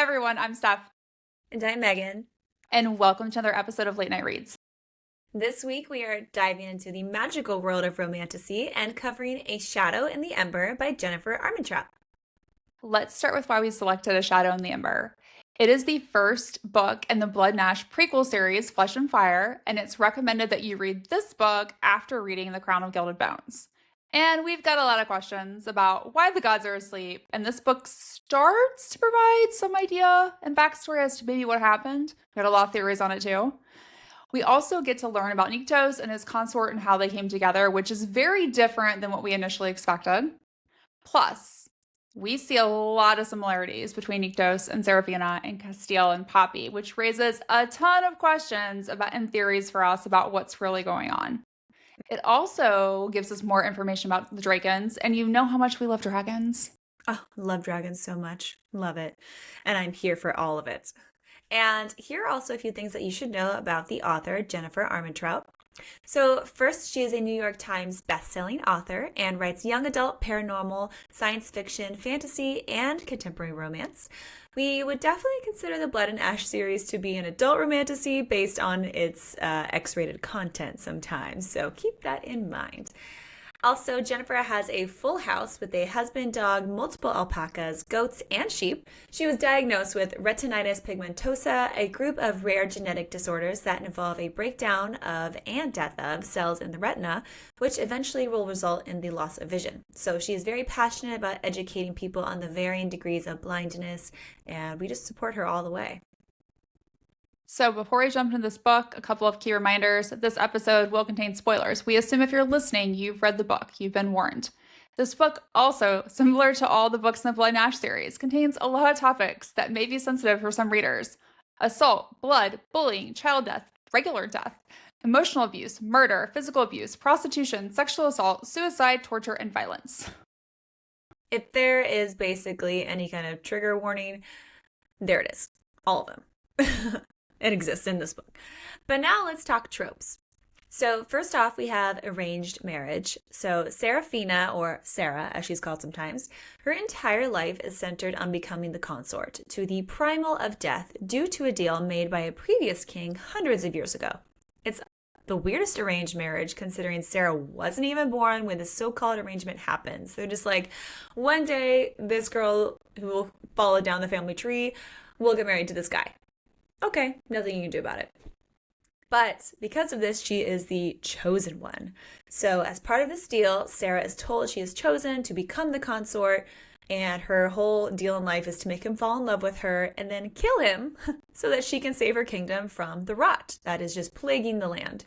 everyone, I'm Steph. And I'm Megan. And welcome to another episode of Late Night Reads. This week we are diving into the magical world of romantasy and covering A Shadow in the Ember by Jennifer Armentrout. Let's start with why we selected A Shadow in the Ember. It is the first book in the Blood and Ash prequel series, Flesh and Fire, and it's recommended that you read this book after reading The Crown of Gilded Bones. And we've got a lot of questions about why the gods are asleep, and this book starts to provide some idea and backstory as to maybe what happened. We've got a lot of theories on it too. We also get to learn about Nyktos and his consort and how they came together, which is very different than what we initially expected. Plus, we see a lot of similarities between Nyktos and Serafina and Casteel and Poppy, which raises a ton of questions about and theories for us about what's really going on. It also gives us more information about the drakens, and you know how much we love dragons. Oh, love dragons so much. Love it. And I'm here for all of it. And here are also a few things that you should know about the author, Jennifer Armentrout. So first, she is a New York Times best-selling author and writes young adult, paranormal, science fiction, fantasy, and contemporary romance. We would definitely consider the Blood and Ash series to be an adult romantasy based on its X-rated content sometimes, so keep that in mind. Also, Jennifer has a full house with a husband, dog, multiple alpacas, goats, and sheep. She was diagnosed with retinitis pigmentosa, a group of rare genetic disorders that involve a breakdown of and death of cells in the retina, which eventually will result in the loss of vision. So she is very passionate about educating people on the varying degrees of blindness, and we just support her all the way. So before we jump into this book, a couple of key reminders. This episode will contain spoilers. We assume if you're listening, you've read the book. You've been warned. This book also, similar to all the books in the Blood and Ash series, contains a lot of topics that may be sensitive for some readers. Assault, blood, bullying, child death, regular death, emotional abuse, murder, physical abuse, prostitution, sexual assault, suicide, torture, and violence. If there is basically any kind of trigger warning, there it is. All of them. It exists in this book. But now let's talk tropes. So first off, we have arranged marriage. So Serafina, or Sarah as she's called sometimes, her entire life is centered on becoming the consort to the primal of death due to a deal made by a previous king hundreds of years ago. It's the weirdest arranged marriage considering Sarah wasn't even born when the so-called arrangement happens. They're just like, one day this girl who will follow down the family tree will get married to this guy. Okay, nothing you can do about it. But because of this, she is the chosen one. So as part of this deal, Sarah is told she is chosen to become the consort, and her whole deal in life is to make him fall in love with her and then kill him so that she can save her kingdom from the rot that is just plaguing the land.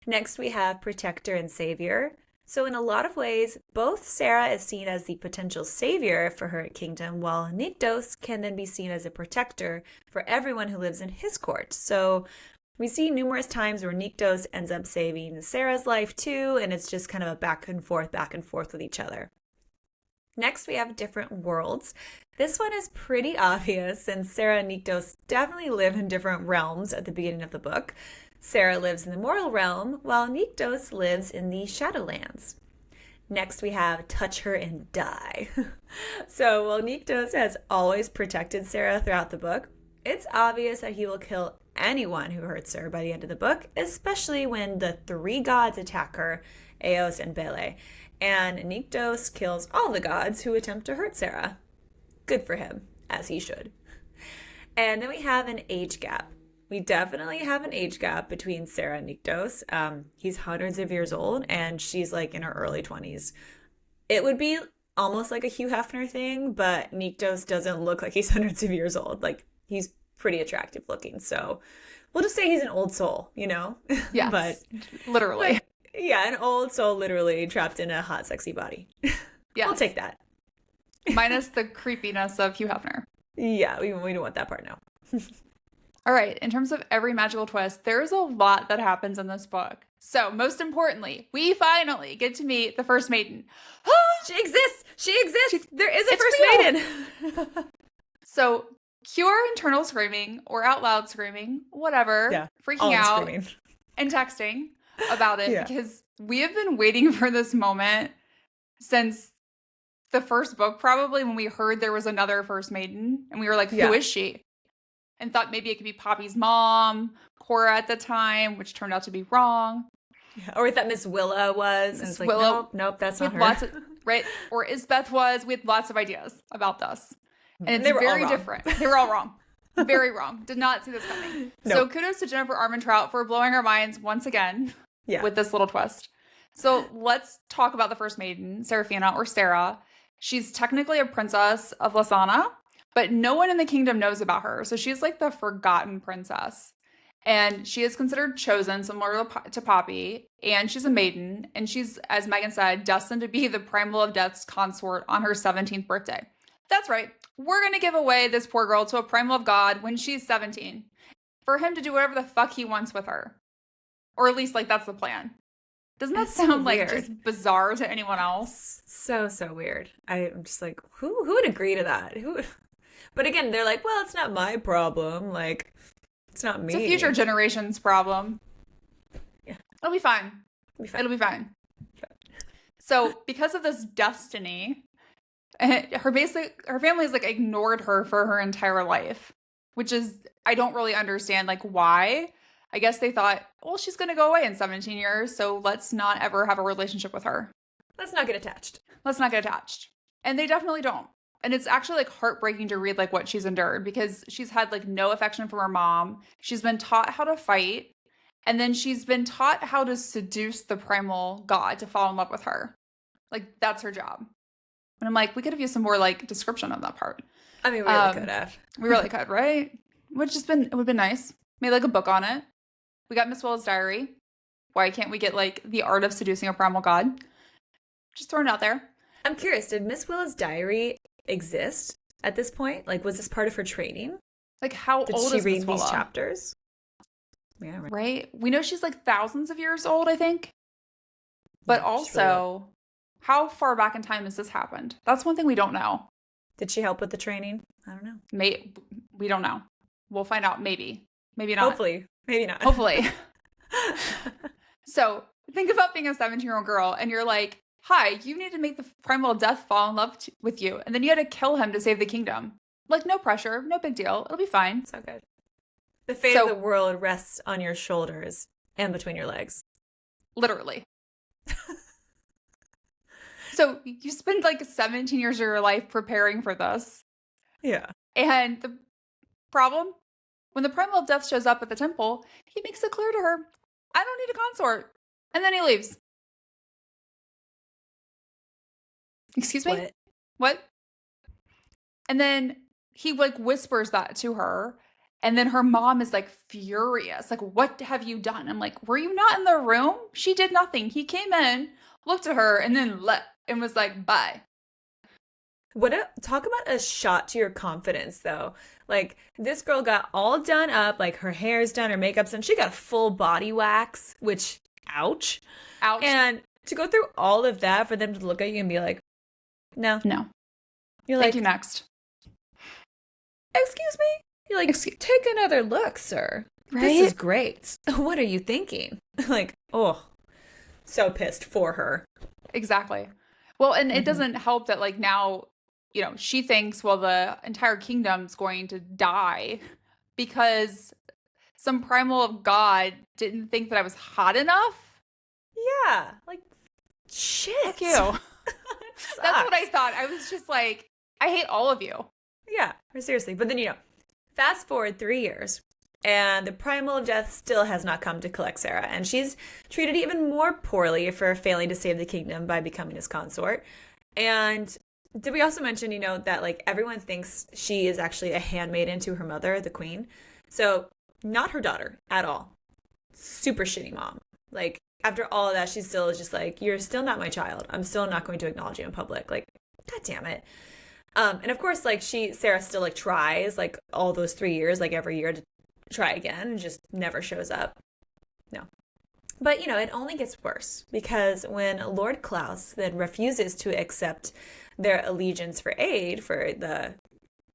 Next, we have protector and savior. So in a lot of ways, both Sarah is seen as the potential savior for her kingdom, while Nyktos can then be seen as a protector for everyone who lives in his court. So we see numerous times where Nyktos ends up saving Sarah's life too, and it's just kind of a back and forth with each other. Next, we have different worlds. This one is pretty obvious since Sarah and Nyktos definitely live in different realms at the beginning of the book. Sarah lives in the mortal realm, while Nyktos lives in the Shadowlands. Next, we have touch her and die. So while Nyktos has always protected Sarah throughout the book, it's obvious that he will kill anyone who hurts her by the end of the book, especially when the three gods attack her, Eos and Bele. And Nyktos kills all the gods who attempt to hurt Sarah. Good for him, as he should. And then we have an age gap. We definitely have an age gap between Sarah and Nyktos. He's hundreds of years old, and she's like in her early 20s. It would be almost like a Hugh Hefner thing, but Nyktos doesn't look like he's hundreds of years old. Like, he's pretty attractive looking, so we'll just say he's an old soul, you know? Yes, but literally. But, yeah, an old soul literally trapped in a hot, sexy body. Yes. We'll take that. Minus the creepiness of Hugh Hefner. Yeah, we don't want that part now. All right, in terms of every magical twist, there's a lot that happens in this book. So, most importantly, we finally get to meet the first maiden. She exists! There is a first maiden! So, pure internal screaming or out loud screaming, whatever, yeah, freaking out screaming. And texting about it because we have been waiting for this moment since the first book, probably, when we heard there was another first maiden, and we were like, who is she? And thought maybe it could be Poppy's mom, Cora at the time, which turned out to be wrong. Yeah. Or we thought Miss Willa was. And it's like, nope, that's not her. Right? Or Isbeth was. We had lots of ideas about this. And it's very different. They were all wrong. Very wrong. Did not see this coming. Nope. So kudos to Jennifer Armentrout for blowing our minds once again with this little twist. So let's talk about the first maiden, Seraphina, or Sarah. She's technically a princess of Lasana, but no one in the kingdom knows about her. So she's like the forgotten princess. And she is considered chosen, similar to Poppy. And she's a maiden. And she's, as Megan said, destined to be the Primal of Death's consort on her 17th birthday. That's right. We're going to give away this poor girl to a Primal of God when she's 17. For him to do whatever the fuck he wants with her. Or at least, like, that's the plan. Doesn't that sound like just bizarre to anyone else? So weird. I'm just like, who would agree to that? But again, they're like, well, it's not my problem. Like, it's not me. It's a future generation's problem. Yeah. It'll be fine. It'll be fine. So, because of this destiny, her family has like ignored her for her entire life, which is, I don't really understand like why. I guess they thought, well, she's going to go away in 17 years, so let's not ever have a relationship with her. Let's not get attached. And they definitely don't. And it's actually like heartbreaking to read like what she's endured, because she's had like no affection from her mom. She's been taught how to fight. And then she's been taught how to seduce the primal god to fall in love with her. Like, that's her job. And I'm like, we could have used some more like description of that part. I mean, we really could have. We really could, right? It would have been nice. Made like a book on it. We got Miss Willa's diary. Why can't we get like the art of seducing a primal god? Just throwing it out there. I'm curious, did Miss Willa's diary exist at this point? Like, was this part of her training? Like, how old is Miss Willa? Did she read these chapters? Yeah, right. We know she's like thousands of years old, I think. But also, how far back in time has this happened? That's one thing we don't know. Did she help with the training? I don't know. We don't know. We'll find out. Maybe not. Hopefully. Maybe not. Hopefully. So think about being a 17-year-old girl and you're like, hi, you need to make the primal of death fall in love with you. And then you had to kill him to save the kingdom. Like, no pressure, no big deal. It'll be fine. So good. The fate of the world rests on your shoulders and between your legs. Literally. So you spend like 17 years of your life preparing for this. Yeah. And the problem, when the primal of death shows up at the temple, he makes it clear to her, I don't need a consort. And then he leaves. Excuse me? What? And then he like whispers that to her. And then her mom is like furious. Like, what have you done? I'm like, were you not in the room? She did nothing. He came in, looked at her, and then left and was like, bye. Talk about a shot to your confidence, though. Like, this girl got all done up, like her hair's done, her makeup's done. She got full body wax, which, ouch. Ouch. And to go through all of that for them to look at you and be like, no. You're like, thank you, next. Excuse me? You're like, take another look, sir. Right? This is great. What are you thinking? Like, oh, so pissed for her. Exactly. Well, and it doesn't help that, like, now, you know, she thinks, well, the entire kingdom's going to die because some primal of God didn't think that I was hot enough. Yeah. Like, shit. Fuck you. That's what I thought. I was just like, I hate all of you. Yeah, seriously. But then, you know, fast forward 3 years, and the primal of death still has not come to collect Sarah, and she's treated even more poorly for failing to save the kingdom by becoming his consort. And did we also mention, you know, that like everyone thinks she is actually a handmaiden to her mother, the queen? So not her daughter at all. Super shitty mom. Like, after all of that, she still is just like, you're still not my child. I'm still not going to acknowledge you in public. Like, God damn it. And of course, like, Sarah still like tries like all those 3 years, like every year to try again, and just never shows up. No. But, you know, it only gets worse because when Lord Klaus then refuses to accept their allegiance for aid for the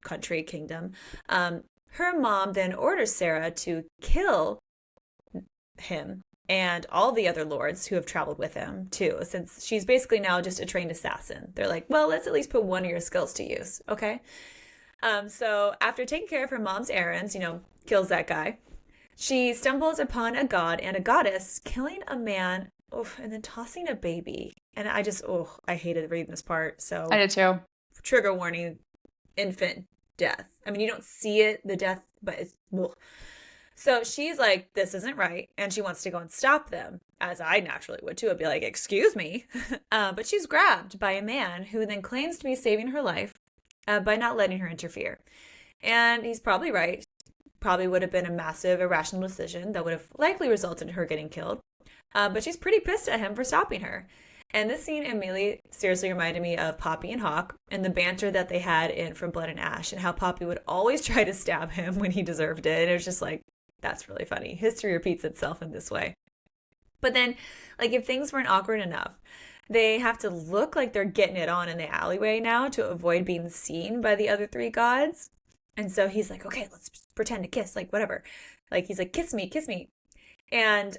country kingdom, her mom then orders Sarah to kill him and all the other lords who have traveled with him too, since she's basically now just a trained assassin. They're like, well, let's at least put one of your skills to use, okay? So after taking care of her mom's errands, kills that guy, she stumbles upon a god and a goddess killing a man, and then tossing a baby. And I hated reading this part. So I did too. Trigger warning, infant death. I mean, you don't see it, the death, but it's... Ugh. So she's like, this isn't right. And she wants to go and stop them, as I naturally would too. I'd be like, excuse me. But she's grabbed by a man who then claims to be saving her life by not letting her interfere. And he's probably right. Probably would have been a massive, irrational decision that would have likely resulted in her getting killed. But she's pretty pissed at him for stopping her. And this scene immediately seriously reminded me of Poppy and Hawk and the banter that they had in From Blood and Ash, and how Poppy would always try to stab him when he deserved it. And it was just like, that's really funny. History repeats itself in this way. But then, like, if things weren't awkward enough, they have to look like they're getting it on in the alleyway now to avoid being seen by the other three gods. And so he's like, okay, let's pretend to kiss, like, whatever. Like, he's like, kiss me, kiss me. And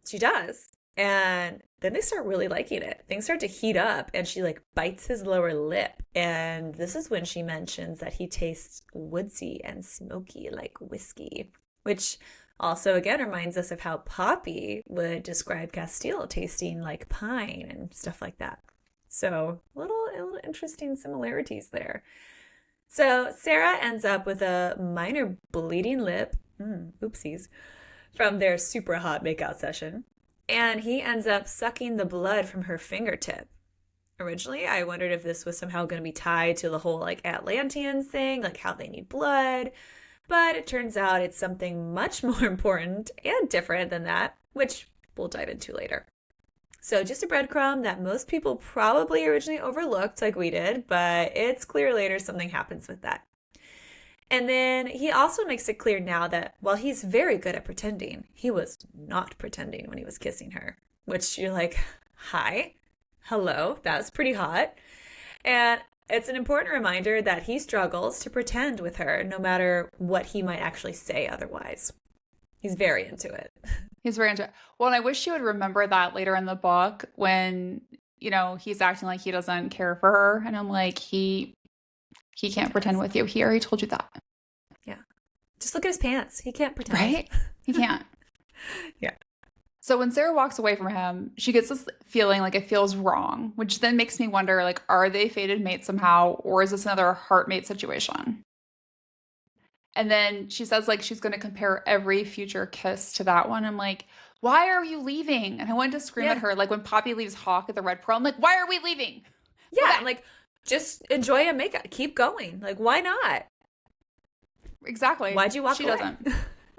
she does. And then they start really liking it. Things start to heat up, and she, like, bites his lower lip. And this is when she mentions that he tastes woodsy and smoky like whiskey, which also, again, reminds us of how Poppy would describe Casteel tasting like pine and stuff like that. So, little interesting similarities there. So, Sarah ends up with a minor bleeding lip, oopsies, from their super hot makeout session. And he ends up sucking the blood from her fingertip. Originally, I wondered if this was somehow going to be tied to the whole, like, Atlanteans thing, like how they need blood. But it turns out it's something much more important and different than that, which we'll dive into later. So just a breadcrumb that most people probably originally overlooked like we did, but it's clear later something happens with that. And then he also makes it clear now that while he's very good at pretending, he was not pretending when he was kissing her, which you're like, hi, hello, that's pretty hot. And it's an important reminder that he struggles to pretend with her, no matter what he might actually say otherwise. He's very into it. He's very into it. Well, and I wish she would remember that later in the book when, he's acting like he doesn't care for her. And I'm like, he can't pretend with you. He already told you that. Yeah. Just look at his pants. He can't pretend. Right? He can't. Yeah. So when Sarah walks away from him, she gets this feeling like it feels wrong, which then makes me wonder, like, are they fated mates somehow, or is this another heartmate situation? And then she says, like, she's going to compare every future kiss to that one. I'm like, why are you leaving? And I wanted to scream at her, like, when Poppy leaves Hawk at the Red Pearl, I'm like, why are we leaving? Yeah, I'm like, just enjoy a makeup. Keep going. Like, why not? Exactly. Why'd you walk away? She doesn't.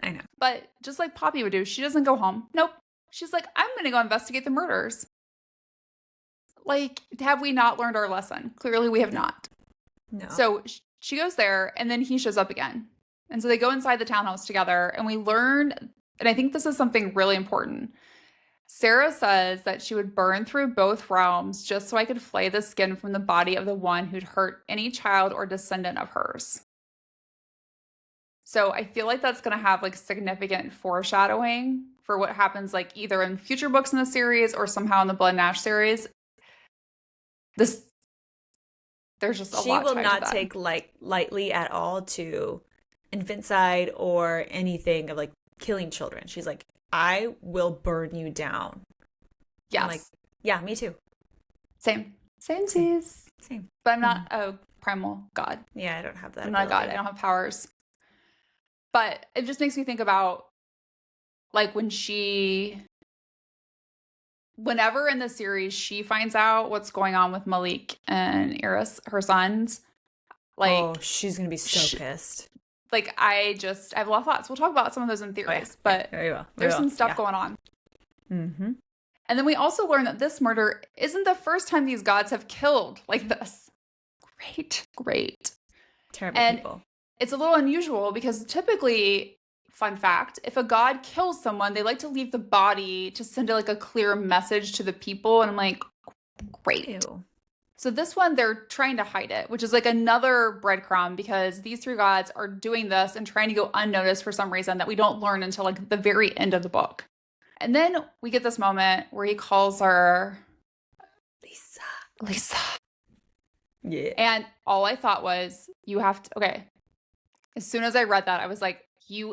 I know. But just like Poppy would do, she doesn't go home. Nope. She's like, I'm going to go investigate the murders. Like, have we not learned our lesson? Clearly we have not. No. So she goes there, and then he shows up again. And so they go inside the townhouse together, and we learn, and I think this is something really important. Sarah says that she would burn through both realms just so I could flay the skin from the body of the one who'd hurt any child or descendant of hers. So I feel like that's going to have, like, significant foreshadowing for what happens, like, either in future books in the series or somehow in the Blood and Ash series. There's just a lot. She will not take lightly at all to infanticide or anything of, like, killing children. She's like, I will burn you down. Yes. I'm like, yeah, me too. Same. Same. But I'm not a primal god. Yeah, I don't have that. I'm not a god. I don't have powers. But it just makes me think about, like, whenever in the series she finds out what's going on with Malik and Iris, her sons, like, oh, she's gonna be so pissed. Like, I have a lot of thoughts. We'll talk about some of those in theories, but there's some stuff going on. Mm-hmm. And then we also learn that this murder isn't the first time these gods have killed like this. Great. Terrible people. It's a little unusual because typically, fun fact, if a god kills someone, they like to leave the body to send like a clear message to the people. And I'm like, great. Ew. So this one, they're trying to hide it, which is like another breadcrumb because these three gods are doing this and trying to go unnoticed for some reason that we don't learn until like the very end of the book. And then we get this moment where he calls her Lisa. Yeah. And all I thought was, you have to, okay. As soon as I read that, I was like,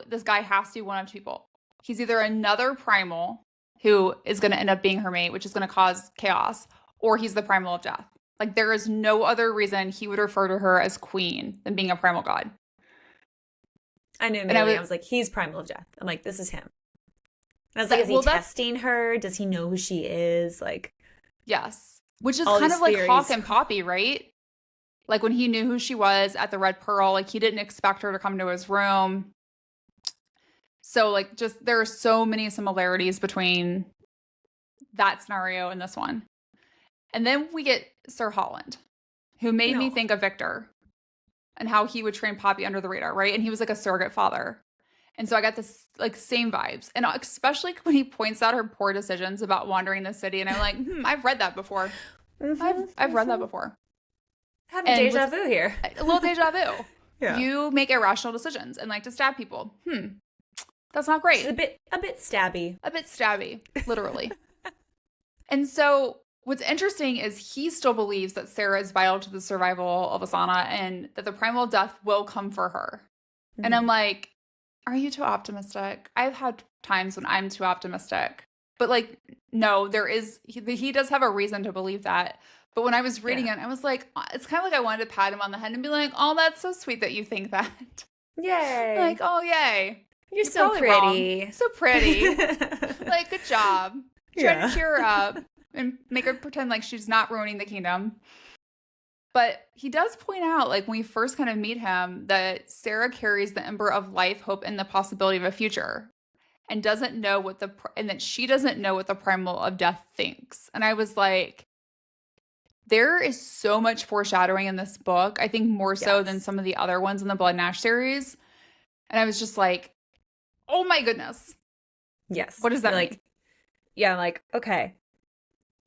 this guy has to be one of two people. He's either another primal who is going to end up being her mate, which is going to cause chaos, or he's the primal of death. Like, there is no other reason he would refer to her as queen than being a primal god. I knew immediately. I was like, he's primal of death. I'm like, this is him. And I was like, is he testing her? Does he know who she is? Like, yes. Which is kind of like theories. Hawk and Poppy, right? Like, when he knew who she was at the Red Pearl, like, he didn't expect her to come to his room. So, like, just there are so many similarities between that scenario and this one. And then we get Sir Holland, who made me think of Victor and how he would train Poppy under the radar, right? And he was like a surrogate father. And so I got this like same vibes. And especially when he points out her poor decisions about wandering the city. And I'm like, I've read that before. I've read that before. Having deja vu here. A little deja vu. Yeah. You make irrational decisions and like to stab people. That's not great. She's a bit stabby. A bit stabby, literally. And so what's interesting is he still believes that Sarah is vital to the survival of Asana and that the primal death will come for her. Mm-hmm. And I'm like, are you too optimistic? I've had times when I'm too optimistic. But like, no, he does have a reason to believe that. But when I was reading it, I was like, it's kind of like I wanted to pat him on the head and be like, oh, that's so sweet that you think that. Yay. Like, oh, yay. You're so pretty. Wrong. So pretty. Like, good job. Trying to cheer her up and make her pretend like she's not ruining the kingdom. But he does point out, like, when we first kind of meet him, that Sarah carries the ember of life, hope, and the possibility of a future. And doesn't know and that she doesn't know what the primal of death thinks. And I was like, there is so much foreshadowing in this book. I think more so than some of the other ones in the Blood and Ash series. And I was just like, oh my goodness. Yes. What does that mean? Yeah, I'm like, okay.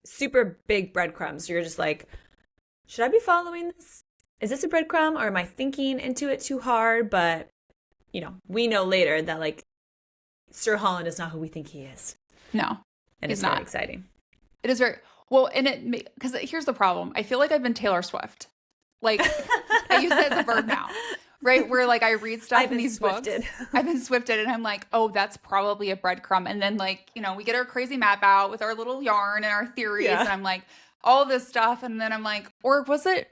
Super big breadcrumbs. You're just like, should I be following this? Is this a breadcrumb or am I thinking into it too hard? But, you know, we know later that like Sir Holland is not who we think he is. No. And it's not very exciting. It is very well, and because here's the problem. I feel like I've been Taylor Swift. Like, I use it as a verb now, right? Where like I read stuff in these books. I've been swifted, and I'm like, oh, that's probably a breadcrumb. And then like, you know, we get our crazy map out with our little yarn and our theories, and I'm like, all this stuff, and then I'm like, or was it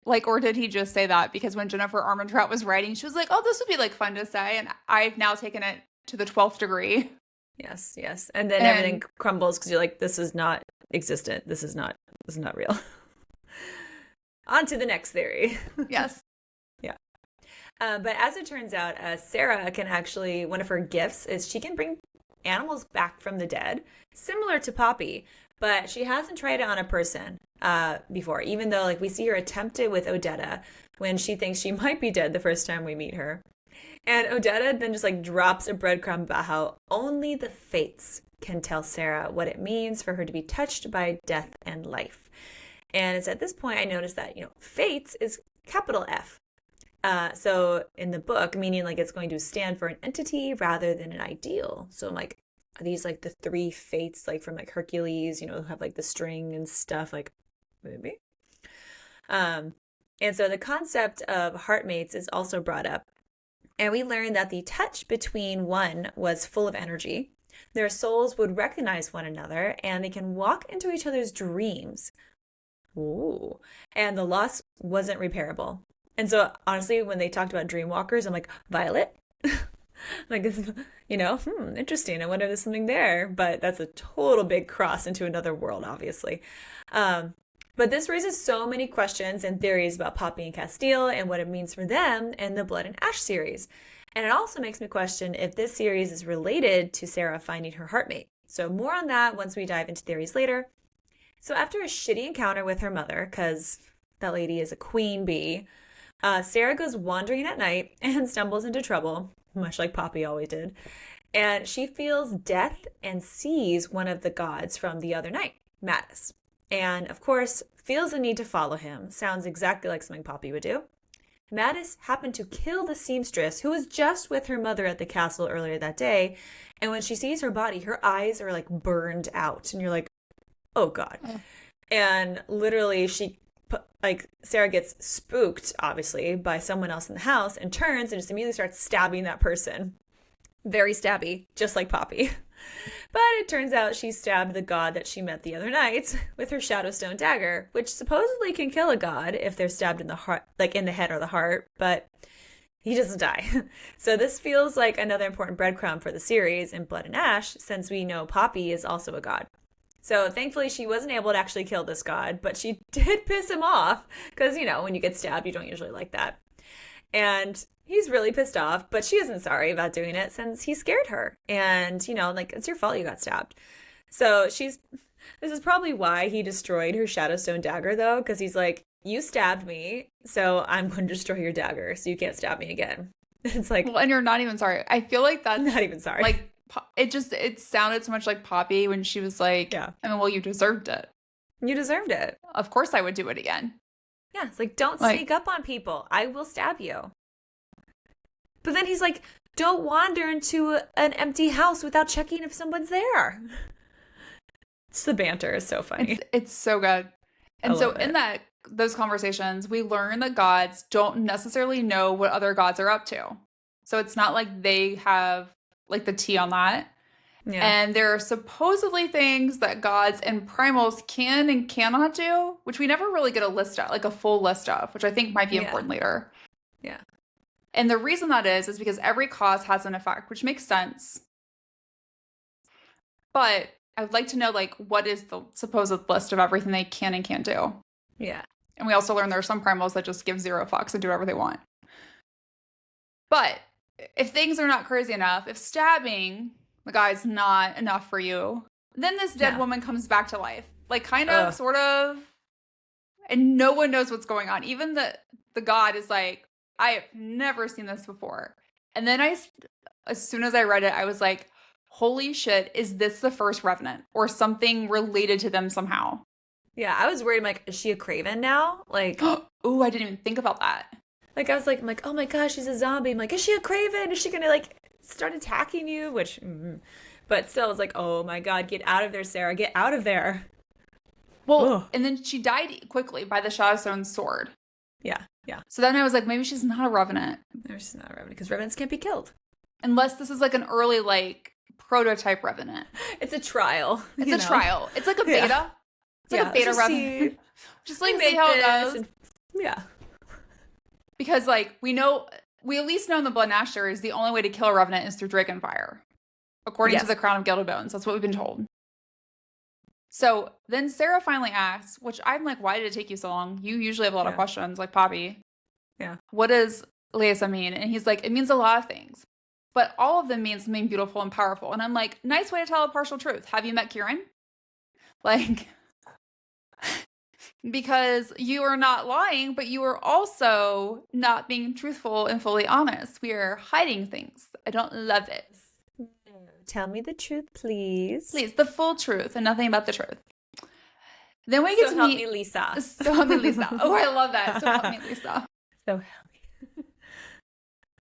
like, or did he just say that because when Jennifer Armentrout was writing, she was like, oh, this would be like fun to say, and I've now taken it to the 12th degree. Yes. And then everything crumbles because you're like, this is not existent. This is not real. On to the next theory. Yes. Yeah. But as it turns out, Sarah can actually, one of her gifts is she can bring animals back from the dead, similar to Poppy, but she hasn't tried it on a person before, even though like we see her attempt it with Odetta when she thinks she might be dead the first time we meet her. And Odetta then just like drops a breadcrumb about how only the fates can tell Sarah what it means for her to be touched by death and life. And it's at this point I noticed that, you know, fates is capital F. So in the book, meaning like it's going to stand for an entity rather than an ideal. So I'm like, are these like the three fates like from like Hercules, you know, who have like the string and stuff, like maybe. And so the concept of heartmates is also brought up. And we learned that the touch between one was full of energy. Their souls would recognize one another and they can walk into each other's dreams. Ooh. And the loss wasn't repairable. And so honestly, when they talked about dreamwalkers, I'm like, Violet? Like, this, you know, interesting. I wonder if there's something there. But that's a total big cross into another world, obviously. But this raises so many questions and theories about Poppy and Casteel and what it means for them in the Blood and Ash series. And it also makes me question if this series is related to Sarah finding her heartmate. So more on that once we dive into theories later. So after a shitty encounter with her mother, because that lady is a queen bee, Sarah goes wandering at night and stumbles into trouble, much like Poppy always did. And she feels death and sees one of the gods from the other night, Mattis. And of course, feels the need to follow him. Sounds exactly like something Poppy would do. Mattis happened to kill the seamstress who was just with her mother at the castle earlier that day. And when she sees her body, her eyes are like burned out. And you're like, oh God. Oh. And literally Sarah gets spooked, obviously, by someone else in the house and turns and just immediately starts stabbing that person. Very stabby, just like Poppy. But it turns out she stabbed the god that she met the other night with her Shadowstone dagger, which supposedly can kill a god if they're stabbed in the heart, like in the head or the heart, but he doesn't die. So this feels like another important breadcrumb for the series in Blood and Ash, since we know Poppy is also a god. So thankfully she wasn't able to actually kill this god, but she did piss him off because, when you get stabbed, you don't usually like that. And he's really pissed off, but she isn't sorry about doing it since he scared her. And, it's your fault you got stabbed. So this is probably why he destroyed her Shadowstone dagger, though, because he's like, you stabbed me, so I'm going to destroy your dagger so you can't stab me again. It's like, well, and you're not even sorry. I feel like that's not even sorry. Like, it sounded so much like Poppy when she was like, yeah. Well, you deserved it. You deserved it. Of course I would do it again. Yeah, it's like, don't sneak up on people. I will stab you. But then he's like, don't wander into an empty house without checking if someone's there. It's the banter is so funny. It's so good. And so in those conversations, we learn that gods don't necessarily know what other gods are up to. So it's not like they have like the tea on that. Yeah. And there are supposedly things that gods and primals can and cannot do, which we never really get a list of, like a full list of, which I think might be important later. Yeah. And the reason that is because every cause has an effect, which makes sense. But I would like to know, like, what is the supposed list of everything they can and can't do? Yeah. And we also learn there are some primals that just give 0 fucks and do whatever they want. But if things are not crazy enough, if stabbing the guy's not enough for you, then this dead woman comes back to life. Like, kind of, sort of. And no one knows what's going on. Even the god is like, I have never seen this before. And then as soon as I read it, I was like, holy shit, is this the first Revenant? Or something related to them somehow? Yeah, I was worried, I'm like, is she a Craven now? Like, ooh, I didn't even think about that. Like, I was like, I'm like, oh my gosh, she's a zombie. I'm like, is she a Craven? Is she gonna, like, start attacking you? Which, but still, I was like, oh my god, get out of there, Sarah. Get out of there. Well, and then she died quickly by the Shadowstone sword. Yeah, yeah. So then I was like, maybe she's not a Revenant. Maybe she's not a Revenant, because Revenants can't be killed. Unless this is like an early, like, prototype Revenant. It's a trial. It's a trial. It's like a beta. Yeah. It's like a beta Revenant. Just like see how it goes. Yeah. Because, like, we at least know in the Blood and Ash series, the only way to kill a Revenant is through draken fire. According to the Crown of Gilded Bones. That's what we've been told. So then Sarah finally asks, which I'm like, why did it take you so long? You usually have a lot of questions, like Poppy. Yeah. What does Leasa mean? And he's like, it means a lot of things. But all of them mean something beautiful and powerful. And I'm like, nice way to tell a partial truth. Have you met Kieran? Like, because you are not lying, but you are also not being truthful and fully honest. We are hiding things. I don't love it. Tell me the truth, please. Please, the full truth and nothing but the truth. Then we get to meet me, Lisa. So help me, Lisa. Oh, I love that. So help me, Lisa. So help me.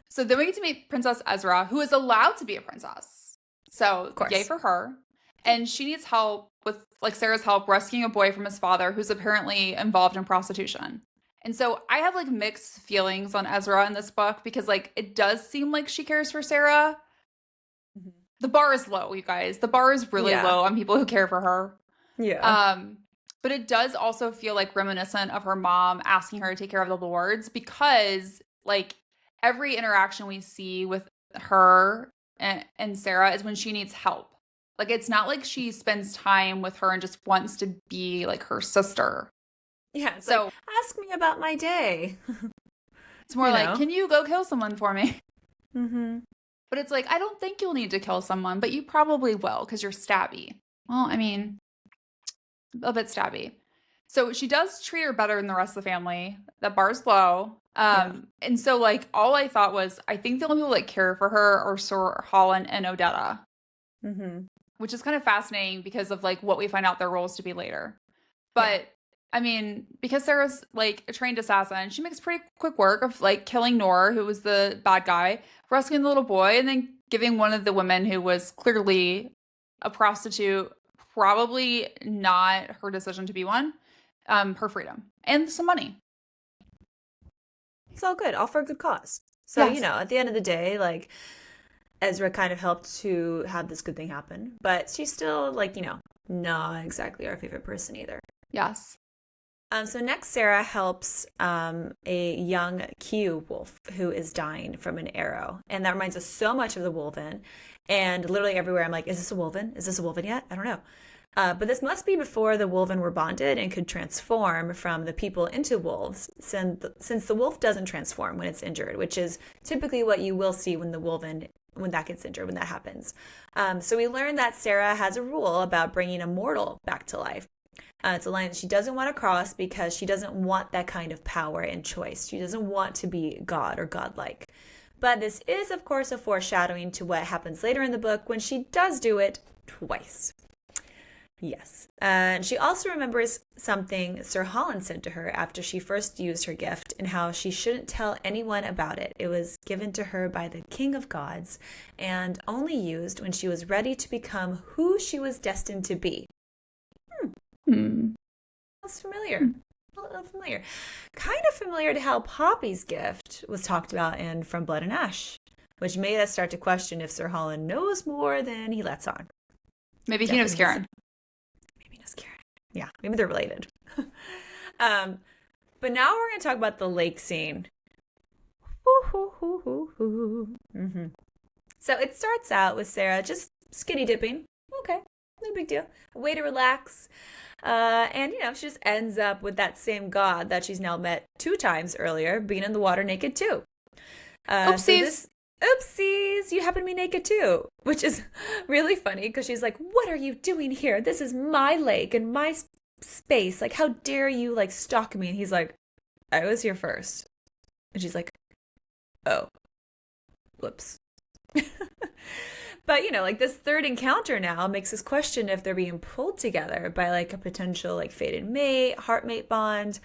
So then we get to meet Princess Ezra, who is allowed to be a princess. So yay for her. And she needs help with, like, Sarah's help rescuing a boy from his father who's apparently involved in prostitution. And so I have, like, mixed feelings on Ezra in this book because, like, it does seem like she cares for Sarah. Mm-hmm. The bar is low, you guys. The bar is really low on people who care for her. Yeah. But it does also feel like reminiscent of her mom asking her to take care of the lords because, like, every interaction we see with her and Sarah is when she needs help. Like, it's not like she spends time with her and just wants to be, like, her sister. Yeah, so like, ask me about my day. It's more like, can you go kill someone for me? Mm-hmm. But it's like, I don't think you'll need to kill someone, but you probably will because you're stabby. Well, I mean, a bit stabby. So she does treat her better than the rest of the family. That bar's low. And so, like, all I thought was, I think the only people that care for her are Sir Holland and Odetta. Mm-hmm. Which is kind of fascinating because of, like, what we find out their roles to be later. But I mean, because Sarah's like a trained assassin, she makes pretty quick work of like killing Nor, who was the bad guy, rescuing the little boy, and then giving one of the women who was clearly a prostitute, probably not her decision to be one, her freedom and some money. It's all good, all for a good cause. So, Yes. at the end of the day, like, Ezra kind of helped to have this good thing happen, but she's still, like, not exactly our favorite person either. Yes. So next, Sarah helps a young Q wolf who is dying from an arrow. And that reminds us so much of the Wolven. And literally everywhere, I'm like, is this a Wolven? Is this a Wolven yet? I don't know. But this must be before the Wolven were bonded and could transform from the people into wolves, since the wolf doesn't transform when it's injured, which is typically what you will see when the Wolven, when that gets injured, when that happens. So we learned that Sarah has a rule about bringing a mortal back to life. It's a line that she doesn't want to cross because she doesn't want that kind of power and choice. She doesn't want to be God or godlike. But this is, of course, a foreshadowing to what happens later in the book when she does do it twice. Yes. And she also remembers something Sir Holland said to her after she first used her gift and how she shouldn't tell anyone about it. It was given to her by the King of Gods and only used when she was ready to become who she was destined to be. That's familiar. A little familiar. Kind of familiar to how Poppy's gift was talked about in From Blood and Ash, which made us start to question if Sir Holland knows more than he lets on. Maybe he knows Karen. Maybe he knows Karen. Yeah, maybe they're related. But now we're going to talk about the lake scene. Mm-hmm. So it starts out with Sarah just skinny dipping. Okay, no big deal. A way to relax. And, she just ends up with that same god that she's now met 2 times earlier, being in the water naked too. Oopsies. Oopsies, you happen to be naked too, which is really funny because she's like, what are you doing here? This is my lake and my space. Like, how dare you, like, stalk me? And he's like, I was here first. And she's like, oh, whoops. But, like this third encounter now makes us question if they're being pulled together by like a potential like fated mate, heartmate bond.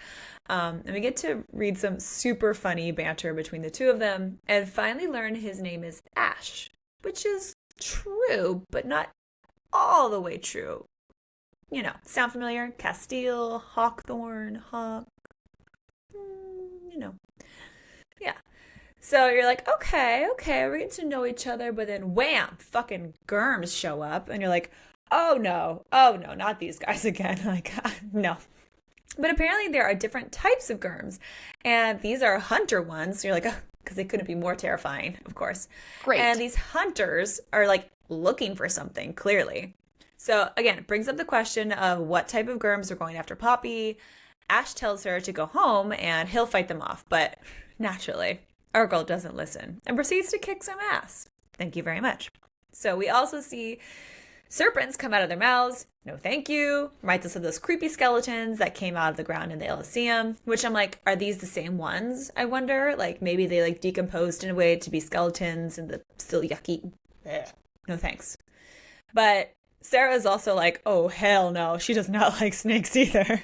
And we get to read some super funny banter between the two of them and finally learn his name is Ash, which is true, but not all the way true. Sound familiar? Casteel, Hawkthorn, Hawk. Yeah. So you're like, okay, we're getting to know each other, but then wham, fucking Germs show up, and you're like, oh no, not these guys again. Like, no. But apparently there are different types of Germs, and these are hunter ones. So you're like, oh, because they couldn't be more terrifying, of course. Great. And these hunters are like looking for something, clearly. So again, it brings up the question of what type of Germs are going after Poppy. Ash tells her to go home, and he'll fight them off, but naturally, our girl doesn't listen and proceeds to kick some ass. Thank you very much. So we also see serpents come out of their mouths. No thank you. Reminds us of those creepy skeletons that came out of the ground in the Elysium, which I'm like, are these the same ones? I wonder. Like maybe they like decomposed in a way to be skeletons and the still yucky. No thanks. But Sarah's also like, oh hell no, she does not like snakes either.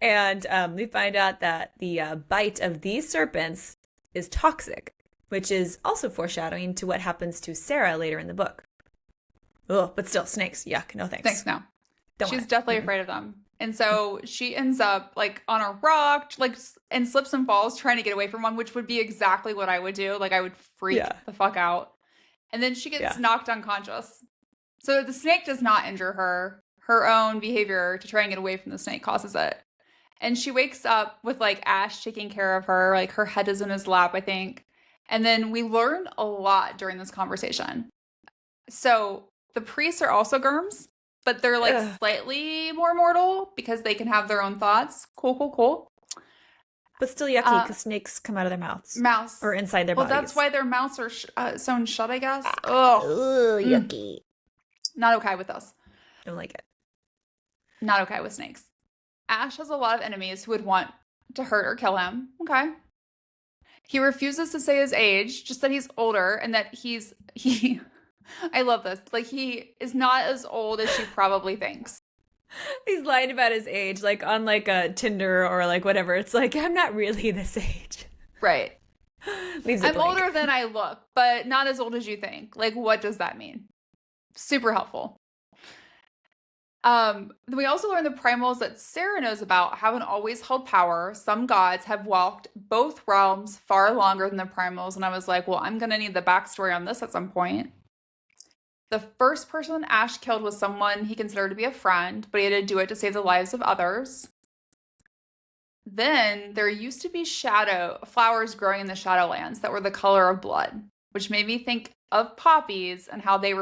And we find out that the bite of these serpents is toxic, which is also foreshadowing to what happens to Sarah later in the book. Oh, but still, snakes, yuck, no thanks. Snakes, no. She's definitely afraid of them. And so she ends up like on a rock, like, and slips and falls trying to get away from one, which would be exactly what I would do. Like I would freak the fuck out. And then she gets knocked unconscious. So the snake does not injure her. Her own behavior to try and get away from the snake causes it. And she wakes up with like Ash taking care of her, like her head is in his lap, I think. And then we learn a lot during this conversation. So the priests are also Germs, but they're like slightly more mortal because they can have their own thoughts. Cool. But still yucky because snakes come out of their mouths. Or inside their bodies. Well, that's why their mouths are sewn shut, I guess. Yucky. Not okay with us. Don't like it. Not okay with snakes. Ash has a lot of enemies who would want to hurt or kill him. Okay. He refuses to say his age, just that he's older and that he I love this. Like he is not as old as she probably thinks. He's lying about his age, like on like a Tinder or like whatever. It's like, I'm not really this age. Right. Leaves it I'm blank. older than I look, but not as old as you think. Like, what does that mean? Super helpful. We also learn the primals that Sarah knows about haven't always held power. Some gods have walked both realms far longer than the primals, and I was like, well, I'm gonna need the backstory on this at some point. The first person Ash killed was someone he considered to be a friend, but he had to do it to save the lives of others. Then there used to be shadow flowers growing in the Shadowlands that were the color of blood, which made me think of poppies and how they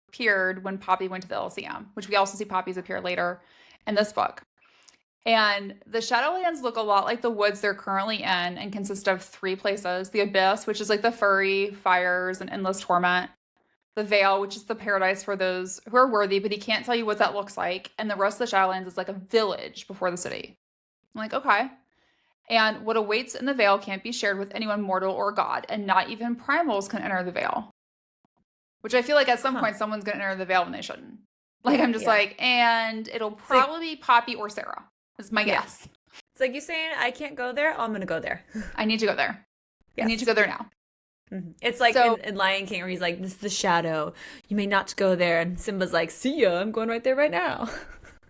appeared when Poppy went to the Lyceum, which we also see poppies appear later in this book. And the Shadowlands look a lot like the woods they're currently in and consist of 3 places. The Abyss, which is like the furry fires and endless torment. The Vale, which is the paradise for those who are worthy, but he can't tell you what that looks like. And the rest of the Shadowlands is like a village before the city. I'm like, okay. And what awaits in the Vale can't be shared with anyone mortal or god, and not even primals can enter the Vale. Which I feel like at some point someone's going to enter the Vale when they shouldn't. Like, I'm just like, and it'll probably be Poppy or Sarah. Is my guess. It's like you saying, I can't go there. Oh, I'm going to go there. I need to go there. Yes. I need to go there now. Mm-hmm. It's like in Lion King where he's like, this is the shadow. You may not go there. And Simba's like, see ya. I'm going right there right now.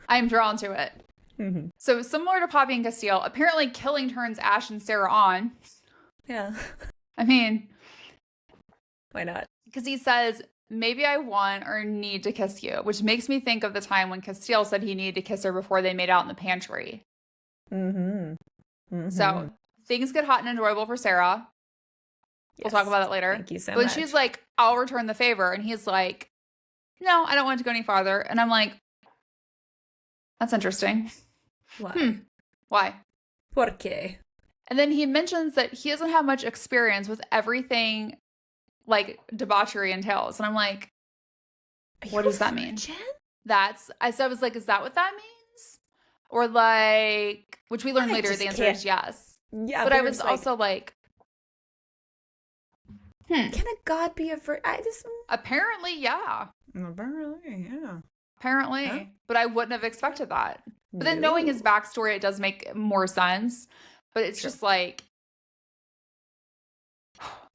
I'm drawn to it. Mm-hmm. So similar to Poppy and Casteel, apparently killing turns Ash and Sarah on. Yeah. I mean, why not? Because he says, maybe I want or need to kiss you, which makes me think of the time when Casteel said he needed to kiss her before they made out in the pantry. Mm-hmm. Mm-hmm. So things get hot and enjoyable for Sarah. We'll talk about it later. Thank you so much. But she's like, I'll return the favor. And he's like, no, I don't want to go any farther. And I'm like, that's interesting. Why? Why? ¿Por qué? And then he mentions that he doesn't have much experience with everything like debauchery entails. And I'm like, what does that mean? I was like, is that what that means? Or like, which we learned later, the answer is yes. Yeah. But I was also like, can a god be a virgin? Apparently, yeah. Apparently. Huh? But I wouldn't have expected that. But then knowing his backstory, it does make more sense. But it's just like,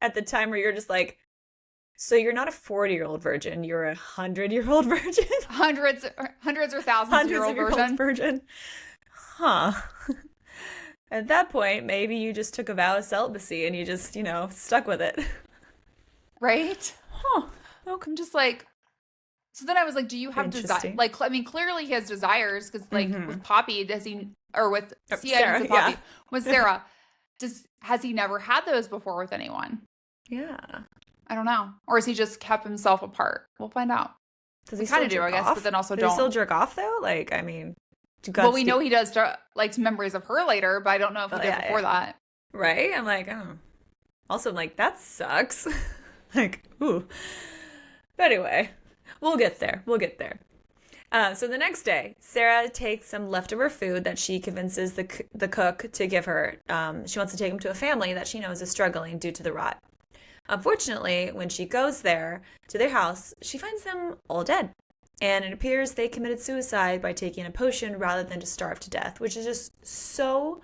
at the time where you're just like, so you're not a 40-year-old virgin, you're a 100-year-old virgin? Hundreds or thousands-year-old virgin. Huh. At that point, maybe you just took a vow of celibacy and you just, stuck with it. Right? Huh. Okay. I'm just like, so then I was like, do you have desire? Like, I mean, clearly he has desires because, like, with Poppy, does he, or with Sarah, with Poppy, with Sarah, has he never had those before with anyone? Yeah. I don't know. Or has he just kept himself apart? We'll find out. Does he kind of do, I guess, but then also don't. Does he still jerk off, though? Like, I mean, well, we know he does, like, memories of her later, but I don't know if he did before that. Right? I'm like, oh. Also, I'm like, that sucks. Like, ooh. But anyway, we'll get there. So the next day, Sarah takes some leftover food that she convinces the cook to give her. She wants to take them to a family that she knows is struggling due to the rot. Unfortunately, when she goes there to their house, she finds them all dead. And it appears they committed suicide by taking a potion rather than to starve to death, which is just so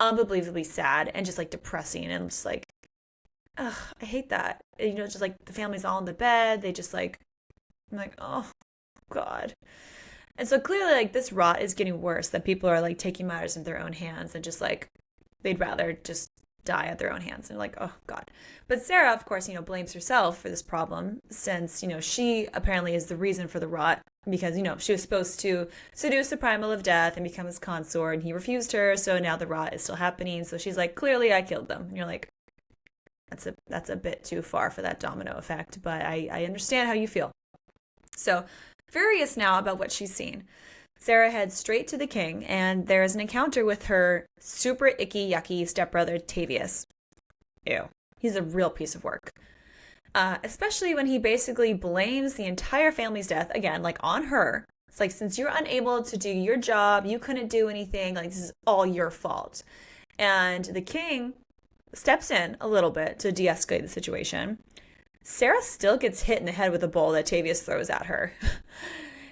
unbelievably sad and just like depressing and just like, ugh, I hate that. Just like the family's all in the bed. They just like, I'm like, oh God. And so clearly like this rot is getting worse, that people are like taking matters into their own hands and just like, they'd rather just die at their own hands. And like, oh God. But Sarah, of course, blames herself for this problem since, she apparently is the reason for the rot because, she was supposed to seduce the primal of death and become his consort and he refused her. So now the rot is still happening. So she's like, clearly I killed them. And you're like, that's a bit too far for that domino effect, but I understand how you feel. So furious now about what she's seen, Sarah heads straight to the king, and there is an encounter with her super icky, yucky stepbrother, Tavius. Ew. He's a real piece of work. Especially when he basically blames the entire family's death, again, like on her. It's like, since you're unable to do your job, you couldn't do anything, like this is all your fault. And the king steps in a little bit to de-escalate the situation. Sarah still gets hit in the head with a bowl that Tavius throws at her.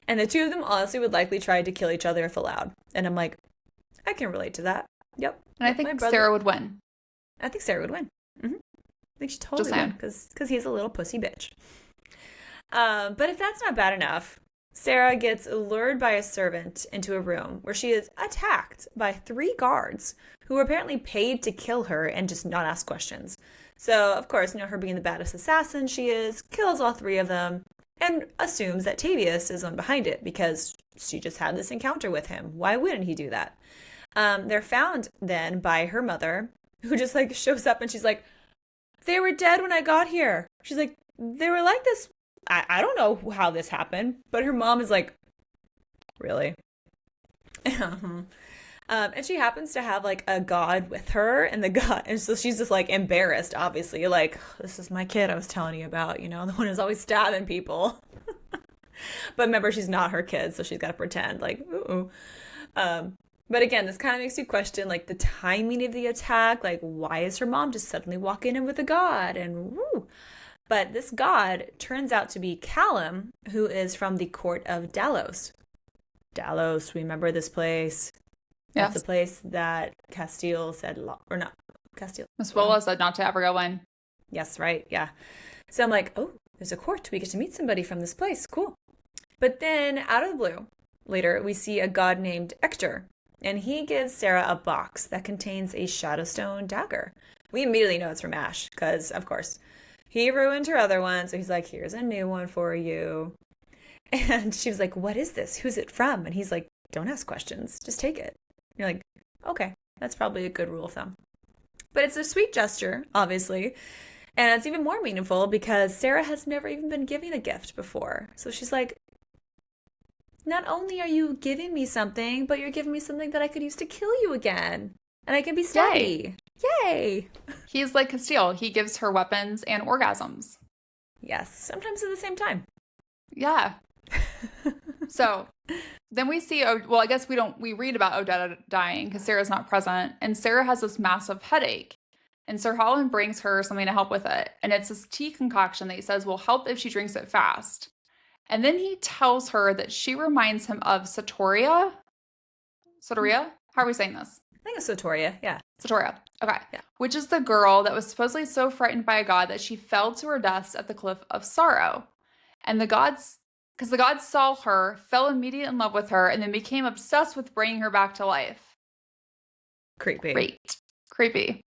And the two of them honestly would likely try to kill each other if allowed. And I'm like, I can relate to that. Yep. And I My think brother. Sarah would win. I think Sarah would win. I think she totally would because he's a little pussy bitch. But if that's not bad enough, Sarah gets lured by a servant into a room where she is attacked by 3 guards who were apparently paid to kill her and just not ask questions. So, of course, her being the baddest assassin she is, kills all 3 of them and assumes that Tavius is on behind it because she just had this encounter with him. Why wouldn't he do that? They're found then by her mother, who just like shows up and she's like, they were dead when I got here. She's like, they were like this. I don't know how this happened, but her mom is like, really? And she happens to have like a god with her, and so she's just like embarrassed, obviously, like, this is my kid I was telling you about, the one who's always stabbing people. But remember, she's not her kid, so she's got to pretend like, ooh. But again, this kind of makes you question like the timing of the attack, like why is her mom just suddenly walking in with a god, and woo. But this god turns out to be Callum, who is from the court of Dalos. Dalos, remember this place? Yes. That's the place that Casteel said, or not, Casteel. Miss Willa said not to ever go in. Yes, right, yeah. So I'm like, oh, there's a court. We get to meet somebody from this place. Cool. But then out of the blue, later, we see a god named Ector, and he gives Sarah a box that contains a Shadowstone dagger. We immediately know it's from Ash, because, of course, he ruined her other one, so he's like, here's a new one for you. And she was like, what is this? Who's it from? And he's like, don't ask questions. Just take it. And you're like, okay, that's probably a good rule of thumb. But it's a sweet gesture, obviously. And it's even more meaningful because Sarah has never even been given a gift before. So she's like, not only are you giving me something, but you're giving me something that I could use to kill you again. And I can be stabby. Yay! He's like Casteel. He gives her weapons and orgasms. Yes, sometimes at the same time. Yeah. So then we see, well, I guess we read about Odetta dying because Sarah's not present. And Sarah has this massive headache. And Sir Holland brings her something to help with it. And it's this tea concoction that he says will help if she drinks it fast. And then he tells her that she reminds him of Sotoria. Sotoria? How are we saying this? I think it's Sotoria, yeah. Sotoria. Okay. Yeah. Which is the girl that was supposedly so frightened by a god that she fell to her death at the Cliff of Sorrow. And because the gods saw her, fell immediately in love with her, and then became obsessed with bringing her back to life. Creepy. Great. Creepy.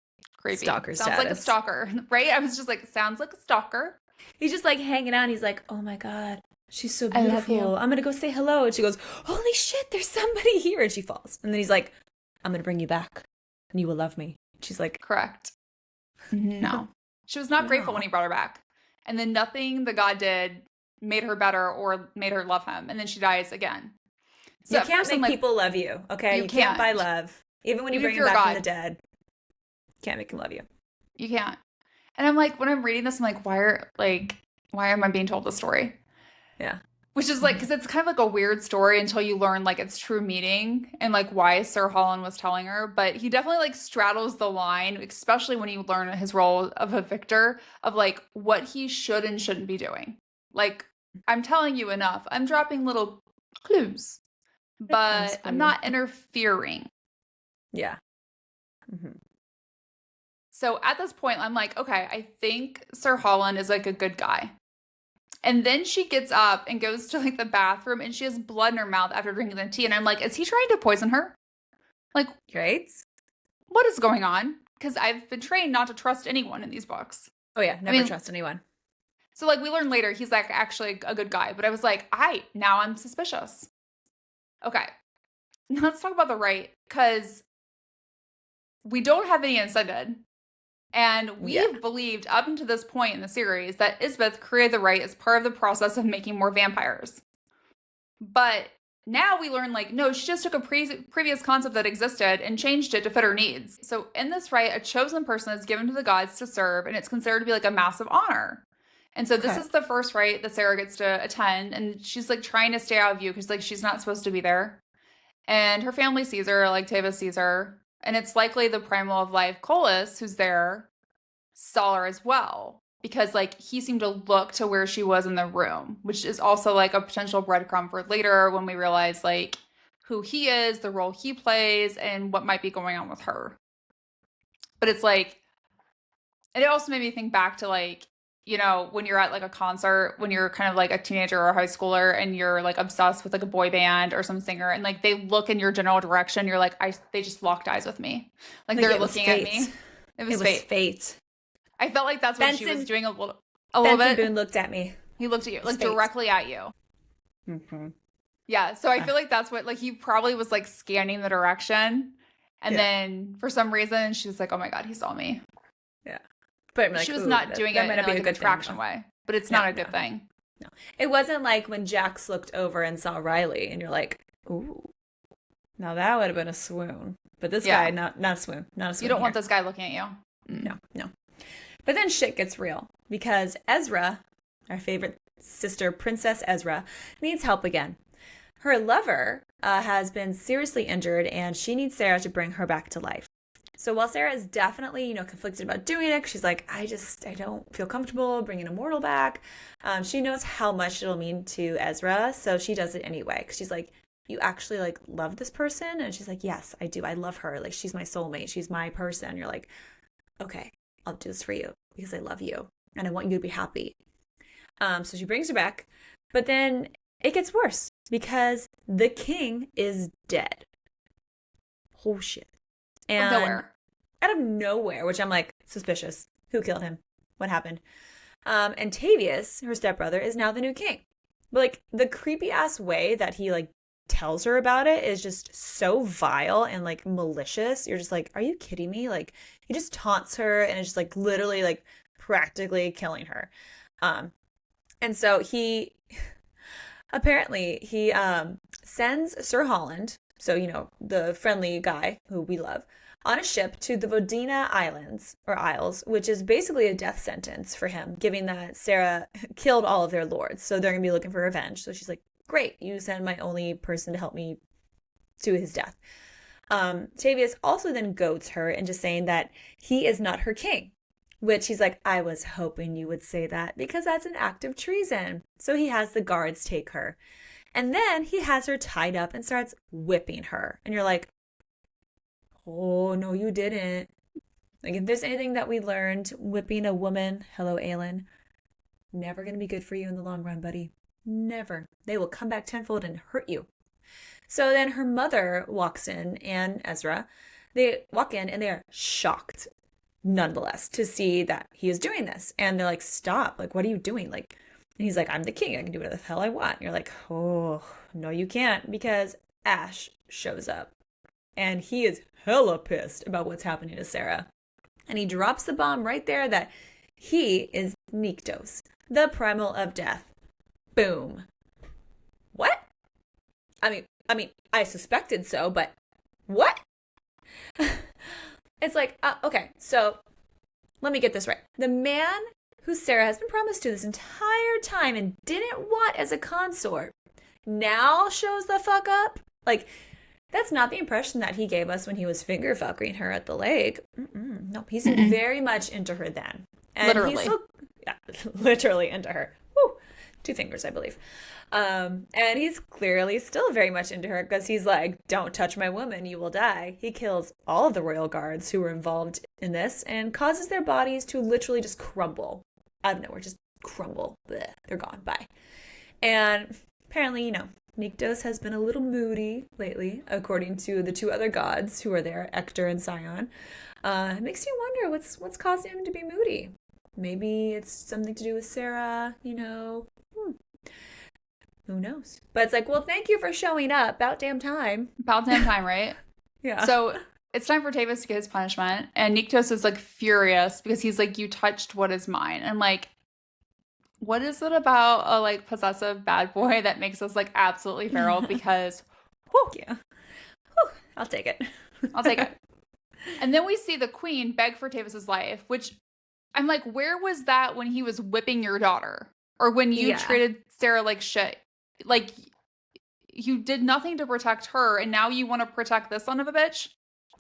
Stalker Sounds status. like a stalker, right? I was just like, sounds like a stalker. He's just like hanging out. And he's like, oh my God, she's so I love beautiful. you. I'm going to go say hello. And she goes, holy shit, there's somebody here. And she falls. And then he's like, I'm going to bring you back and you will love me. She's like, correct. No. She was not grateful when he brought her back. And then nothing the god did made her better or made her love him. And then she dies again. So you can't make people love you, okay? You can't buy love. Even when you bring them back from the dead. Can't make them love you. You can't. And I'm like, when I'm reading this, I'm like, why am I being told this story? Yeah. Which is like, because it's kind of like a weird story until you learn like its true meaning and like why Sir Holland was telling her. But he definitely like straddles the line, especially when you learn his role of a victor, of like what he should and shouldn't be doing. Like, I'm telling you enough. I'm dropping little clues, but I'm not interfering. Yeah. Mm-hmm. So at this point, I'm like, okay, I think Sir Holland is like a good guy. And then she gets up and goes to like the bathroom and she has blood in her mouth after drinking the tea. And I'm like, is he trying to poison her? Like, right? What is going on? Because I've been trained not to trust anyone in these books. Oh yeah, never trust anyone. So like we learn later, he's like actually a good guy. But I was like, now I'm suspicious. Okay, let's talk about the right, because we don't have any incentive. And we've believed up until this point in the series that Isbeth created the right as part of the process of making more vampires. But now we learn, like, no, she just took a previous concept that existed and changed it to fit her needs. So in this right, a chosen person is given to the gods to serve, and it's considered to be like a massive honor. And so this is the first rite that Sarah gets to attend, and she's like trying to stay out of view because like she's not supposed to be there. And her family sees her, like Teva sees her. And it's likely the primal of life, Colas, who's there, saw her as well. because like he seemed to look to where she was in the room, which is also like a potential breadcrumb for later when we realize like who he is, the role he plays, and what might be going on with her. But it's like, and it also made me think back to like, you know, when you're at like a concert, when you're kind of like a teenager or a high schooler and you're like obsessed with like a boy band or some singer and like they look in your general direction, you're like, they just locked eyes with me. Like they're looking at me. It was fate. I felt like that's what she was doing a little bit. Boone looked at me. He looked at you, like directly at you. Mm-hmm. Yeah, so I feel like that's what, like he probably was like scanning the direction. And then for some reason she was like, oh my God, he saw me. Yeah. But like, she was not doing it in like an attraction way, but it's not a good thing. No. It wasn't like when Jax looked over and saw Riley and you're like, ooh, now that would have been a swoon. But this guy, not a swoon. Not a swoon. You don't want this guy looking at you. No. But then shit gets real because Ezra, our favorite sister, Princess Ezra, needs help again. Her lover has been seriously injured and she needs Sarah to bring her back to life. So while Sarah is definitely, conflicted about doing it, she's like, I don't feel comfortable bringing a mortal back. She knows how much it'll mean to Ezra, so she does it anyway. Because she's like, you actually, like, love this person? And she's like, yes, I do. I love her. Like, she's my soulmate. She's my person. You're like, okay, I'll do this for you because I love you. And I want you to be happy. So she brings her back. But then it gets worse because the king is dead. Oh, shit. And out of nowhere, which I'm like, suspicious. Who killed him? What happened? And Tavius, her stepbrother, is now the new king. But like the creepy ass way that he like tells her about it is just so vile and like malicious. You're just like, are you kidding me? Like he just taunts her and is just like literally like practically killing her. And so he apparently sends Sir Holland, so, the friendly guy who we love, on a ship to the Vodina Isles, which is basically a death sentence for him, given that Sarah killed all of their lords. So they're going to be looking for revenge. So she's like, great, you send my only person to help me to his death. Tavius also then goads her into saying that he is not her king, which he's like, I was hoping you would say that because that's an act of treason. So he has the guards take her. And then he has her tied up and starts whipping her. And you're like, oh, no, you didn't. Like, if there's anything that we learned, whipping a woman, hello, Aelin, never going to be good for you in the long run, buddy. Never. They will come back tenfold and hurt you. So then her mother walks in and Ezra, they walk in and they are shocked, nonetheless, to see that he is doing this. And they're like, stop. Like, what are you doing? Like, and he's like, I'm the king. I can do whatever the hell I want. And you're like, oh, no, you can't, because Ash shows up. And he is hella pissed about what's happening to Sarah. And he drops the bomb right there that he is Nyktos, the primal of death. Boom. What? I mean, I suspected so, but what? It's like, okay, so let me get this right. The man who Sarah has been promised to this entire time and didn't want as a consort now shows the fuck up? Like, that's not the impression that he gave us when he was finger fucking her at the lake. No, he's very much into her then. And literally. He's still, literally into her. Woo. 2 fingers, I believe. And he's clearly still very much into her because he's like, don't touch my woman, you will die. He kills all of the royal guards who were involved in this and causes their bodies to literally just crumble out of nowhere, just crumble. Blech, they're gone. Bye. And apparently, Nyktos has been a little moody lately, according to the 2 other gods who are there, Ector and Sion. It makes you wonder what's causing him to be moody. Maybe it's something to do with Sarah, Who knows? But it's like, well, thank you for showing up. About damn time. About damn time, right? Yeah. So it's time for Tavius to get his punishment. And Nyktos is like furious because he's like, you touched what is mine. And like, what is it about a like possessive bad boy that makes us like absolutely feral? Because, whew, yeah. Whew, I'll take it. I'll take it. And then we see the queen beg for Tavius's life, which I'm like, where was that when he was whipping your daughter? Or when you treated Sarah like shit? Like, you did nothing to protect her, and now you want to protect this son of a bitch?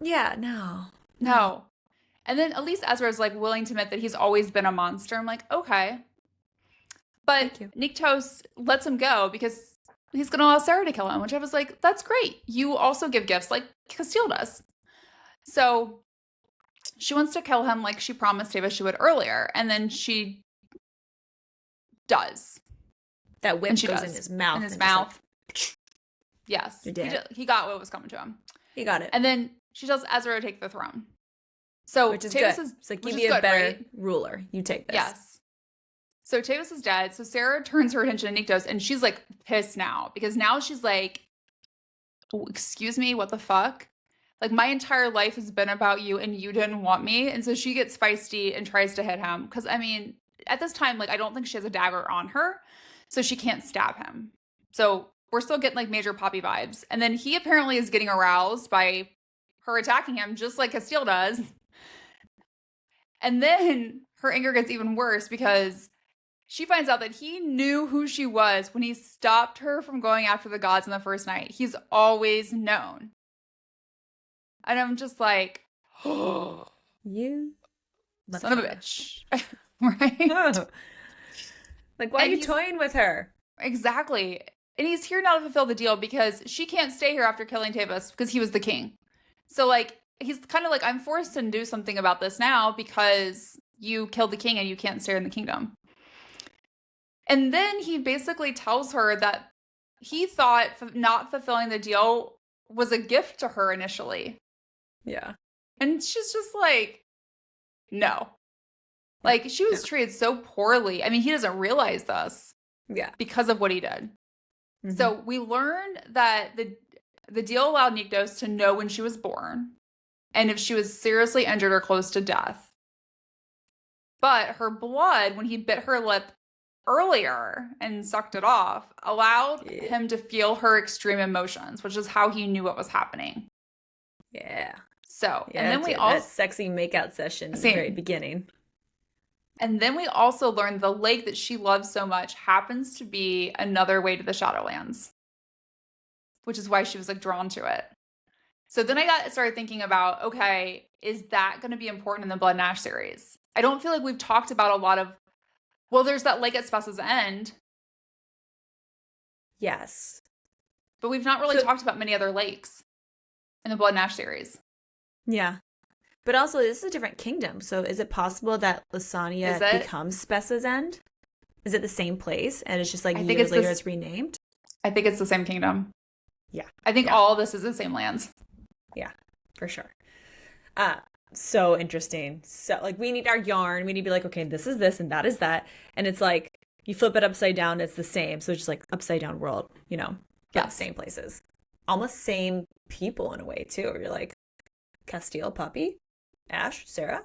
Yeah, no. And then at least Ezra is like willing to admit that he's always been a monster. I'm like, okay. But Nyktos lets him go because he's going to allow Sarah to kill him, which I was like, that's great. You also give gifts like Casteel does. So she wants to kill him like she promised Tava she would earlier. And then she does. That whip goes in his mouth. In his mouth. Like, yes. He got what was coming to him. He got it. And then she tells Ezra to take the throne. So which is Tavis good. It's like, you be a better ruler. You take this. Yes. So Tavis is dead. So Sarah turns her attention to Nyktos, and she's like pissed now because now she's like, excuse me, what the fuck? Like, my entire life has been about you and you didn't want me. And so she gets feisty and tries to hit him. Because, I mean, at this time, like, I don't think she has a dagger on her. So she can't stab him. So we're still getting like major Poppy vibes. And then he apparently is getting aroused by her attacking him just like Casteel does. And then her anger gets even worse because she finds out that he knew who she was when he stopped her from going after the gods on the first night. He's always known. And I'm just like, oh, you son of a bitch. Right? Oh. Like, why are you toying with her? Exactly. And he's here now to fulfill the deal because she can't stay here after killing Tavis because he was the king. So, like, he's kind of like, I'm forced to do something about this now because you killed the king and you can't stay in the kingdom. And then he basically tells her that he thought not fulfilling the deal was a gift to her initially. Yeah. And she's just like, no. Like, she was treated so poorly. I mean, he doesn't realize this. Yeah. Because of what he did. Mm-hmm. So we learned that the deal allowed Nyktos to know when she was born and if she was seriously injured or close to death. But her blood, when he bit her lip earlier and sucked it off, allowed him to feel her extreme emotions, which is how he knew what was happening. Yeah. So, yeah, and then we also... that sexy makeout session in the very beginning. And then we also learned the lake that she loves so much happens to be another way to the Shadowlands, which is why she was like drawn to it. So then I started thinking about, okay, is that going to be important in the Blood and Ash series? I don't feel like we've talked about a lot of, well, there's that lake at Spessa's End. Yes. But we've not really talked about many other lakes in the Blood and Ash series. Yeah. But also, this is a different kingdom. So is it possible that Lysania becomes Spessa's End? Is it the same place? And it's just like years later it's renamed? I think it's the same kingdom. Yeah. I think all of this is the same lands. Yeah, for sure. So interesting. So, like, we need our yarn. We need to be like, okay, this is this and that is that. And it's like, you flip it upside down, it's the same. So it's just like upside down world, you know? Yeah, same places. Almost same people in a way, too. Where you're like, Casteel, Poppy, Ash, Sarah.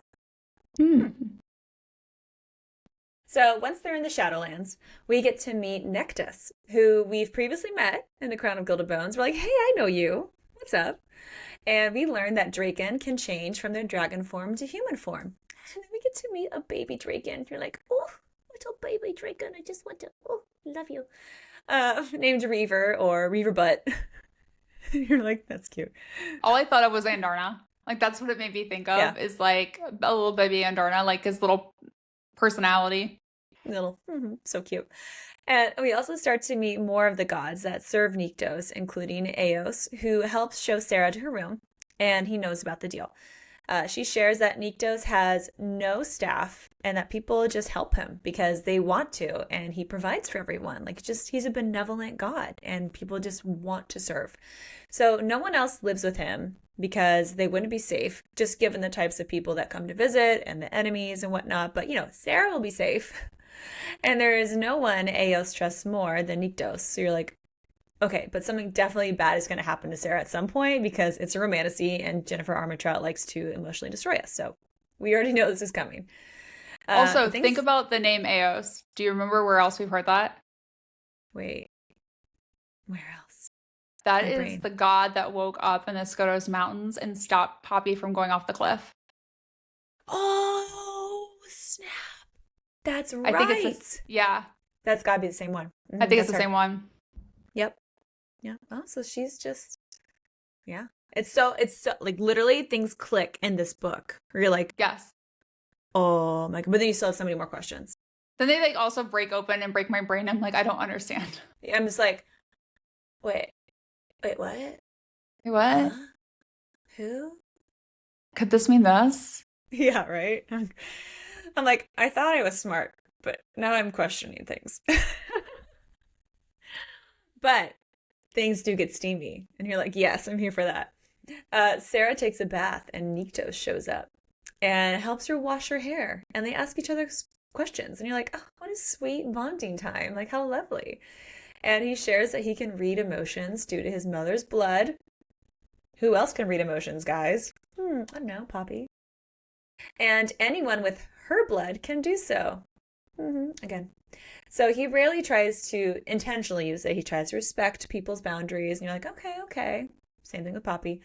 So once they're in the Shadowlands, we get to meet Nyktos, who we've previously met in the Crown of Gilded Bones. We're like, hey, I know you. What's up? And we learn that draken can change from their dragon form to human form. And then we get to meet a baby draken. You're like, oh, little baby draken. I just want to, love you. Named Reaver or Reaver-butt. You're like, that's cute. All I thought of was Andarna. Like, that's what it made me think of, is like a little baby Andarna, like his little personality. So cute. And we also start to meet more of the gods that serve Nyktos, including Eos, who helps show Sarah to her room, and he knows about the deal. She shares that Nyktos has no staff and that people just help him because they want to, and he provides for everyone. Like, he's a benevolent god, and people just want to serve. So no one else lives with him because they wouldn't be safe, just given the types of people that come to visit and the enemies and whatnot. But, Sarah will be safe. And there is no one Eos trusts more than Nyktos. So you're like, okay, but something definitely bad is going to happen to Sarah at some point because it's a romantasy and Jennifer Armentrout likes to emotionally destroy us. So we already know this is coming. Also, think about the name Eos. Do you remember where else we've heard that? Wait, where else? That is the god that woke up in the Skotos Mountains and stopped Poppy from going off the cliff. Oh, snap. That's right. I think it's that's got to be the same one. I think it's the same one. Yep. Yeah. Oh, so she's just, It's so like literally things click in this book. Where you're like, Yes. oh my God. But then you still have so many more questions. Then they like also break open and break my brain. I'm like, I don't understand. I'm just like, wait, what? Wait, what? Huh? Who? Could this mean this? Yeah, right. I'm like, I thought I was smart, but now I'm questioning things. But things do get steamy, and you're like, yes, I'm here for that. Sarah takes a bath, and Nyktos shows up and helps her wash her hair, and they ask each other questions, and you're like, oh, what a sweet bonding time! Like, how lovely. And he shares that he can read emotions due to his mother's blood. Who else can read emotions, guys? I don't know, Poppy. And anyone with her blood can do so. Again. So he rarely tries to intentionally use it. He tries to respect people's boundaries. And you're like, okay, okay. Same thing with Poppy.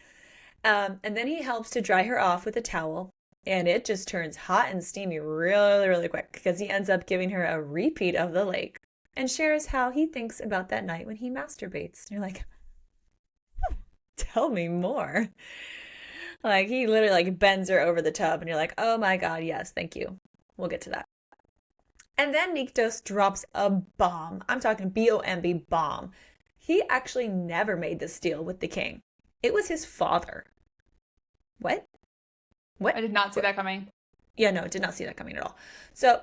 And then he helps to dry her off with a towel. And it just turns hot and steamy really, really quick because he ends up giving her a repeat of the lake and shares how he thinks about that night when he masturbates. And you're like, tell me more. Like he literally like bends her over the tub and you're like, oh my God, yes, thank you. We'll get to that. And then Nyktos drops a bomb. I'm talking B-O-M-B bomb. He actually never made this deal with the king. It was his father. What? I did not see that coming. Yeah, no, did not see that coming at all. So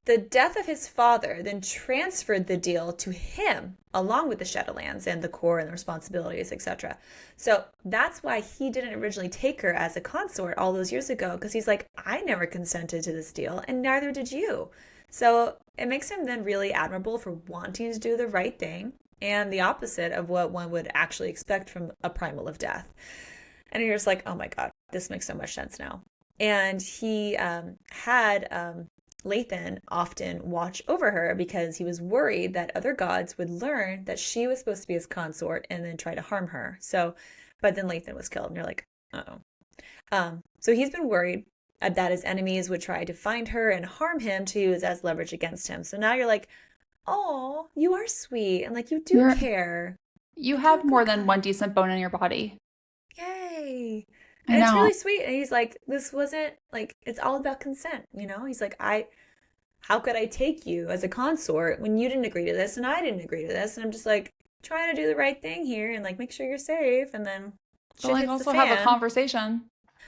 the death of his father then transferred the deal to him, along with the Shadowlands and the core and the responsibilities, etc. So that's why he didn't originally take her as a consort all those years ago, because he's like, I never consented to this deal, and neither did you. So it makes him then really admirable for wanting to do the right thing and the opposite of what one would actually expect from a primal of death. And you're just like, oh my God, this makes so much sense now. And he had Lathan often watch over her because he was worried that other gods would learn that she was supposed to be his consort and then try to harm her. So, but then Lathan was killed, and you're like, uh-oh. So he's been worried that his enemies would try to find her and harm him to use as leverage against him. So now you're like, oh, you are sweet, and like you do care. You have more than one decent bone in your body. Yay. And it's really sweet. And he's like, this wasn't like, it's all about consent, you know? He's like, how could I take you as a consort when you didn't agree to this and I didn't agree to this? And I'm just like trying to do the right thing here and like make sure you're safe. And then shit hits also the fan. Have a conversation.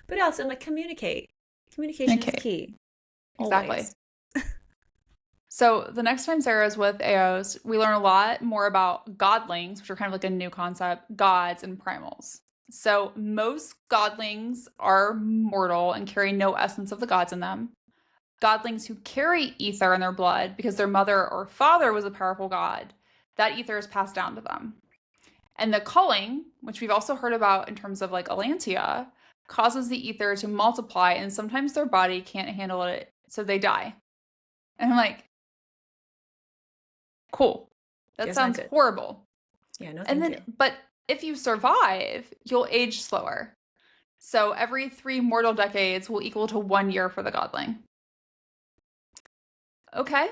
But also, I'm like, communicate. Communication is key. Exactly. So the next time Sarah is with Eos, we learn a lot more about godlings, which are kind of like a new concept, gods and primals. So most godlings are mortal and carry no essence of the gods in them. Godlings who carry ether in their blood because their mother or father was a powerful god, that ether is passed down to them. And the culling, which we've also heard about in terms of like Atlantia, causes the ether to multiply and sometimes their body can't handle it, so they die. And I'm like, cool. That sounds horrible. Yeah, no thank you. But if you survive, you'll age slower. So every 3 mortal decades will equal to 1 year for the godling. Okay.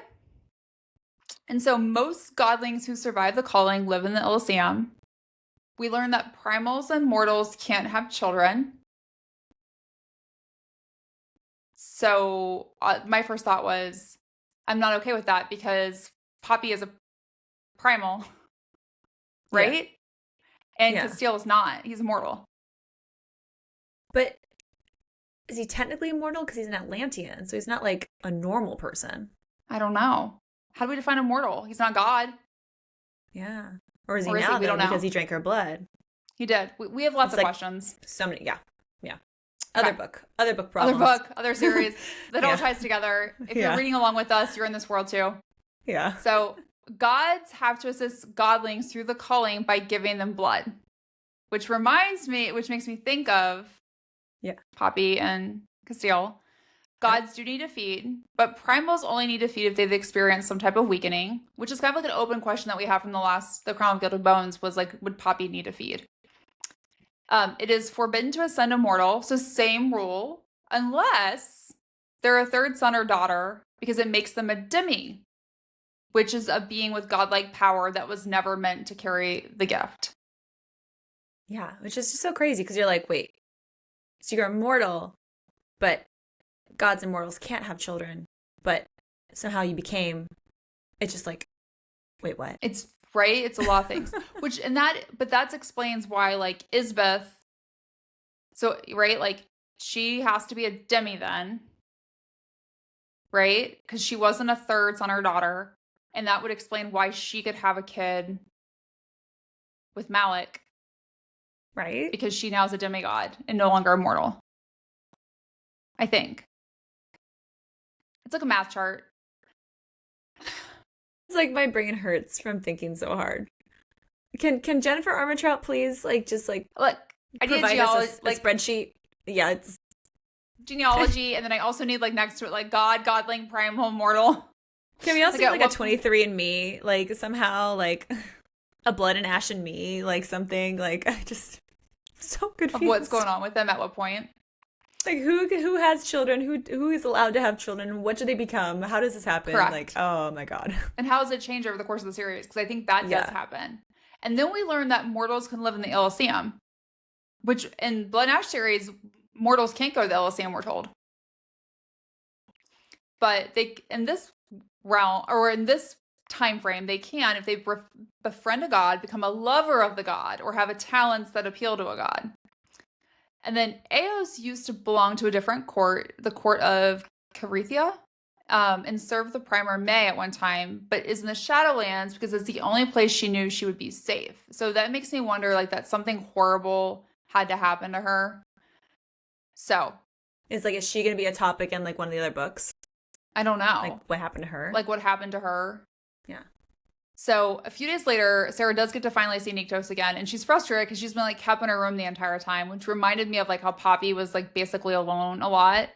And so most godlings who survive the culling live in the Elysium. We learn that primals and mortals can't have children. So my first thought was, I'm not okay with that because Poppy is a primal, right? Yeah. And Casteel is not. He's immortal. But is he technically immortal? Because he's an Atlantean, so he's not like a normal person. I don't know. How do we define immortal? He's not God. Yeah. Or is he now, though, because he drank her blood? He did. We have lots of questions. So many, yeah. Other book problems. Other series. That all ties together. If you're reading along with us, you're in this world too. Yeah. So gods have to assist godlings through the culling by giving them blood. Which makes me think of Poppy and Casteel. Gods do need to feed, but primals only need to feed if they've experienced some type of weakening, which is kind of like an open question that we have from the Crown of Gilded Bones was like, would Poppy need to feed? It is forbidden to ascend a mortal, so same rule, unless they're a third son or daughter, because it makes them a demi, which is a being with godlike power that was never meant to carry the gift. Yeah, which is just so crazy because you're like, wait, so you're immortal, but gods and mortals can't have children, but somehow you became. It's just like, wait, what? It's right. It's a lot of things, but that explains why like Isbeth. So right, like she has to be a demi then, right? Because she wasn't a third son or daughter, and that would explain why she could have a kid with Malik, Right? because she now is a demigod and no longer immortal. I think it's like a math chart. It's like my brain hurts from thinking so hard. Can Jennifer Armentrout please just Look, I need provide us a like spreadsheet? Yeah, it's genealogy, and then I also need like next to it like God, godling, primal, mortal. Can we also Like, get like a 23andMe, like somehow like a blood and ash in me, like something like I just so confused of what's going on with them at what point? Like who has children? Who is allowed to have children? What do they become? How does this happen? Correct. Like, oh my god. And how does it change over the course of the series? Because I think that does happen. And then we learn that mortals can live in the Elysium, which in Blood and Ash series, mortals can't go to the Elysium, we're told. But they, in this realm, or in this time frame, they can if they befriend a god, become a lover of the god, or have a talents that appeal to a god. And then Eos used to belong to a different court, the court of Carithia, and served the Primer May at one time, but is in the Shadowlands because it's the only place she knew she would be safe. So that makes me wonder, like, that something horrible had to happen to her. So it's like, is she going to be a topic in like one of the other books? I don't know. Like what happened to her? Like what happened to her? Yeah. So a few days later, Sarah does get to finally see Nyktos again, and she's frustrated because she's been like kept in her room the entire time, which reminded me of like how Poppy was like basically alone a lot.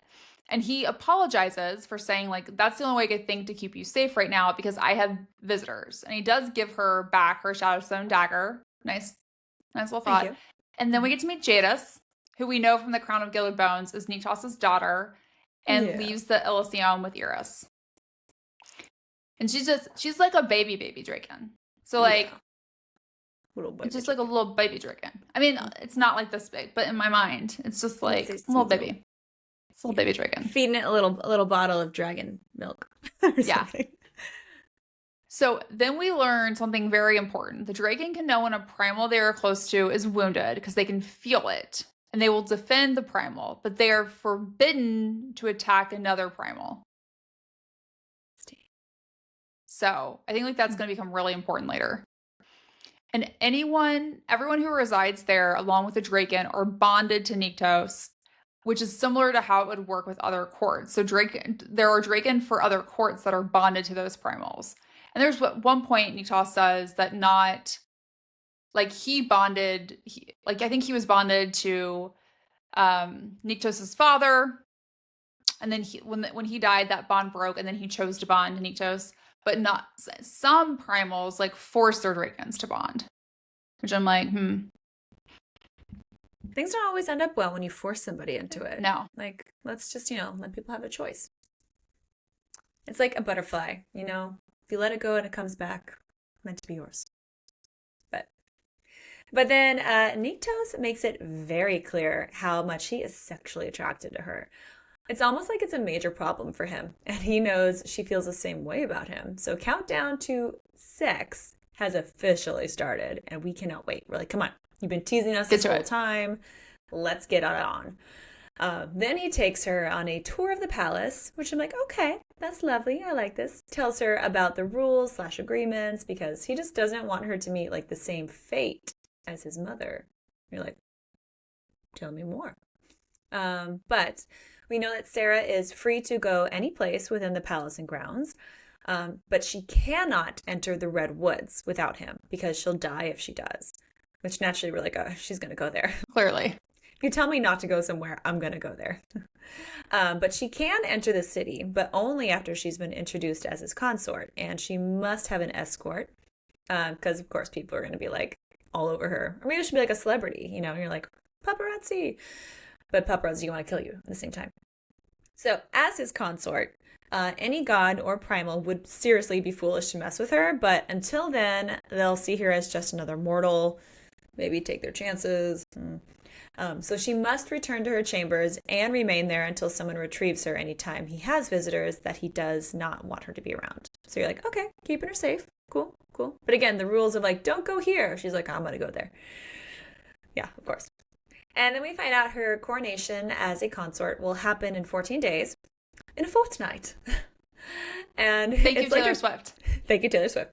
And he apologizes for saying like, that's the only way I could think to keep you safe right now because I have visitors. And he does give her back her Shadowstone dagger. Nice little thought. Thank you. And then we get to meet Jadis, who we know from the Crown of Gilded Bones is Nyktos' daughter, and leaves the Elysium with Iris. And she's like a baby draken. So like, little baby it's just like a little baby draken. I mean, it's not like this big, but in my mind, it's just like a little baby. It's a little baby draken. Feeding it a little bottle of dragon milk. Yeah. So then we learn something very important. The draken can know when a primal they are close to is wounded because they can feel it. And they will defend the primal, but they are forbidden to attack another primal. So I think like that's going to become really important later. And everyone who resides there, along with the draken, are bonded to Nyktos, which is similar to how it would work with other courts. So there are draken for other courts that are bonded to those primals. And there's one point Nyktos says that not like I think he was bonded to Nyktos' father, and then when he died, that bond broke, and then he chose to bond to Nyktos. But not some primals like force their drakens to bond, which I'm like, Things don't always end up well when you force somebody into it. No, like let's just let people have a choice. It's like a butterfly, if you let it go and it comes back, meant to be yours. But then Nyktos makes it very clear how much he is sexually attracted to her. It's almost like it's a major problem for him, and he knows she feels the same way about him. So countdown to sex has officially started, and we cannot wait. We're like, come on, you've been teasing us this whole time. Let's get it on. Then he takes her on a tour of the palace, which I'm like, okay, that's lovely. I like this. Tells her about the rules/agreements because he just doesn't want her to meet like the same fate as his mother. You're like, tell me more. But we know that Sarah is free to go any place within the palace and grounds, but she cannot enter the Red Woods without him because she'll die if she does, which naturally we're like, oh, she's going to go there. Clearly. If you tell me not to go somewhere, I'm going to go there. But she can enter the city, but only after she's been introduced as his consort, and she must have an escort because, of course, people are going to be like all over her. Or maybe it should be like a celebrity, and you're like, paparazzi. But paparazzi want to kill you at the same time. So as his consort, any god or primal would seriously be foolish to mess with her. But until then, they'll see her as just another mortal maybe take their chances. So she must return to her chambers and remain there until someone retrieves her anytime he has visitors that he does not want her to be around. So you're like, okay, keeping her safe. Cool, cool. But again, the rules of like, don't go here. She's like, I'm going to go there. Yeah, of course. And then we find out her coronation as a consort will happen in 14 days, in a fortnight. And Thank you, Taylor Swift. Thank you, Taylor Swift.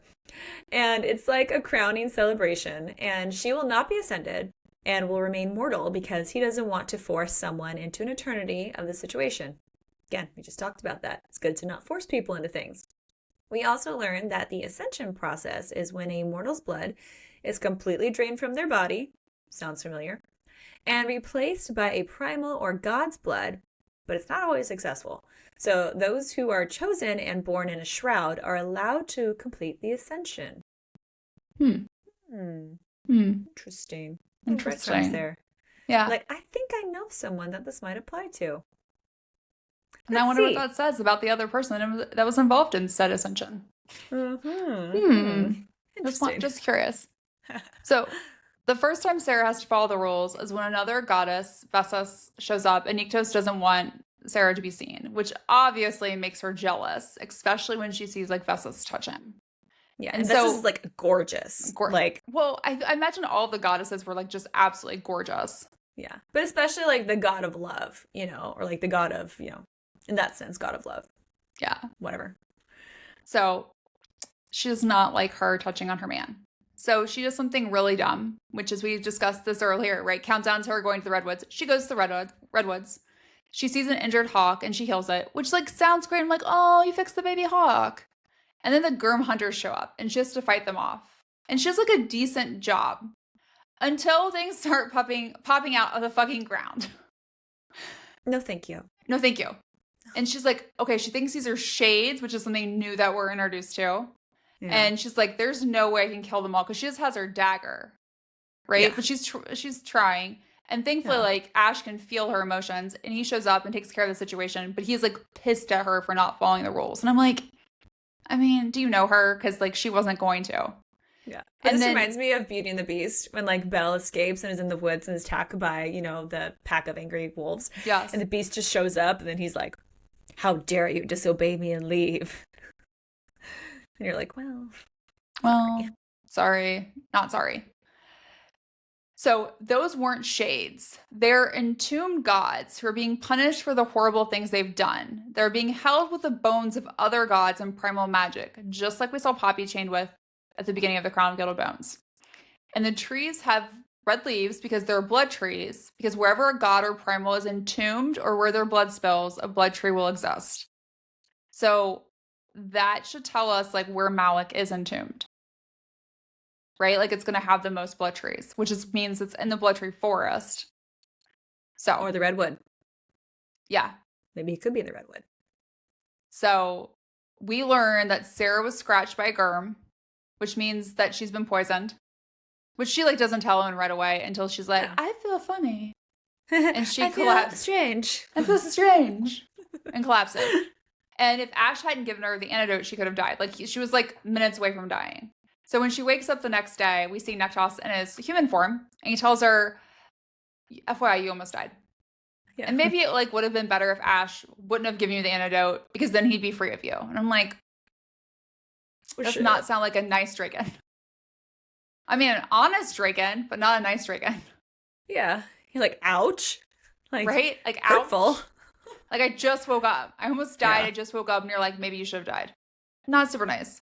And it's like a crowning celebration. And she will not be ascended and will remain mortal because he doesn't want to force someone into an eternity of the situation. Again, we just talked about that. It's good to not force people into things. We also learned that the ascension process is when a mortal's blood is completely drained from their body. Sounds familiar. And replaced by a primal or god's blood, but it's not always successful. So those who are chosen and born in a shroud are allowed to complete the ascension. Interesting. Interesting. There. Yeah. Like, I think I know someone that this might apply to. And I wonder what that says about the other person that was involved in said ascension. Just curious. So the first time Sarah has to follow the rules is when another goddess, Vessus, shows up, and Nyktos doesn't want Sarah to be seen, which obviously makes her jealous, especially when she sees like Vessus touch him. Yeah, and Vessus is like gorgeous. Well, I imagine all the goddesses were like just absolutely gorgeous. Yeah, but especially like the god of love, or like the god of, in that sense, god of love. Yeah, whatever. So she does not like her touching on her man. So she does something really dumb, which is, we discussed this earlier, right? Countdown to her going to the Redwoods. She goes to the Redwoods. She sees an injured hawk and she heals it, which like sounds great. I'm like, oh, you fixed the baby hawk. And then the Gurm hunters show up and she has to fight them off. And she has like a decent job until things start popping out of the fucking ground. No, thank you. No, thank you. And she's like, okay, she thinks these are shades, which is something new that we're introduced to. Yeah. And she's like, there's no way I can kill them all because she just has her dagger, right? Yeah. But she's trying. And thankfully, like, Ash can feel her emotions and he shows up and takes care of the situation. But he's like pissed at her for not following the rules. And I'm like, I mean, do you know her? Because like she wasn't going to. Yeah. And this reminds me of Beauty and the Beast when like Belle escapes and is in the woods and is attacked by, the pack of angry wolves. Yes. And the Beast just shows up and then he's like, how dare you disobey me and leave? And you're like, sorry. Not sorry. So those weren't shades. They're entombed gods who are being punished for the horrible things they've done. They're being held with the bones of other gods and primal magic, just like we saw Poppy chained with at the beginning of the Crown of Gilded Bones. And the trees have red leaves because they're blood trees, because wherever a god or primal is entombed or where their blood spills, a blood tree will exist. So that should tell us like where Malik is entombed. Right? Like it's going to have the most blood trees, which means it's in the blood tree forest. So, or the redwood. Yeah. Maybe he could be in the redwood. So we learned that Sarah was scratched by a Gurm, which means that she's been poisoned, which she like doesn't tell him right away until she's like, I feel funny. And she collapses. Strange. I feel strange. And collapses. And if Ash hadn't given her the antidote, she could have died. Like she was like minutes away from dying. So when she wakes up the next day, we see Nyktos in his human form, and he tells her, FYI, you almost died. Yeah. And maybe it like would have been better if Ash wouldn't have given you the antidote, because then he'd be free of you. And I'm like, does not sound like a nice draken. I mean, an honest draken, but not a nice draken. Yeah. You're like, ouch. Like, right? Like, hurtful. Ouch. Like, I just woke up. I almost died. Yeah. I just woke up, and you're like, maybe you should have died. Not super nice.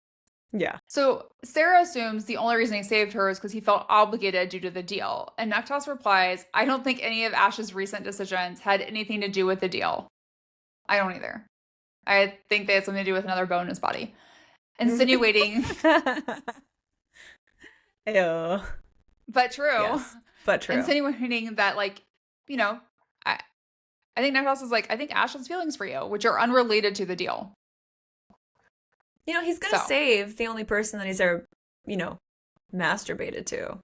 Yeah. So Sarah assumes the only reason he saved her is because he felt obligated due to the deal. And Nyktos replies, I don't think any of Ash's recent decisions had anything to do with the deal. I don't either. I think they had something to do with another bone in his body. Insinuating. Ew. But true. Yes, but true. Insinuating that, like, I think Nyktos is like, I think Ash has feelings for you, which are unrelated to the deal. He's going to save the only person that he's ever, masturbated to.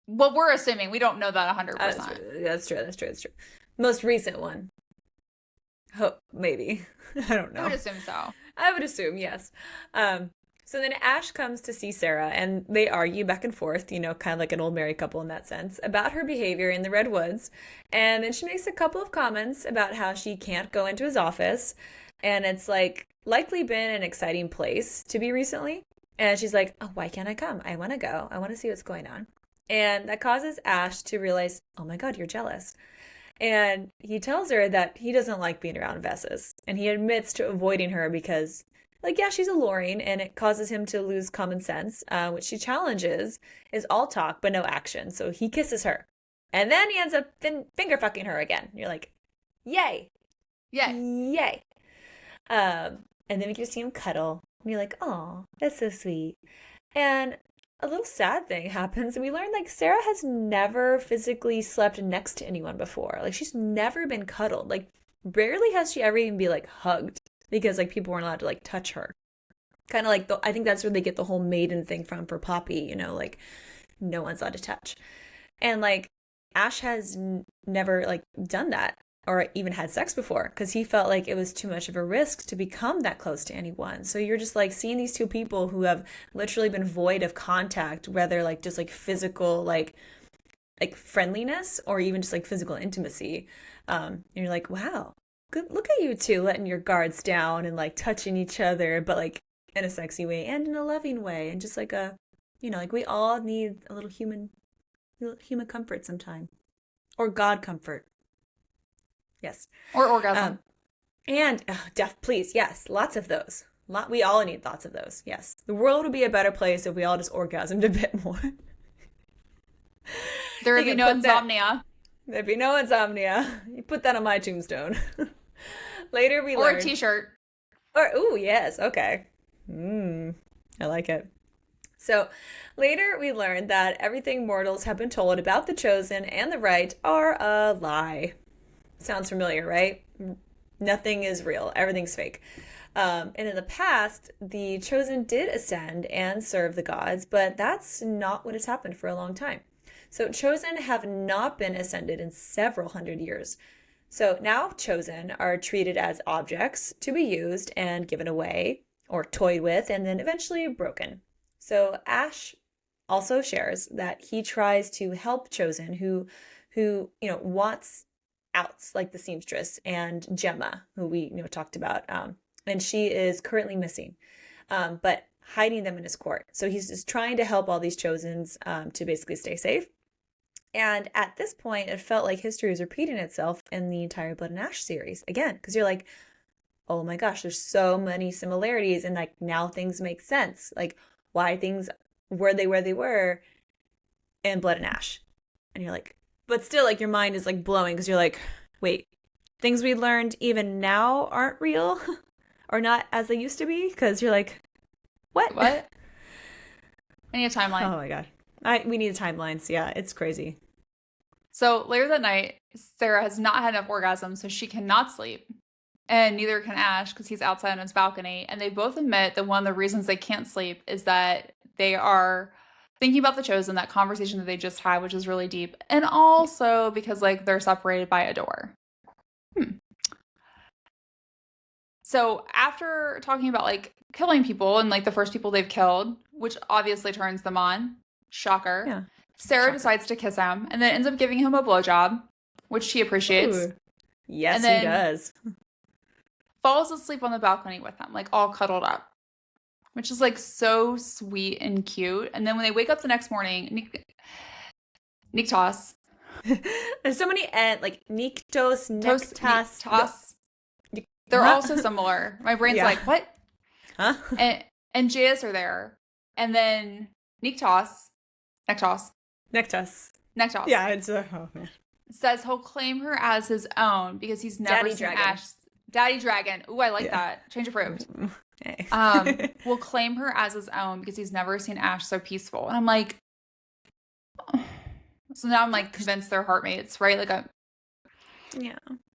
Well, we're assuming. We don't know that 100%. That's true. Most recent one. Maybe. I don't know. I would assume so. I would assume, yes. So So then Ash comes to see Sarah, and they argue back and forth, kind of like an old married couple in that sense, about her behavior in the Redwoods. And then she makes a couple of comments about how she can't go into his office, and it's like likely been an exciting place to be recently. And she's like, "Oh, why can't I come? I want to go. I want to see what's going on." And that causes Ash to realize, "Oh my God, you're jealous." And he tells her that he doesn't like being around Vessus, and he admits to avoiding her because, like, yeah, she's alluring, and it causes him to lose common sense, which she challenges is all talk but no action. So he kisses her, and then he ends up finger fucking her again. You're like, yay, Yeah. yay. And then we get to see him cuddle, and you're like, oh, that's so sweet. And a little sad thing happens, and we learn like Sarah has never physically slept next to anyone before. Like she's never been cuddled. Like rarely has she ever even be like hugged because like people weren't allowed to like touch her. Kind of like I think that's where they get the whole Maiden thing from for Poppy. Like no one's allowed to touch, and like Ash has never like done that or even had sex before because he felt like it was too much of a risk to become that close to anyone. So you're just like seeing these two people who have literally been void of contact, whether like just like physical like friendliness or even just like physical intimacy. And you're like, wow, good, look at you two letting your guards down and like touching each other, but like in a sexy way and in a loving way, and just like a, like we all need a little human comfort sometime, or God comfort. Yes. Or orgasm. And please, yes, lots of those. We all need lots of those. Yes. The world would be a better place if we all just orgasmed a bit more. There would be no insomnia. There'd be no insomnia. You put that on my tombstone. Later we learned. Or a t-shirt. Ooh, yes, okay. I like it. So later we learned that everything mortals have been told about the Chosen and the Right are a lie. Sounds familiar, right? Nothing is real. Everything's fake. And in the past, the Chosen did ascend and serve the gods, but that's not what has happened for a long time. So Chosen have not been ascended in several hundred years. So now Chosen are treated as objects to be used and given away or toyed with and then eventually broken. So Ash also shares that he tries to help Chosen who wants outs, like the seamstress and Gemma, who we talked about, and she is currently missing, but hiding them in his court. So he's just trying to help all these Chosens to basically stay safe. And at this point, it felt like history was repeating itself in the entire Blood and Ash series again, because you're like, oh my gosh, there's so many similarities, and like now things make sense, like why things were they where they were in Blood and Ash, and you're like. But still, like, your mind is, like, blowing because you're like, wait, things we learned even now aren't real or not as they used to be? Because you're like, what? I need a timeline. Oh, my God. We need timelines. Yeah, it's crazy. So later that night, Sarah has not had enough orgasms, so she cannot sleep. And neither can Ash because he's outside on his balcony. And they both admit that one of the reasons they can't sleep is that they are thinking about the Chosen, that conversation that they just had, which is really deep. And also because like they're separated by a door. So after talking about like killing people and like the first people they've killed, which obviously turns them on, shocker, yeah. Sarah decides to kiss him and then ends up giving him a blowjob, which he appreciates. Ooh. Yes, he does. Falls asleep on the balcony with him, like all cuddled up, which is like so sweet and cute. And then when they wake up the next morning, Nyktos. There's so many like Nyktos, Nyktos. They're all so similar. My brain's like, what? Huh? And Jaeus are there. And then Nyktos. Yeah, it's oh man. Says he'll claim her as his own because he's never seen Ash. Daddy Dragon. Ooh, I like that. Change approved. Hey. Will claim her as his own because he's never seen Ash so peaceful. And I'm like, oh. So now I'm like convinced they're heartmates, right? Like yeah.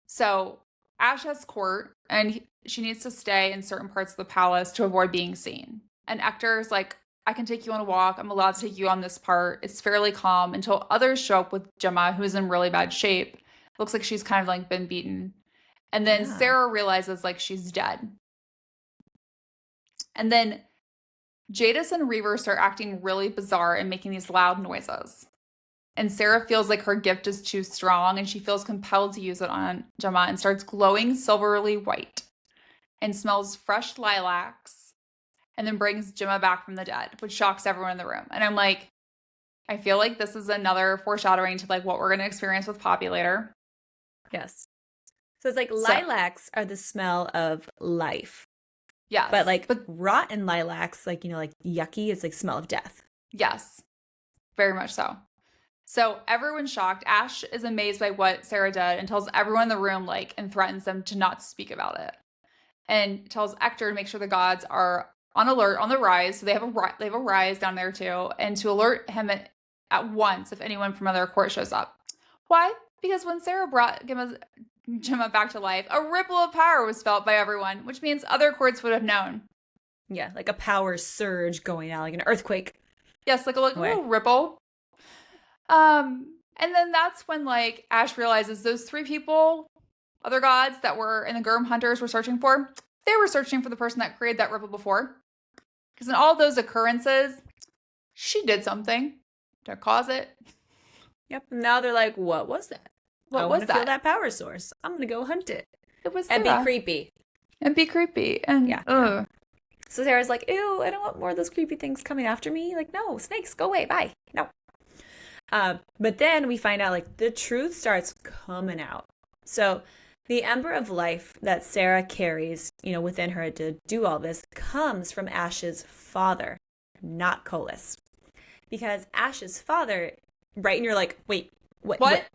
So Ash has court and she needs to stay in certain parts of the palace to avoid being seen. And Ector's like, I can take you on a walk. I'm allowed to take you on this part. It's fairly calm until others show up with Gemma, who's in really bad shape. Looks like she's kind of like been beaten. And then Sarah realizes like she's dead. And then Jadis and Reaver start acting really bizarre and making these loud noises. And Sarah feels like her gift is too strong and she feels compelled to use it on Gemma and starts glowing silverly white and smells fresh lilacs and then brings Gemma back from the dead, which shocks everyone in the room. And I'm like, I feel like this is another foreshadowing to like what we're going to experience with Poppy later. Yes. So it's like lilacs are the smell of life. Yes. But rotten lilacs, like, like yucky, it's like smell of death. Yes. Very much so. So everyone's shocked. Ash is amazed by what Sarah did and tells everyone in the room, like, and threatens them to not speak about it. And tells Ector to make sure the gods are on alert on the rise. So they have a rise down there too. And to alert him at once if anyone from another court shows up. Why? Because when Sarah brought Gemma back to life, a ripple of power was felt by everyone, which means other courts would have known. Yeah, like a power surge going out, like an earthquake. Yes, like a little ripple. And then that's when like Ash realizes those 3 people, other gods that were in the Gurm Hunters were searching for, they were searching for the person that created that ripple before. Because in all those occurrences, she did something to cause it. Yep. Now they're like, what was that? What I was want to feel that power source. I'm going to go hunt it. It was Sarah. And be creepy. And yeah. Ugh. So Sarah's like, ew, I don't want more of those creepy things coming after me. Like, no, snakes, go away. Bye. No. But then we find out like the truth starts coming out. So the Ember of Life that Sarah carries, within her to do all this comes from Ash's father, not Colas. Because Ash's father, right? And you're like, wait, what?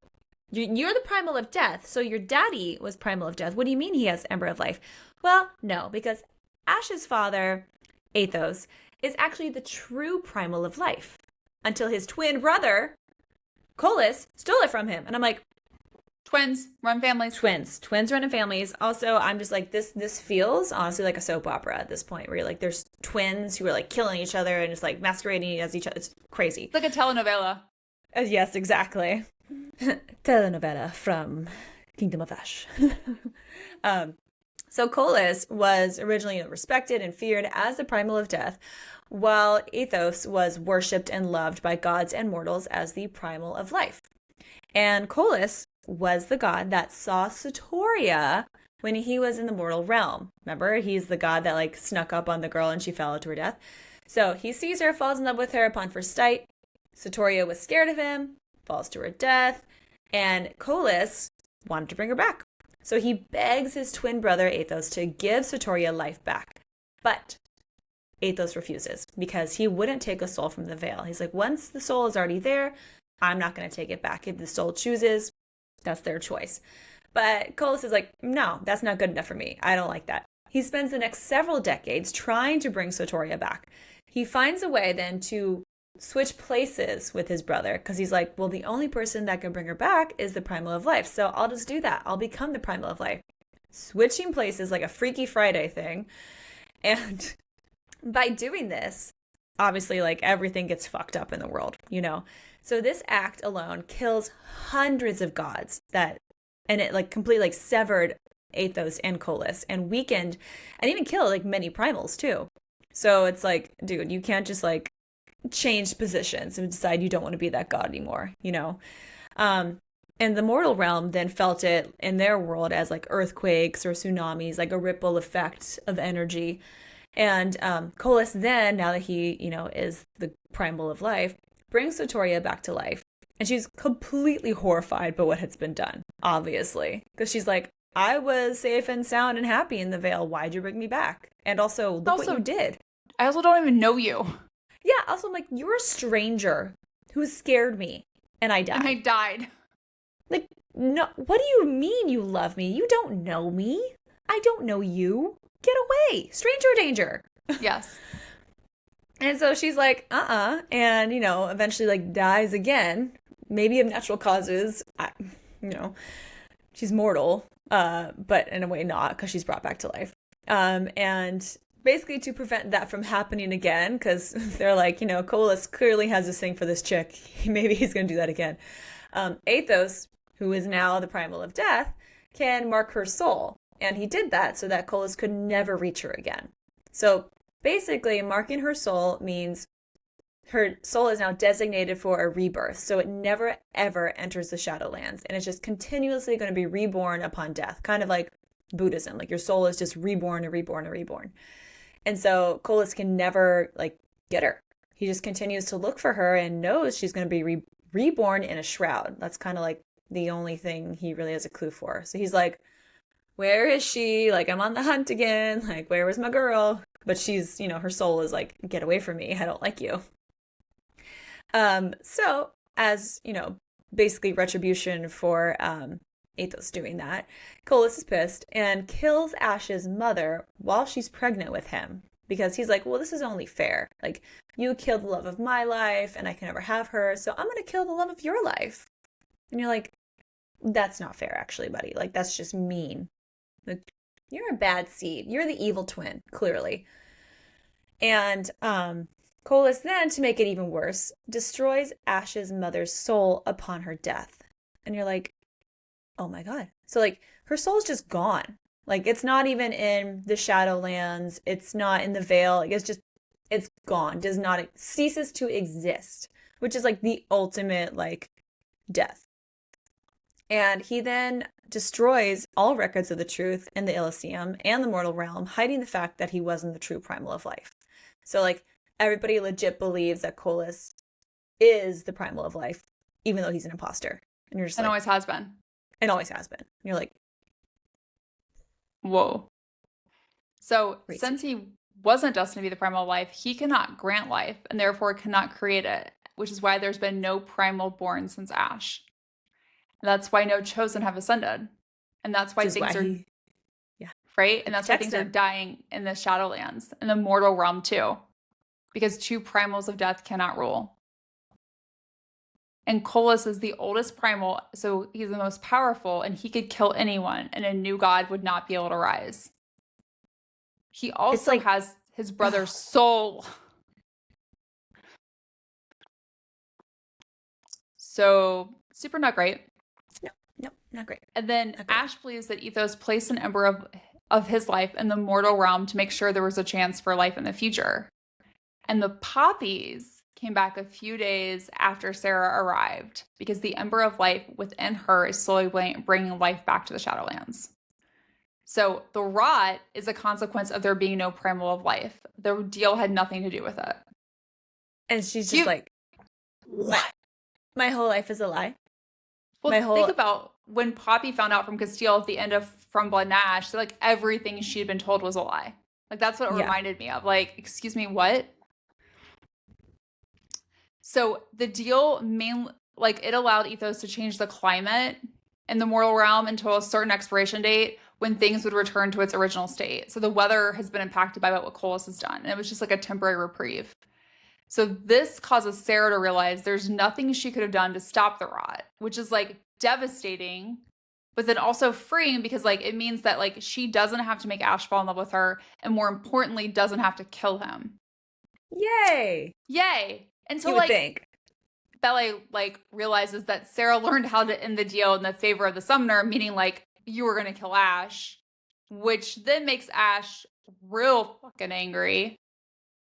You're the primal of death. So your daddy was primal of death. What do you mean he has Ember of Life? Well, no, because Ash's father, Athos, is actually the true primal of life until his twin brother, Colas, stole it from him. And I'm like, twins run families. Twins run in families. Also, I'm just like, this feels honestly like a soap opera at this point where you're like, there's twins who are like killing each other and just like masquerading as each other. It's crazy. It's like a telenovela. Yes, exactly. Telenovela from Kingdom of Ash. So Colas was originally respected and feared as the primal of death, while Athos was worshipped and loved by gods and mortals as the primal of life. And Colas was the god that saw Sotoria when he was in the mortal realm. Remember, he's the god that like snuck up on the girl and she fell to her death. So he sees her, falls in love with her upon first sight. Sotoria was scared of him, falls to her death, and Colas wanted to bring her back. So he begs his twin brother Athos to give Sotoria life back. But Athos refuses because he wouldn't take a soul from the veil. He's like, once the soul is already there, I'm not going to take it back. If the soul chooses, that's their choice. But Colas is like, no, that's not good enough for me. I don't like that. He spends the next several decades trying to bring Sotoria back. He finds a way then to switch places with his brother because he's like, well, the only person that can bring her back is the primal of life. So I'll just do that. I'll become the primal of life. Switching places like a Freaky Friday thing. And by doing this, obviously, like everything gets fucked up in the world, So this act alone kills hundreds of gods and it like completely like severed Athos and Colas and weakened and even killed like many primals too. So it's like, dude, you can't just like change positions and decide you don't want to be that god anymore, And the mortal realm then felt it in their world as like earthquakes or tsunamis, like a ripple effect of energy. And Colas then, now that he, is the primal of life, brings Sotoria back to life. And she's completely horrified by what has been done, obviously. Because she's like, I was safe and sound and happy in the veil. Why'd you bring me back? And also, look what you did. I also don't even know you. Yeah, also I'm like, you're a stranger who scared me. And I died. Like, no, what do you mean you love me? You don't know me. I don't know you. Get away. Stranger danger. Yes. And so she's like, and, eventually like dies again, maybe of natural causes. She's mortal, but in a way not, because she's brought back to life. And basically to prevent that from happening again, because they're like, Colas clearly has this thing for this chick. Maybe he's going to do that again. Athos, who is now the primal of death, can mark her soul. And he did that so that Colas could never reach her again. So basically, marking her soul means her soul is now designated for a rebirth. So it never, ever enters the Shadowlands. And it's just continuously going to be reborn upon death, kind of like Buddhism. Like your soul is just reborn and reborn and reborn. And so Kolis can never like get her. He just continues to look for her and knows she's going to be reborn in a shroud. That's kind of like the only thing he really has a clue for. So he's like, where is she? Like, I'm on the hunt again. Like, where was my girl? But she's, her soul is like, get away from me. I don't like you. So as, basically retribution for Nyktos doing that, Kolis is pissed and kills Ash's mother while she's pregnant with him. Because he's like, well, this is only fair. Like, you killed the love of my life and I can never have her, so I'm going to kill the love of your life. And you're like, that's not fair, actually, buddy. Like, that's just mean. Like, you're a bad seed. You're the evil twin, clearly. And Kolis then, to make it even worse, destroys Ash's mother's soul upon her death. And you're like, oh my God. So, like, her soul's just gone. Like, it's not even in the Shadowlands. It's not in the Veil. Like, it's gone. Ceases to exist, which is like the ultimate, like, death. And he then destroys all records of the truth in the Elysium and the mortal realm, hiding the fact that he wasn't the true primal of life. So, like, everybody legit believes that Kolis is the primal of life, even though he's an imposter. And you're just and always has been. And always has been. And you're like, whoa. So, crazy. Since he wasn't destined to be the primal of life, he cannot grant life and therefore cannot create it, which is why there's been no primal born since Ash. And that's why no chosen have ascended. And that's why right? And that's why things are dying in the Shadowlands, in the mortal realm too. Because two primals of death cannot rule. And Kolis is the oldest primal, so he's the most powerful, and he could kill anyone, and a new god would not be able to rise. He also has his brother's soul. So, super not great. No, not great. And then Ash believes that Nyktos placed an ember of his life in the mortal realm to make sure there was a chance for life in the future. And the Poppies came back a few days after Sarah arrived because the ember of life within her is slowly bringing life back to the Shadowlands. So the rot is a consequence of there being no primal of life. The deal had nothing to do with it. And she's just like, what? My whole life is a lie? Well, think about when Poppy found out from Casteel at the end of From Blood and Ash, so like everything she'd been told was a lie. Like that's what it reminded me of. Like, excuse me, what? So the deal mainly, like, it allowed Nyktos to change the climate in the mortal realm until a certain expiration date when things would return to its original state. So the weather has been impacted by what Kolis has done. And it was just like a temporary reprieve. So this causes Sarah to realize there's nothing she could have done to stop the rot, which is like devastating, but then also freeing because like it means that like she doesn't have to make Ash fall in love with her, and more importantly, doesn't have to kill him. Yay! Until you would think Belle like realizes that Sarah learned how to end the deal in the favor of the summoner, meaning like you were gonna kill Ash, which then makes Ash real fucking angry.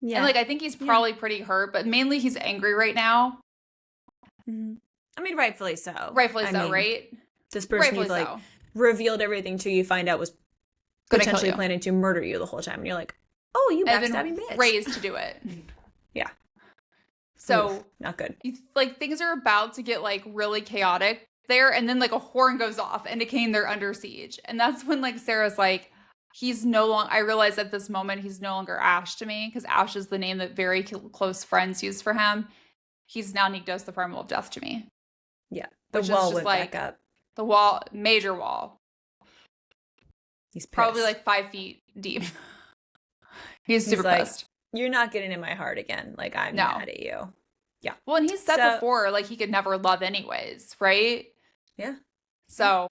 Yeah. And like I think he's probably pretty hurt, but mainly he's angry right now. Mm-hmm. I mean, rightfully so. Right? This person who's like revealed everything to you, find out was potentially planning to murder you the whole time, and you're like, oh, you backstabbing bitch. Raised to do it. Yeah. So oof, not good. Like things are about to get like really chaotic there, and then like a horn goes off indicating they're under siege, and that's when like Sarah's like, he's no longer. I realize at this moment he's no longer Ash to me because Ash is the name that very close friends use for him. He's now Nyktos, the primal of death to me. Yeah, the wall went back up. The wall, major wall. He's pissed. Probably like 5 feet deep. He's super pissed. You're not getting in my heart again. Like, I'm mad at you. Yeah. Well, and he said before, like, he could never love anyways, right? Yeah. So.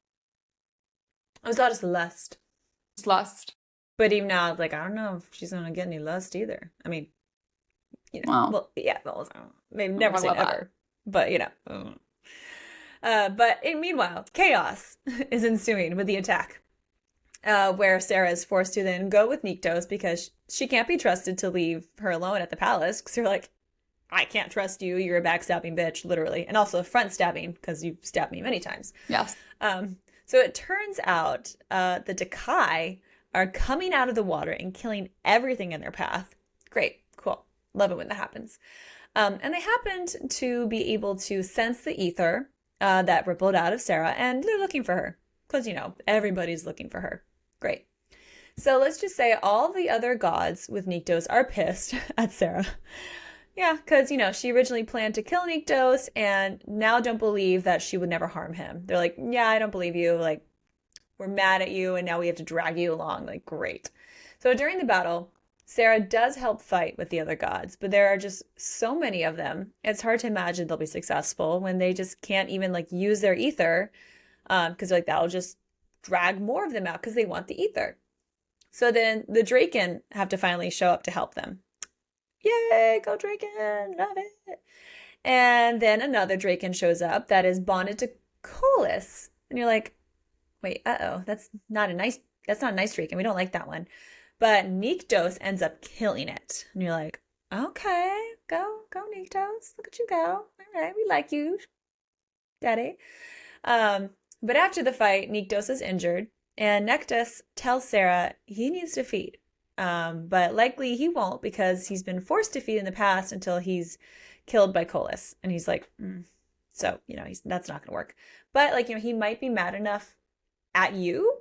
It was all just lust. It's lust. But even now, like, I don't know if she's going to get any lust either. I mean, you know. Maybe never say never. But, you know. But meanwhile, chaos is ensuing with the attack. where Sarah is forced to then go with Nyktos because she can't be trusted to leave her alone at the palace. Because they're like, I can't trust you. You're a backstabbing bitch, literally. And also front stabbing because you've stabbed me many times. Yes. So it turns out the Dakai are coming out of the water and killing everything in their path. Great. Cool. Love it when that happens. And they happened to be able to sense the ether that rippled out of Sarah, and they're looking for her. Because, everybody's looking for her. Great. So let's just say all the other gods with Nyktos are pissed at Sarah. Yeah, because, she originally planned to kill Nyktos and now don't believe that she would never harm him. They're like, yeah, I don't believe you. Like, we're mad at you and now we have to drag you along. Like, great. So during the battle, Sarah does help fight with the other gods, but there are just so many of them. It's hard to imagine they'll be successful when they just can't even use their ether because that'll just drag more of them out because they want the ether. So then the draken have to finally show up to help them. Yay, go draken, love it. And then another draken shows up that is bonded to Colas. And you're like, wait, that's not a nice draken. We don't like that one. But Nyktos ends up killing it. And you're like, okay, go Nyktos. Look at you go. All right, we like you, daddy. But after the fight, Nyktos is injured. And Nyktos tells Sarah he needs to feed. But likely he won't because he's been forced to feed in the past until he's killed by Colas. And he's like, So, that's not going to work. But he might be mad enough at you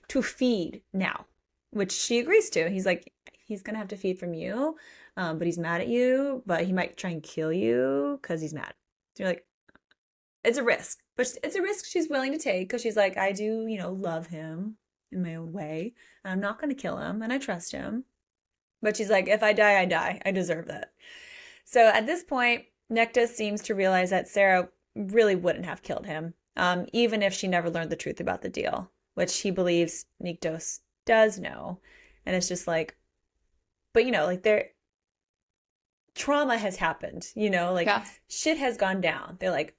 to feed now, which she agrees to. He's like, he's going to have to feed from you, but he's mad at you, but he might try and kill you because he's mad. So you're like, it's a risk, but it's a risk she's willing to take because she's like, I do, love him in my own way. And I'm not going to kill him and I trust him. But she's like, if I die, I die. I deserve that. So at this point, Nyktos seems to realize that Sarah really wouldn't have killed him, even if she never learned the truth about the deal, which he believes Nyktos does know. And it's just like, but their trauma has happened, Yes. Shit has gone down. They're like,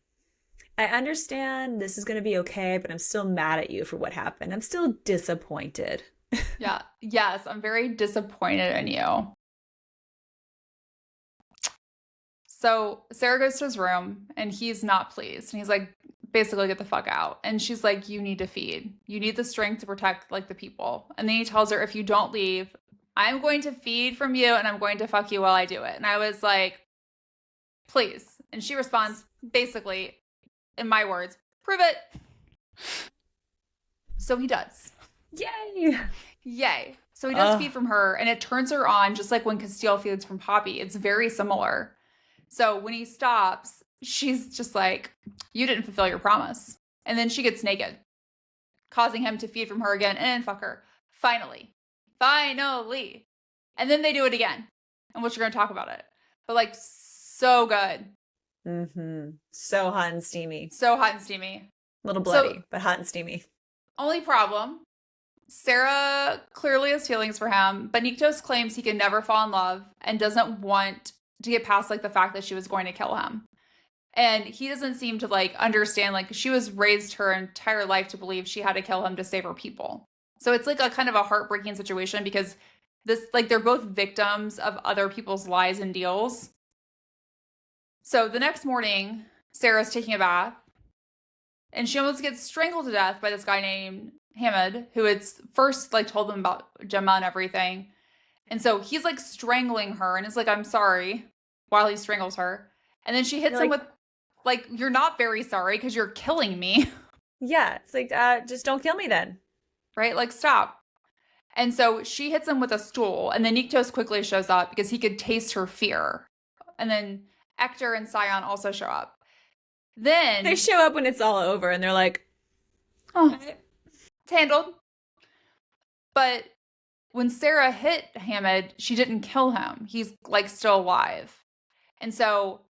I understand this is going to be okay, but I'm still mad at you for what happened. I'm still disappointed. Yeah. Yes, I'm very disappointed in you. So Sarah goes to his room and he's not pleased. And he's like, basically, get the fuck out. And she's like, you need to feed. You need the strength to protect the people. And then he tells her, if you don't leave, I'm going to feed from you and I'm going to fuck you while I do it. And I was like, please. And she responds, basically, in my words, prove it. So he does. Yay. Yay. So he does feed from her and it turns her on just like when Casteel feeds from Poppy. It's very similar. So when he stops, she's just like, you didn't fulfill your promise. And then she gets naked, causing him to feed from her again and fuck her. Finally. And then they do it again. And we're going to talk about it. But so good. Mm-hmm. So hot and steamy. A little bloody, but hot and steamy. Only problem, Sarah clearly has feelings for him, but Nyktos claims he can never fall in love and doesn't want to get past the fact that she was going to kill him. And he doesn't seem to understand, she was raised her entire life to believe she had to kill him to save her people. So it's a kind of a heartbreaking situation because this, they're both victims of other people's lies and deals. So the next morning, Sarah's taking a bath and she almost gets strangled to death by this guy named Hamid, who had first told them about Gemma and everything. And so he's strangling her and is like, I'm sorry, while he strangles her. And then she hits him with you're not very sorry because you're killing me. Yeah. It's just don't kill me then. Right? Stop. And so she hits him with a stool and then Nyktos quickly shows up because he could taste her fear. And then Hector and Sion also show up. Then they show up when it's all over and they're like, oh, it's handled. But when Sarah hit Hamid, she didn't kill him. He's still alive. And so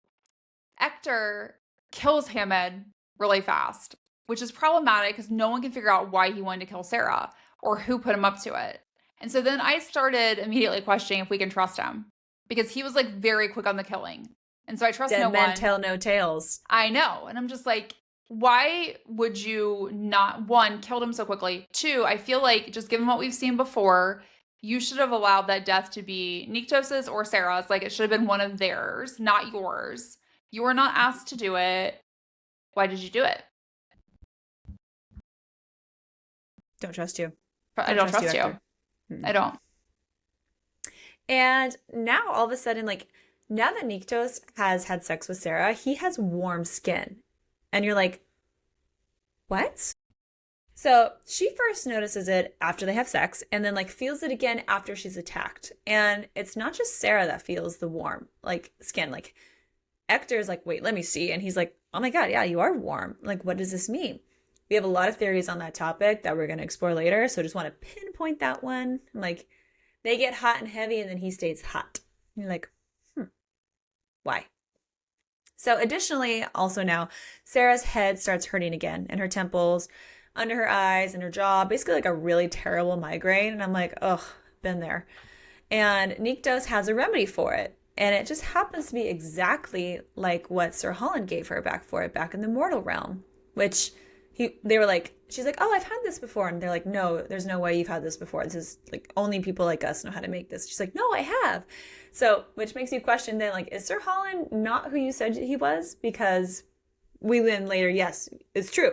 Hector kills Hamid really fast, which is problematic because no one can figure out why he wanted to kill Sarah or who put him up to it. And so then I started immediately questioning if we can trust him because he was very quick on the killing. And so I trust Dead no men one. tell no tales. I know. And I'm just like, why would you not, one, killed him so quickly? Two, I feel like just given what we've seen before, you should have allowed that death to be Nyktos's or Sarah's. Like it should have been one of theirs, not yours. You were not asked to do it. Why did you do it? Don't trust you. I don't trust you. I don't. And now all of a sudden, like, now that Nyktos has had sex with Sarah, he has warm skin. And you're like, what? So she first notices it after they have sex and then like feels it again after she's attacked. And it's not just Sarah that feels the warm like skin. Like Ector's like, wait, let me see. And he's like, oh my God, yeah, you are warm. Like, what does this mean? We have a lot of theories on that topic that we're going to explore later. So I just want to pinpoint that one. I'm like, they get hot and heavy and then he stays hot. And you're like, why? So additionally, also now, Sarah's head starts hurting again and her temples, under her eyes and her jaw, basically like a really terrible migraine. And I'm like, ugh, been there. And Nyktos has a remedy for it. And it just happens to be exactly like what Sir Holland gave her back for it back in the mortal realm, which they were like, she's like, oh, I've had this before. And they're like, no, there's no way you've had this before. This is like only people like us know how to make this. She's like, no, I have. So, which makes you question then, like, is Sir Holland not who you said he was? Because we learn later, yes, it's true.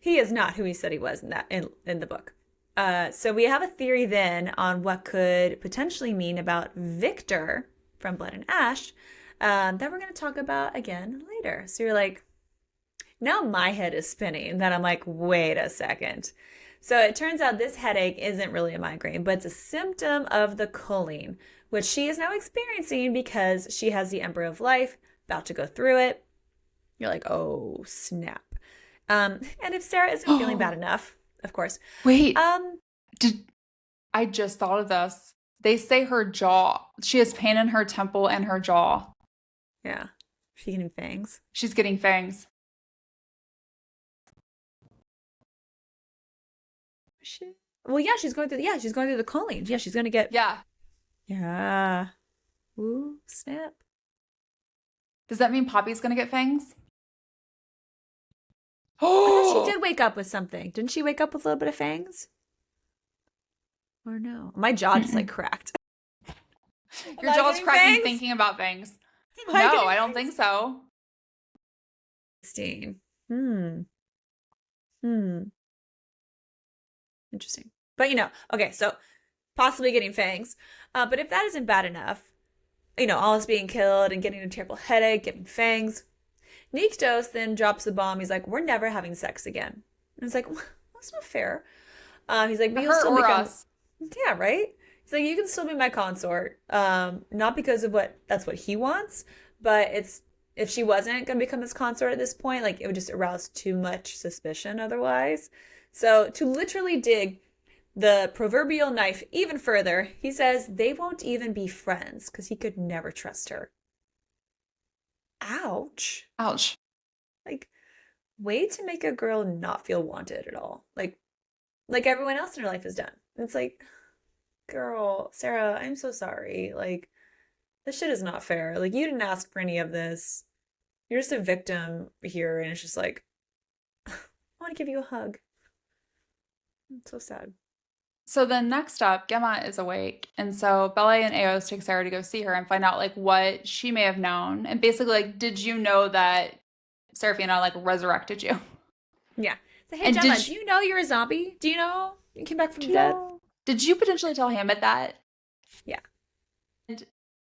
He is not who he said he was in the book. So we have a theory then on what could potentially mean about Victor from Blood and Ash that we're going to talk about again later. So you're like, now my head is spinning. That I'm like, wait a second. So it turns out this headache isn't really a migraine, but it's a symptom of the choline, which she is now experiencing because she has the Ember of Life, about to go through it. You're like, oh, snap. And if Sarah isn't feeling bad enough, of course. Wait. I just thought of this. They say her jaw. She has pain in her temple and her jaw. Yeah. She's getting fangs. She's getting fangs. Well, yeah, she's going through the choline. Yeah, she's going to get. Yeah. Ooh, snap. Does that mean Poppy's going to get fangs? Oh, she did wake up with something. Didn't she wake up with a little bit of fangs? Or no? My jaw just like cracked. Your jaw's cracking thinking about fangs. No, I don't think so. Interesting. Interesting. But okay, so possibly getting fangs. But if that isn't bad enough, Alice being killed and getting a terrible headache, getting fangs, Nyktos then drops the bomb. He's like, we're never having sex again. And it's like, well, that's not fair. He's like, but you'll still become... us. Yeah, right? He's like, you can still be my consort. Not because of that's what he wants, but if she wasn't going to become his consort at this point, like it would just arouse too much suspicion otherwise. So to literally dig the proverbial knife even further, he says they won't even be friends because he could never trust her. Ouch. Ouch. Like, way to make a girl not feel wanted at all. Like everyone else in her life has done. It's like, girl, Sarah, I'm so sorry. Like, this shit is not fair. Like, you didn't ask for any of this. You're just a victim here, and it's just like, I want to give you a hug. It's so sad. So then next up, Gemma is awake. And so Bella and Eos take Sarah to go see her and find out like what she may have known. And basically like, did you know that Seraphina like resurrected you? Yeah. So, hey, Gemma, do you know you're a zombie? Do you know you came back from the dead? Did you potentially tell Hammett that? Yeah. And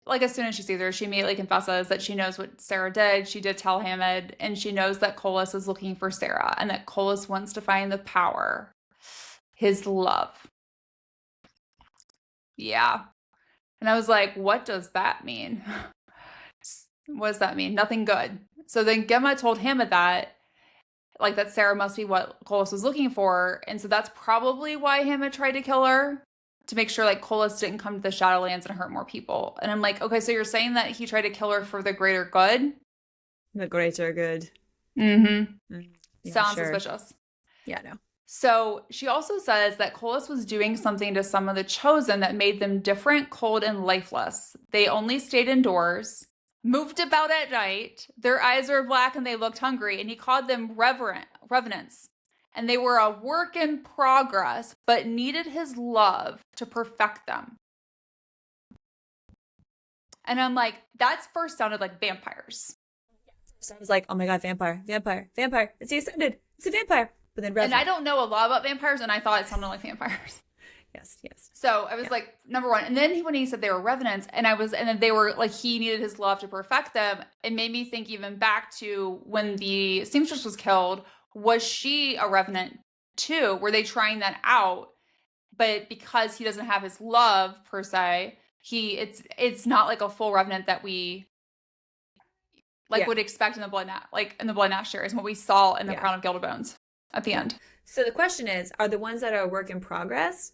like as soon as she sees her, she immediately confesses that she knows what Sarah did. She did tell Hammett, and she knows that Colas is looking for Sarah and that Colas wants to find the power. His love. Yeah. And I was like, what does that mean? What does that mean? Nothing good. So then Gemma told Hammett that Sarah must be what Colas was looking for. And so that's probably why Hammett tried to kill her, to make sure like Colas didn't come to the Shadowlands and hurt more people. And I'm like, okay, so you're saying that he tried to kill her for the greater good? The greater good. Mm-hmm. Yeah, sounds sure. suspicious. Yeah, no. So she also says that Colas was doing something to some of the Chosen that made them different, cold, and lifeless. They only stayed indoors. moved about at night. Their eyes were black and they looked hungry, and he called them revenants. And they were a work in progress, but needed his love to perfect them. And I'm like, that first sounded like vampires. So I was like, oh my God, vampire. It's the Ascended. It's a vampire. But then And I don't know a lot about vampires, and I thought it sounded like vampires. Yes. So I was like, number one. And then when he said they were revenants, and then they were like, he needed his love to perfect them, it made me think even back to when the seamstress was killed. Was she a revenant too? Were they trying that out? But because he doesn't have his love per se, it's not like a full revenant that we would expect in the Blood Nash series, and what we saw in the Crown of Gilded Bones at the end. So the question is, are the ones that are a work in progress,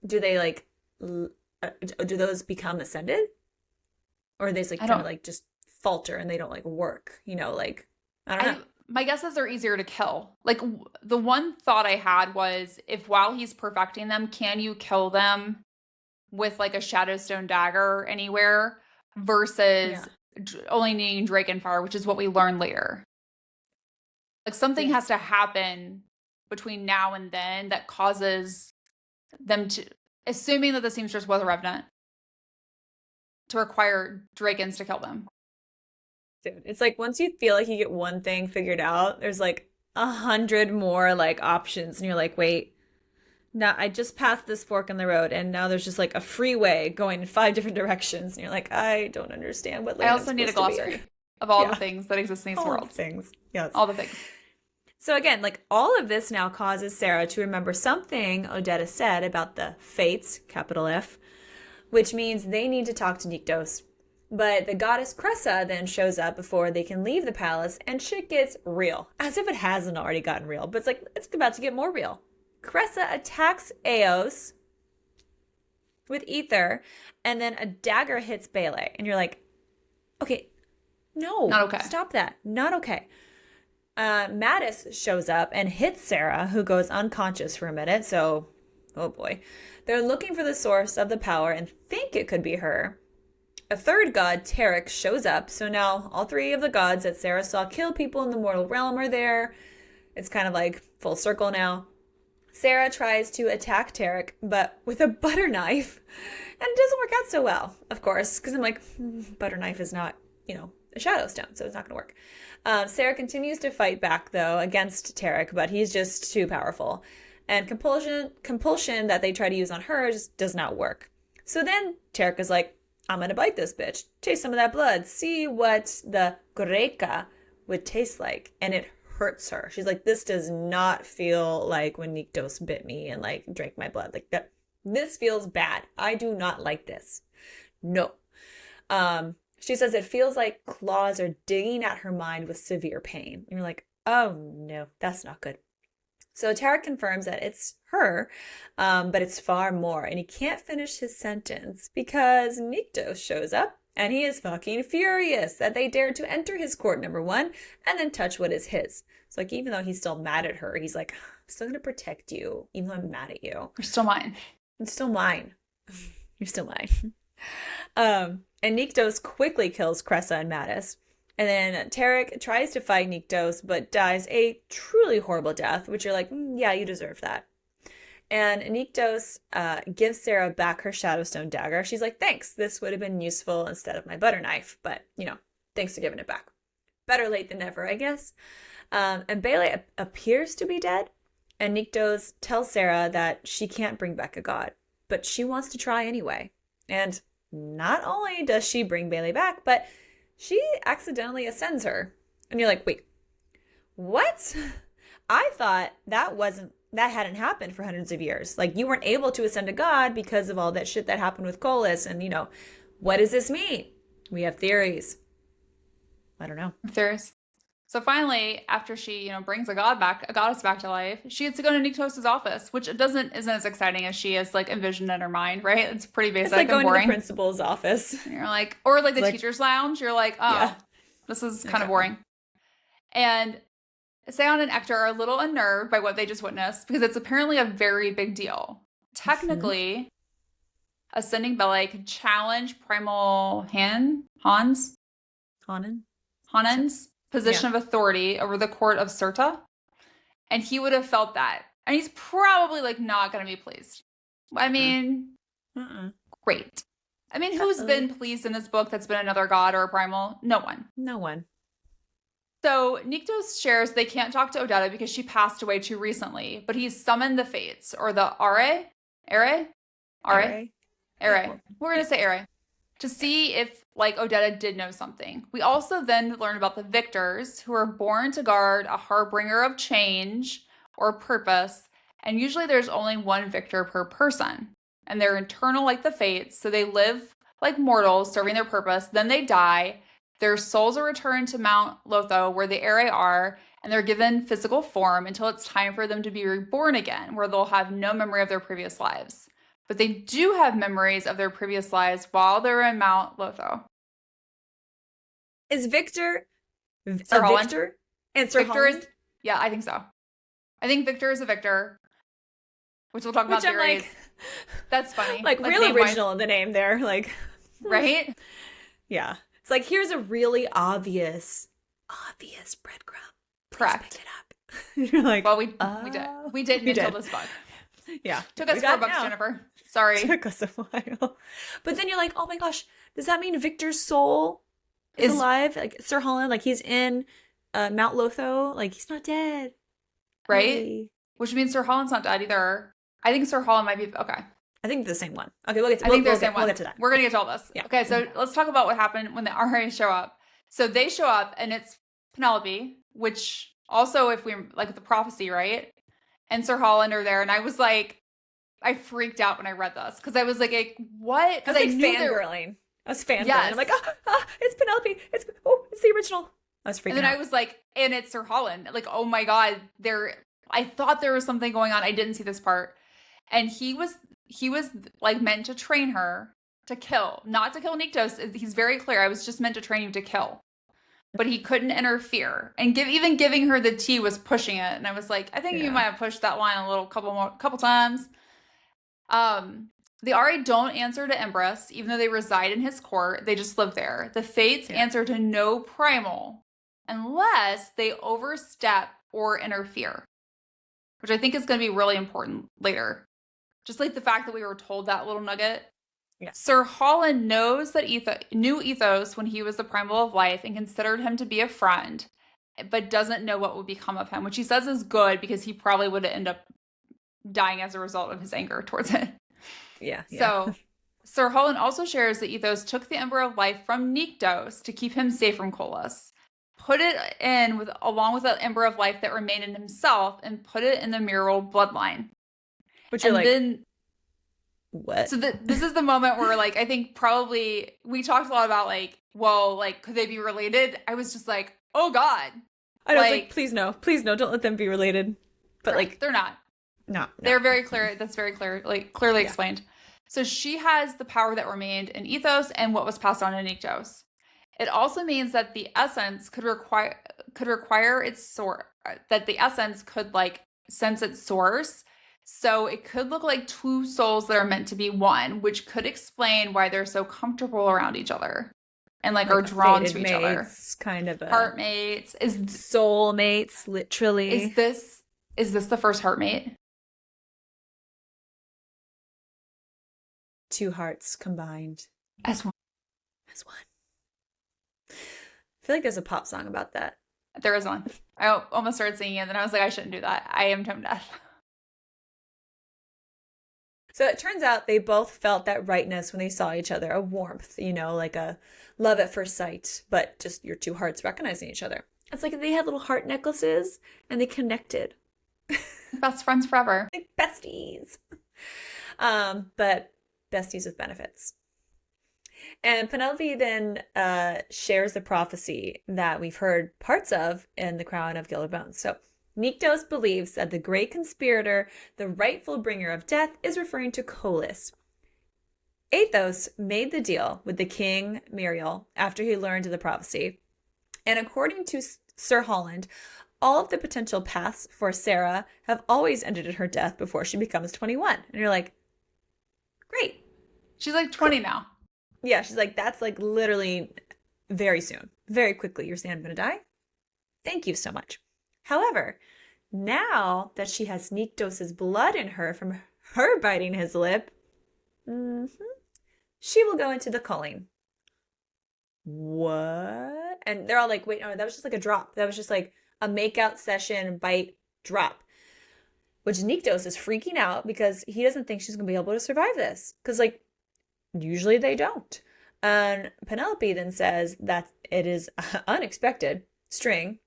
do they do those become ascended? Or are they just kind of just falter and they don't work? I don't know. My guess is they're easier to kill. Like, the one thought I had was, if while he's perfecting them, can you kill them with a Shadowstone dagger anywhere versus only needing draken fire, which is what we learn later. Something has to happen between now and then that causes them to, assuming that the seamstress was a revenant, to require drakens to kill them. Dude, it's once you feel like you get one thing figured out, there's 100 more options, and you're like, wait, now I just passed this fork in the road, and now there's just a freeway going in 5 different directions, and you're like, I don't understand what. I also need a glossary of all the things that exist in these worlds. All the things, yes, all the things. So again, all of this now causes Sarah to remember something Odetta said about the Fates, capital F, which means they need to talk to Nyktos. But the goddess Cressa then shows up before they can leave the palace, and shit gets real. As if it hasn't already gotten real, but it's about to get more real. Cressa attacks Eos with ether, and then a dagger hits Bele. And you're like, okay, no. Not okay. Stop that. Not okay. Mattis shows up and hits Sarah, who goes unconscious for a minute. So, oh boy. They're looking for the source of the power and think it could be her. A third god, Tarek, shows up. So now all 3 of the gods that Sarah saw kill people in the mortal realm are there. It's kind of full circle now. Sarah tries to attack Tarek, but with a butter knife. And it doesn't work out so well, of course, because I'm butter knife is not, a shadow stone, so it's not going to work. Sarah continues to fight back, though, against Tarek, but he's just too powerful. And compulsion that they try to use on her just does not work. So then Tarek is like, I'm going to bite this bitch. Taste some of that blood. See what the Greka would taste like. And it hurts her. She's like, this does not feel like when Nyktos bit me and drank my blood. That. This feels bad. I do not like this. No. She says it feels like claws are digging at her mind with severe pain. And you're like, oh no, that's not good. So Tarek confirms that it's her, but it's far more. And he can't finish his sentence because Nyktos shows up, and he is fucking furious that they dared to enter his court, number one, and then touch what is his. So even though he's still mad at her, he's like, I'm still going to protect you, even though I'm mad at you. You're still mine. It's still mine. You're still mine. And Nyktos quickly kills Cressa and Mattis. And then Tarek tries to fight Nyktos, but dies a truly horrible death, which you're like, yeah, you deserve that. And Nyktos gives Sarah back her Shadowstone dagger. She's like, thanks, this would have been useful instead of my butter knife, but, thanks for giving it back. Better late than never, I guess. And Bele appears to be dead, and Nyktos tells Sarah that she can't bring back a god, but she wants to try anyway. And not only does she bring Bele back, but she accidentally ascends her. And you're like, wait, what? I thought that hadn't happened for hundreds of years. You weren't able to ascend a god because of all that shit that happened with Colas. And, what does this mean? We have theories. I don't know. Theories. So finally, after she, brings a goddess back to life, she gets to go to Nyktos' office, which isn't as exciting as she is envisioned in her mind, right? It's pretty basic it's and boring. Going to the principal's office. And you're like, or the teacher's lounge. You're like, oh, yeah. This is kind of boring. And Seon and Ector are a little unnerved by what they just witnessed because it's apparently a very big deal. Technically, ascending Bele could challenge Primal Hans Hanan? Hanan's position of authority over the court of Cirta. And he would have felt that. And he's probably like not going to be pleased. I mean, great. I mean, who's been pleased in this book that's been another god or a primal? No one. No one. So Nyktos shares they can't talk to Odetta because she passed away too recently, but he's summoned the Fates, or the Are? Are? Are? Are. We're going to say Are. To see if, like, Odetta did know something. We also then learn about the Victors, who are born to guard a harbinger of change or purpose, and usually there's only one Victor per person. And they're eternal like the Fates, so they live like mortals, serving their purpose, then they die. Their souls are returned to Mount Lotho, where the Ere are, and they're given physical form until it's time for them to be reborn again, where they'll have no memory of their previous lives. But they do have memories of their previous lives while they're in Mount Lotho. Is Victor Sir a Holland? Victor? And Sir Holland? Yeah, I think so. I think Victor is a Victor, which we'll talk about theories. Like, that's funny. Like real original in the name there. Like, right? Yeah. It's like, here's a really obvious breadcrumb. Correct. Pick it up. You're like, well, we didn't until this book. Yeah. Took us 4 bucks, Jennifer. Sorry. Took us a while. But then you're like, oh my gosh, does that mean Victor's soul is alive? Like Sir Holland, like he's in Mount Lotho, like he's not dead. Right? Really? Which means Sir Holland's not dead either. I think Sir Holland might be, okay. I think the same one. Okay, we'll get to, I think they're the same one. We'll get to that. We're going to get to all this. Yeah. Okay, so let's talk about what happened when the RA show up. So they show up, and it's Penelope, which also, if we, like the prophecy, right? And Sir Holland are there, and I was like, I freaked out when I read this, because I was like, what? Because I was like fangirling. I was fangirling. Yes. I'm like, it's Penelope. It's the original. I was freaking out. And then I was like, and it's Sir Holland. Like, oh my God, I thought there was something going on. I didn't see this part. And he was like meant to train her to kill, not to kill Nyktos. He's very clear. I was just meant to train you to kill, but he couldn't interfere. And even giving her the tea was pushing it. And I was like, I think you might have pushed that line a couple times. The Ari don't answer to Empress, even though they reside in his court. They just live there. The Fates answer to no primal unless they overstep or interfere, which I think is going to be really important later. Just like the fact that we were told that little nugget. Yeah. Sir Holland knows that knew Ethos when he was the primal of life and considered him to be a friend, but doesn't know what would become of him, which he says is good because he probably would end up dying as a result of his anger towards it. Yeah. So Sir Holland also shares that Ethos took the Ember of Life from Nyktos to keep him safe from Colas, put it in along with the Ember of Life that remained in himself, and put it in the mural bloodline. Which you're then, what? So this is the moment where, like, I think probably we talked a lot about, like, well, like, could they be related? I was just like, oh God. I was like, please no, don't let them be related. But correct. Like, they're not. No. They're very clear. That's very clear, like clearly explained. So she has the power that remained in Ethos and what was passed on in Nyktos. It also means that the essence could require its source, that the essence could like sense its source. So it could look like two souls that are meant to be one, which could explain why they're so comfortable around each other and like are drawn to each other. Kind of a heartmates, soulmates, literally. Is this the first heartmate? Two hearts combined As one. I feel like there's a pop song about that. There is one. I almost started singing it, and then I was like, I shouldn't do that. I am tone deaf. So it turns out they both felt that rightness when they saw each other, a warmth, like a love at first sight, but just your two hearts recognizing each other. It's like they had little heart necklaces and they connected. Best friends forever. Like besties. But besties with benefits. And Penelope then shares the prophecy that we've heard parts of in the Crown of Gilded Bones. So Nyktos believes that the great conspirator, the rightful bringer of death, is referring to Colas. Athos made the deal with the king Muriel after he learned of the prophecy. And according to Sir Holland, all of the potential paths for Sarah have always ended in her death before she becomes 21. And you're like, great. She's like 20 now. Yeah, she's like, that's like literally very soon, very quickly. You're saying I'm going to die? Thank you so much. However, now that she has Nyktos' blood in her from her biting his lip, she will go into the culling. What? And they're all like, wait, no, that was just like a drop. That was just like a makeout session bite drop. Which Nyktos is freaking out because he doesn't think she's going to be able to survive this. Because, like, usually they don't. And Penelope then says that it is unexpected string.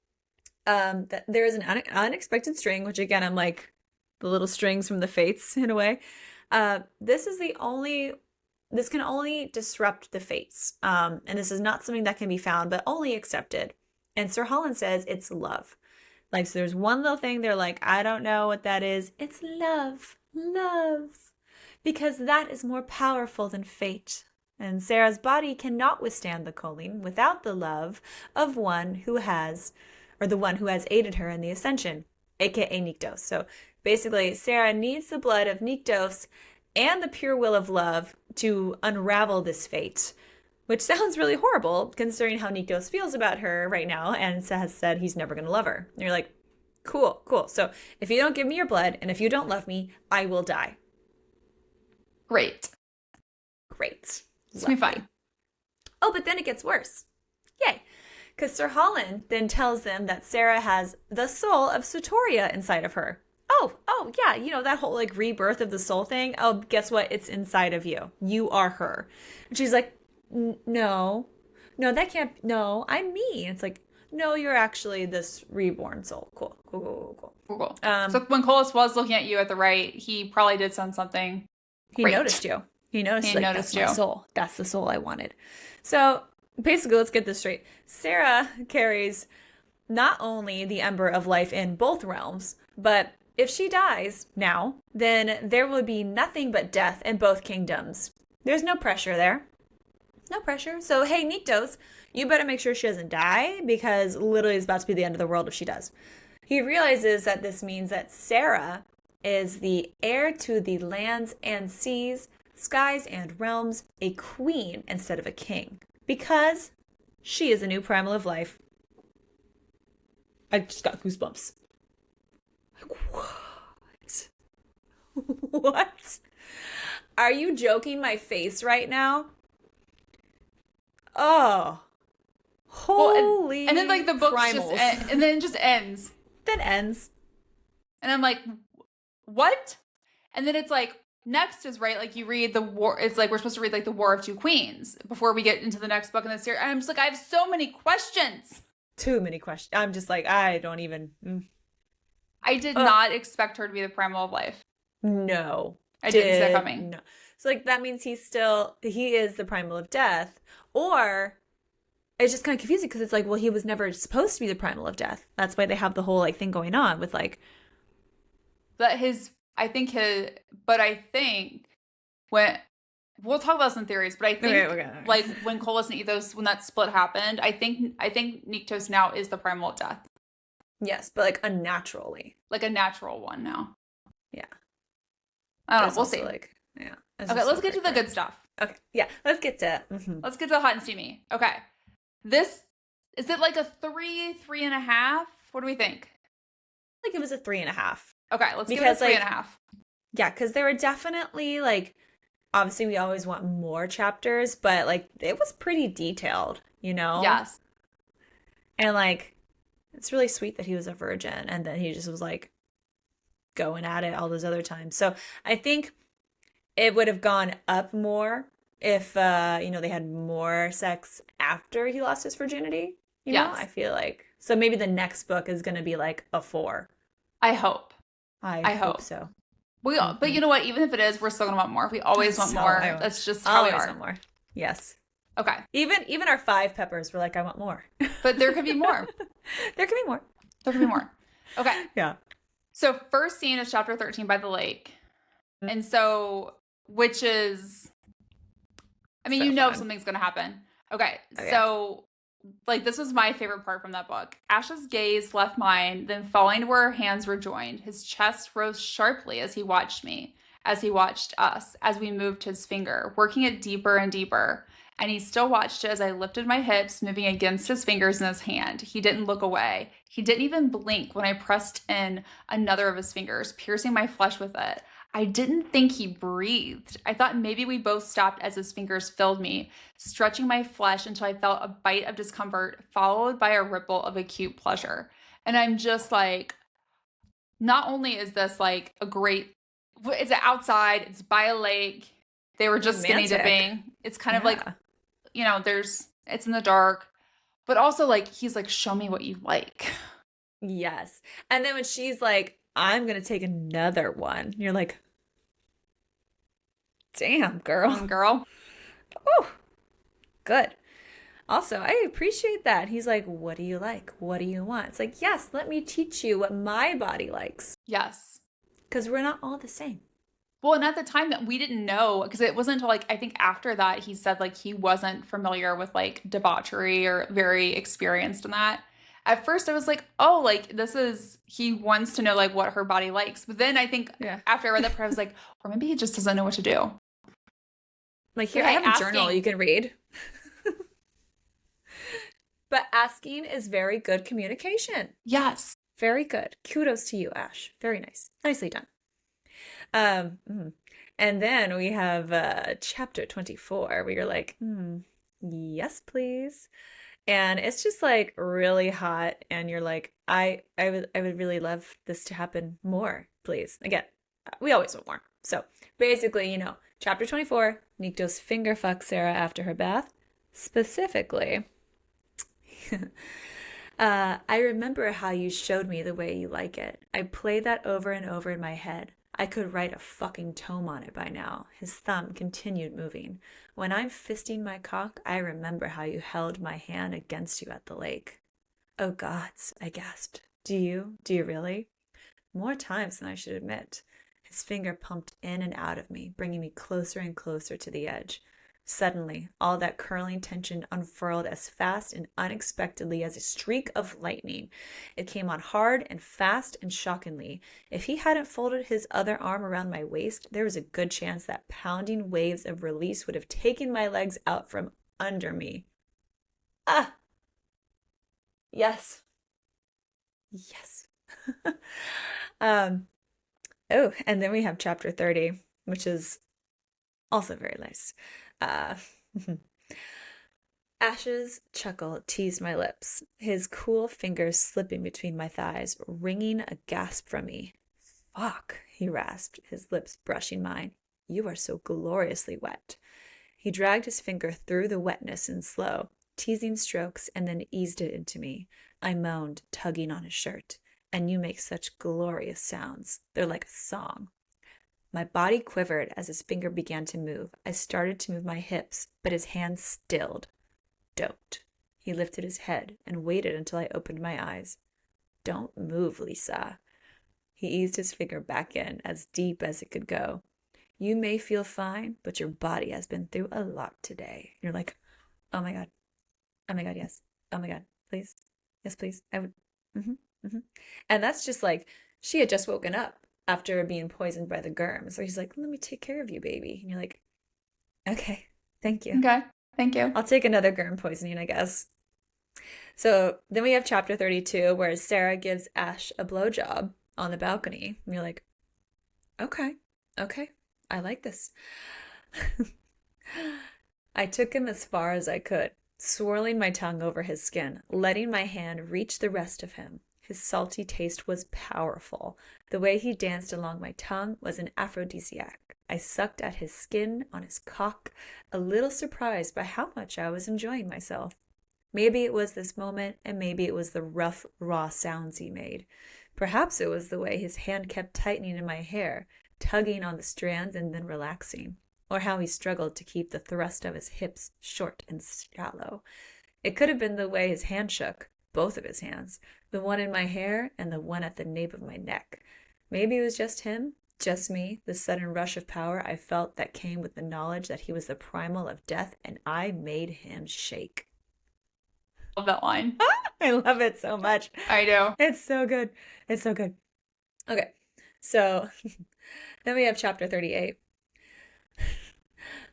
That there is an unexpected string, which again, I'm like, the little strings from the fates in a way. This can only disrupt the fates. And this is not something that can be found, but only accepted. And Sir Holland says it's love. Like, so there's one little thing they're like, I don't know what that is. It's love. Love. Because that is more powerful than fate. And Sarah's body cannot withstand the culling without the love of one who has, or the one who has aided her in the ascension, aka Nyktos. So basically, Sarah needs the blood of Nyktos and the pure will of love to unravel this fate. Which sounds really horrible, considering how Nyktos feels about her right now and has said he's never going to love her. And you're like, cool. So if you don't give me your blood and if you don't love me, I will die. Great. It's going to be fine. Oh, but then it gets worse. Yay. Because Sir Holland then tells them that Sarah has the soul of Sotoria inside of her. Oh, yeah, you know, that whole like rebirth of the soul thing. Oh, guess what? It's inside of you. You are her. And she's like, no, that can't, no, I'm me. It's like, no, you're actually this reborn soul. Cool. So when Colas was looking at you at the right, he probably did sense something. He noticed you. He noticed like, noticed that's my soul. That's the soul I wanted. So basically, let's get this straight. Sarah carries not only the Ember of life in both realms, but if she dies now, then there will be nothing but death in both kingdoms. There's no pressure there. No pressure. So, hey, Nyktos, you better make sure she doesn't die because literally it's about to be the end of the world if she does. He realizes that this means that Sarah is the heir to the lands and seas, skies and realms, a queen instead of a king because she is a new primal of life. I just got goosebumps. What? What? Are you joking my face right now? Oh, holy! Well, and then like the book and then it just ends. Then ends, and I'm like, what? And then it's like next is right. Like you read the war. It's like we're supposed to read like the War of Two Queens before we get into the next book in the series. And I'm just like, I have so many questions. Too many questions. I'm just like, I don't even. I did not expect her to be the primal of life. No, I didn't see that coming. No. So like that means he is the primal of death, or it's just kind of confusing because it's like, well, he was never supposed to be the primal of death. That's why they have the whole like thing going on with like. But I think when we'll talk about some theories, but I think like when Colas and Ethos, when that split happened, I think Nyktos now is the primal of death. Yes, but like unnaturally, like a natural one now. Yeah, I don't know. We'll see. Like, yeah. Okay, let's get to the good stuff. Okay, yeah, let's get to hot and steamy. Okay, this is it like a 3.5? What do we think? Like it was a 3.5. Okay, let's give it a 3.5. Yeah, because there were definitely like, obviously we always want more chapters, but like it was pretty detailed, you know? Yes. And like, it's really sweet that he was a virgin and then he just was like going at it all those other times. So I think it would have gone up more if, they had more sex after he lost his virginity. You know, I feel like. So maybe the next book is going to be like a 4. I hope. I hope so. But you know what? Even if it is, we're still going to want more. We always want more. That's just how we are. Want more. Yes. Okay. Even our 5 peppers were like, I want more. But there could be more. There could be more. Okay. Yeah. So first scene is chapter 13 by the lake. Mm-hmm. And so, which is, I mean, so fun. Something's going to happen. Okay. So, like, this was my favorite part from that book. Ash's gaze left mine, then falling to where our hands were joined. His chest rose sharply as he watched me, as he watched us, as we moved his finger, working it deeper and deeper. And he still watched it as I lifted my hips, moving against his fingers in his hand. He didn't look away. He didn't even blink when I pressed in another of his fingers, piercing my flesh with it. I didn't think he breathed. I thought maybe we both stopped as his fingers filled me, stretching my flesh until I felt a bite of discomfort, followed by a ripple of acute pleasure. And I'm just like, not only is this like a great, it's outside, it's by a lake, they were just skinny Romantic. dipping. It's kind of like, Yeah. it's in the dark, but also like, he's like, show me what you like. Yes. And then when she's like, I'm gonna take another one, you're like, damn, girl. Girl. Oh, good. Also, I appreciate that. He's like, what do you like? What do you want? It's like, yes, let me teach you what my body likes. Yes. Because we're not all the same. Well, and at the time that we didn't know, because it wasn't until like, I think after that, he said like he wasn't familiar with like debauchery or very experienced in that. At first, I was like, oh, like he wants to know like what her body likes. But then I think after I read that part, I was like, or maybe he just doesn't know what to do. Like, here, I have a journal you can read. But asking is very good communication. Yes. Very good. Kudos to you, Ash. Very nice. Nicely done. And then we have chapter 24 where you're like, yes, please. And it's just like really hot, and you're like, I would really love this to happen more, please. Again, we always want more. So basically, chapter 24, Nyktos finger fucks Sarah after her bath. Specifically, I remember how you showed me the way you like it. I played that over and over in my head. I could write a fucking tome on it by now. His thumb continued moving. When I'm fisting my cock, I remember how you held my hand against you at the lake. Oh gods, I gasped. Do you? Do you really? More times than I should admit. His finger pumped in and out of me, bringing me closer and closer to the edge. Suddenly, all that curling tension unfurled as fast and unexpectedly as a streak of lightning. It came on hard and fast and shockingly. If he hadn't folded his other arm around my waist, there was a good chance that pounding waves of release would have taken my legs out from under me. Ah! Yes. Yes. Oh, and then we have chapter 30, which is also very nice. Ash's chuckle teased my lips, his cool fingers slipping between my thighs, wringing a gasp from me. Fuck, he rasped, his lips brushing mine. You are so gloriously wet. He dragged his finger through the wetness in slow, teasing strokes, and then eased it into me. I moaned, tugging on his shirt. And you make such glorious sounds. They're like a song. My body quivered as his finger began to move. I started to move my hips, but his hand stilled. Don't. He lifted his head and waited until I opened my eyes. Don't move, Lisa. He eased his finger back in, as deep as it could go. You may feel fine, but your body has been through a lot today. You're like, oh my God. Oh my God, yes. Oh my God, please. Yes, please. I would. And that's just like, she had just woken up after being poisoned by the germ. So he's like, let me take care of you, baby. And you're like, okay, thank you. Okay, thank you. I'll take another germ poisoning, I guess. So then we have chapter 32, where Sarah gives Ash a blowjob on the balcony. And you're like, okay, I like this. I took him as far as I could, swirling my tongue over his skin, letting my hand reach the rest of him. His salty taste was powerful. The way he danced along my tongue was an aphrodisiac. I sucked at his skin on his cock, a little surprised by how much I was enjoying myself. Maybe it was this moment, and maybe it was the rough, raw sounds he made. Perhaps it was the way his hand kept tightening in my hair, tugging on the strands and then relaxing, or how he struggled to keep the thrust of his hips short and shallow. It could have been the way his hand shook, both of his hands, the one in my hair and the one at the nape of my neck. Maybe it was just him, just me, the sudden rush of power I felt that came with the knowledge that he was the primal of death, and I made him shake. Love that line. I love it so much. I do. It's so good. It's so good. Okay, so then we have chapter 38.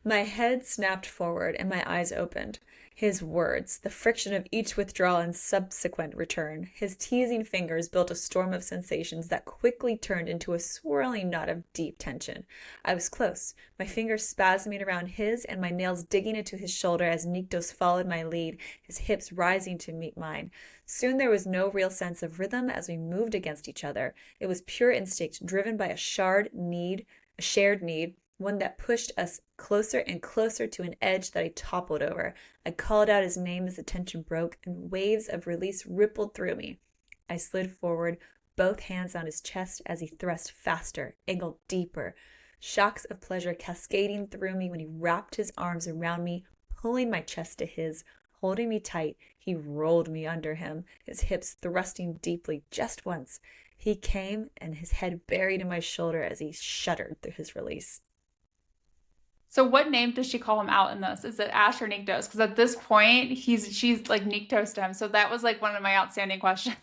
My head snapped forward and my eyes opened. His words, the friction of each withdrawal and subsequent return, his teasing fingers built a storm of sensations that quickly turned into a swirling knot of deep tension. I was close, my fingers spasming around his and my nails digging into his shoulder as Nyktos followed my lead, his hips rising to meet mine. Soon there was no real sense of rhythm as we moved against each other. It was pure instinct, driven by a shared need, one that pushed us closer and closer to an edge that I toppled over. I called out his name as the tension broke, and waves of release rippled through me. I slid forward, both hands on his chest as he thrust faster, angled deeper, shocks of pleasure cascading through me when he wrapped his arms around me, pulling my chest to his. Holding me tight, he rolled me under him, his hips thrusting deeply just once. He came, and his head buried in my shoulder as he shuddered through his release. So what name does she call him out in this? Is it Ash or Nyktos? Because at this point, she's like Nyktos to him. So that was like one of my outstanding questions.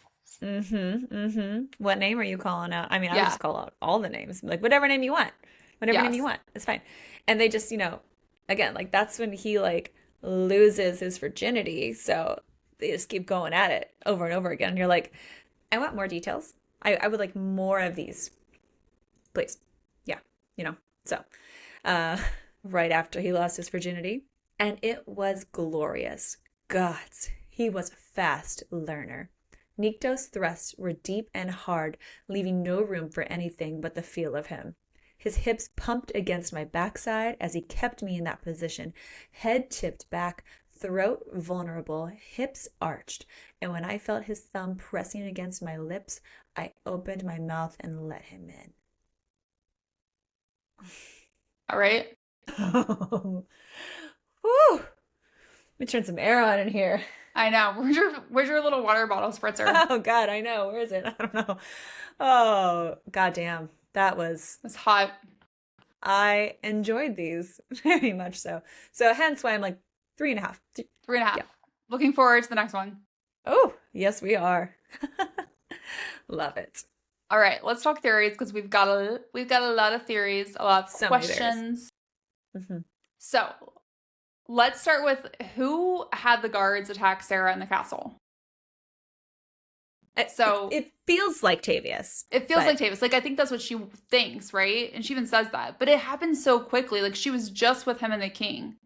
What name are you calling out? I mean, I would Yeah. just call out all the names. Like, whatever name you want. Whatever name you Yes. want. It's fine. And they just, again, like, that's when he, like, loses his virginity. So they just keep going at it over and over again. You're like, I want more details. I would like more of these. Please. Yeah. So, right after he lost his virginity. And it was glorious. Gods, he was a fast learner. Nyktos' thrusts were deep and hard, leaving no room for anything but the feel of him. His hips pumped against my backside as he kept me in that position, head tipped back, throat vulnerable, hips arched. And when I felt his thumb pressing against my lips, I opened my mouth and let him in. All right. Whew. Let me turn some air on in here. I know. Where's your little water bottle spritzer? Oh God, I know. Where is it? I don't know. Oh, goddamn. It's hot. I enjoyed these very much so. So hence why I'm like 3.5. 3.5. Yeah. Looking forward to the next one. Oh, yes, we are. Love it. All right, let's talk theories because we've got a lot of theories, a lot of So many theories. questions. Mm-hmm. So let's start with who had the guards attack Sarah in the castle. So it feels like Tavius. It feels like Tavius. Like, I think that's what she thinks, right? And she even says that. But it happened so quickly. Like, she was just with him and the king.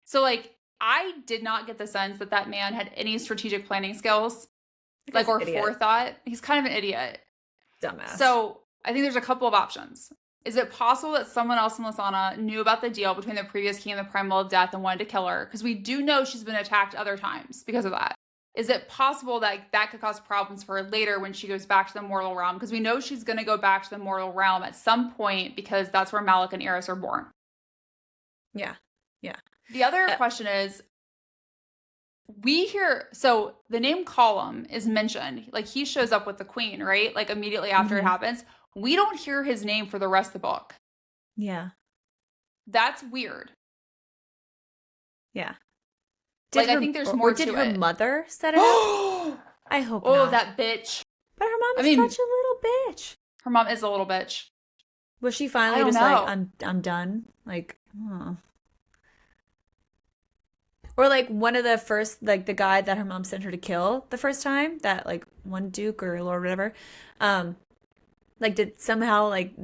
So, like, I did not get the sense that that man had any strategic planning skills, like, or forethought. He's kind of an idiot. Dumbass. So, I think there's a couple of options. Is it possible that someone else in Lysana knew about the deal between the previous king and the Primal of Death and wanted to kill her? Because we do know she's been attacked other times because of that. Is it possible that that could cause problems for her later when she goes back to the mortal realm? Because we know she's going to go back to the mortal realm at some point because that's where Malik and Eris are born. Yeah. Yeah. The other question is, so the name Column is mentioned. Like, he shows up with the queen, right? Like, immediately after it happens. We don't hear his name for the rest of the book. Yeah. That's weird. Yeah. I think there's more to it. Did her mother set it up? I hope not. Oh, that bitch. But her mom is such a little bitch. Her mom is a little bitch. Was she finally just like, I'm done? Like, Or like one of the first, like the guy that her mom sent her to kill the first time, that like one duke or lord or whatever, like did somehow like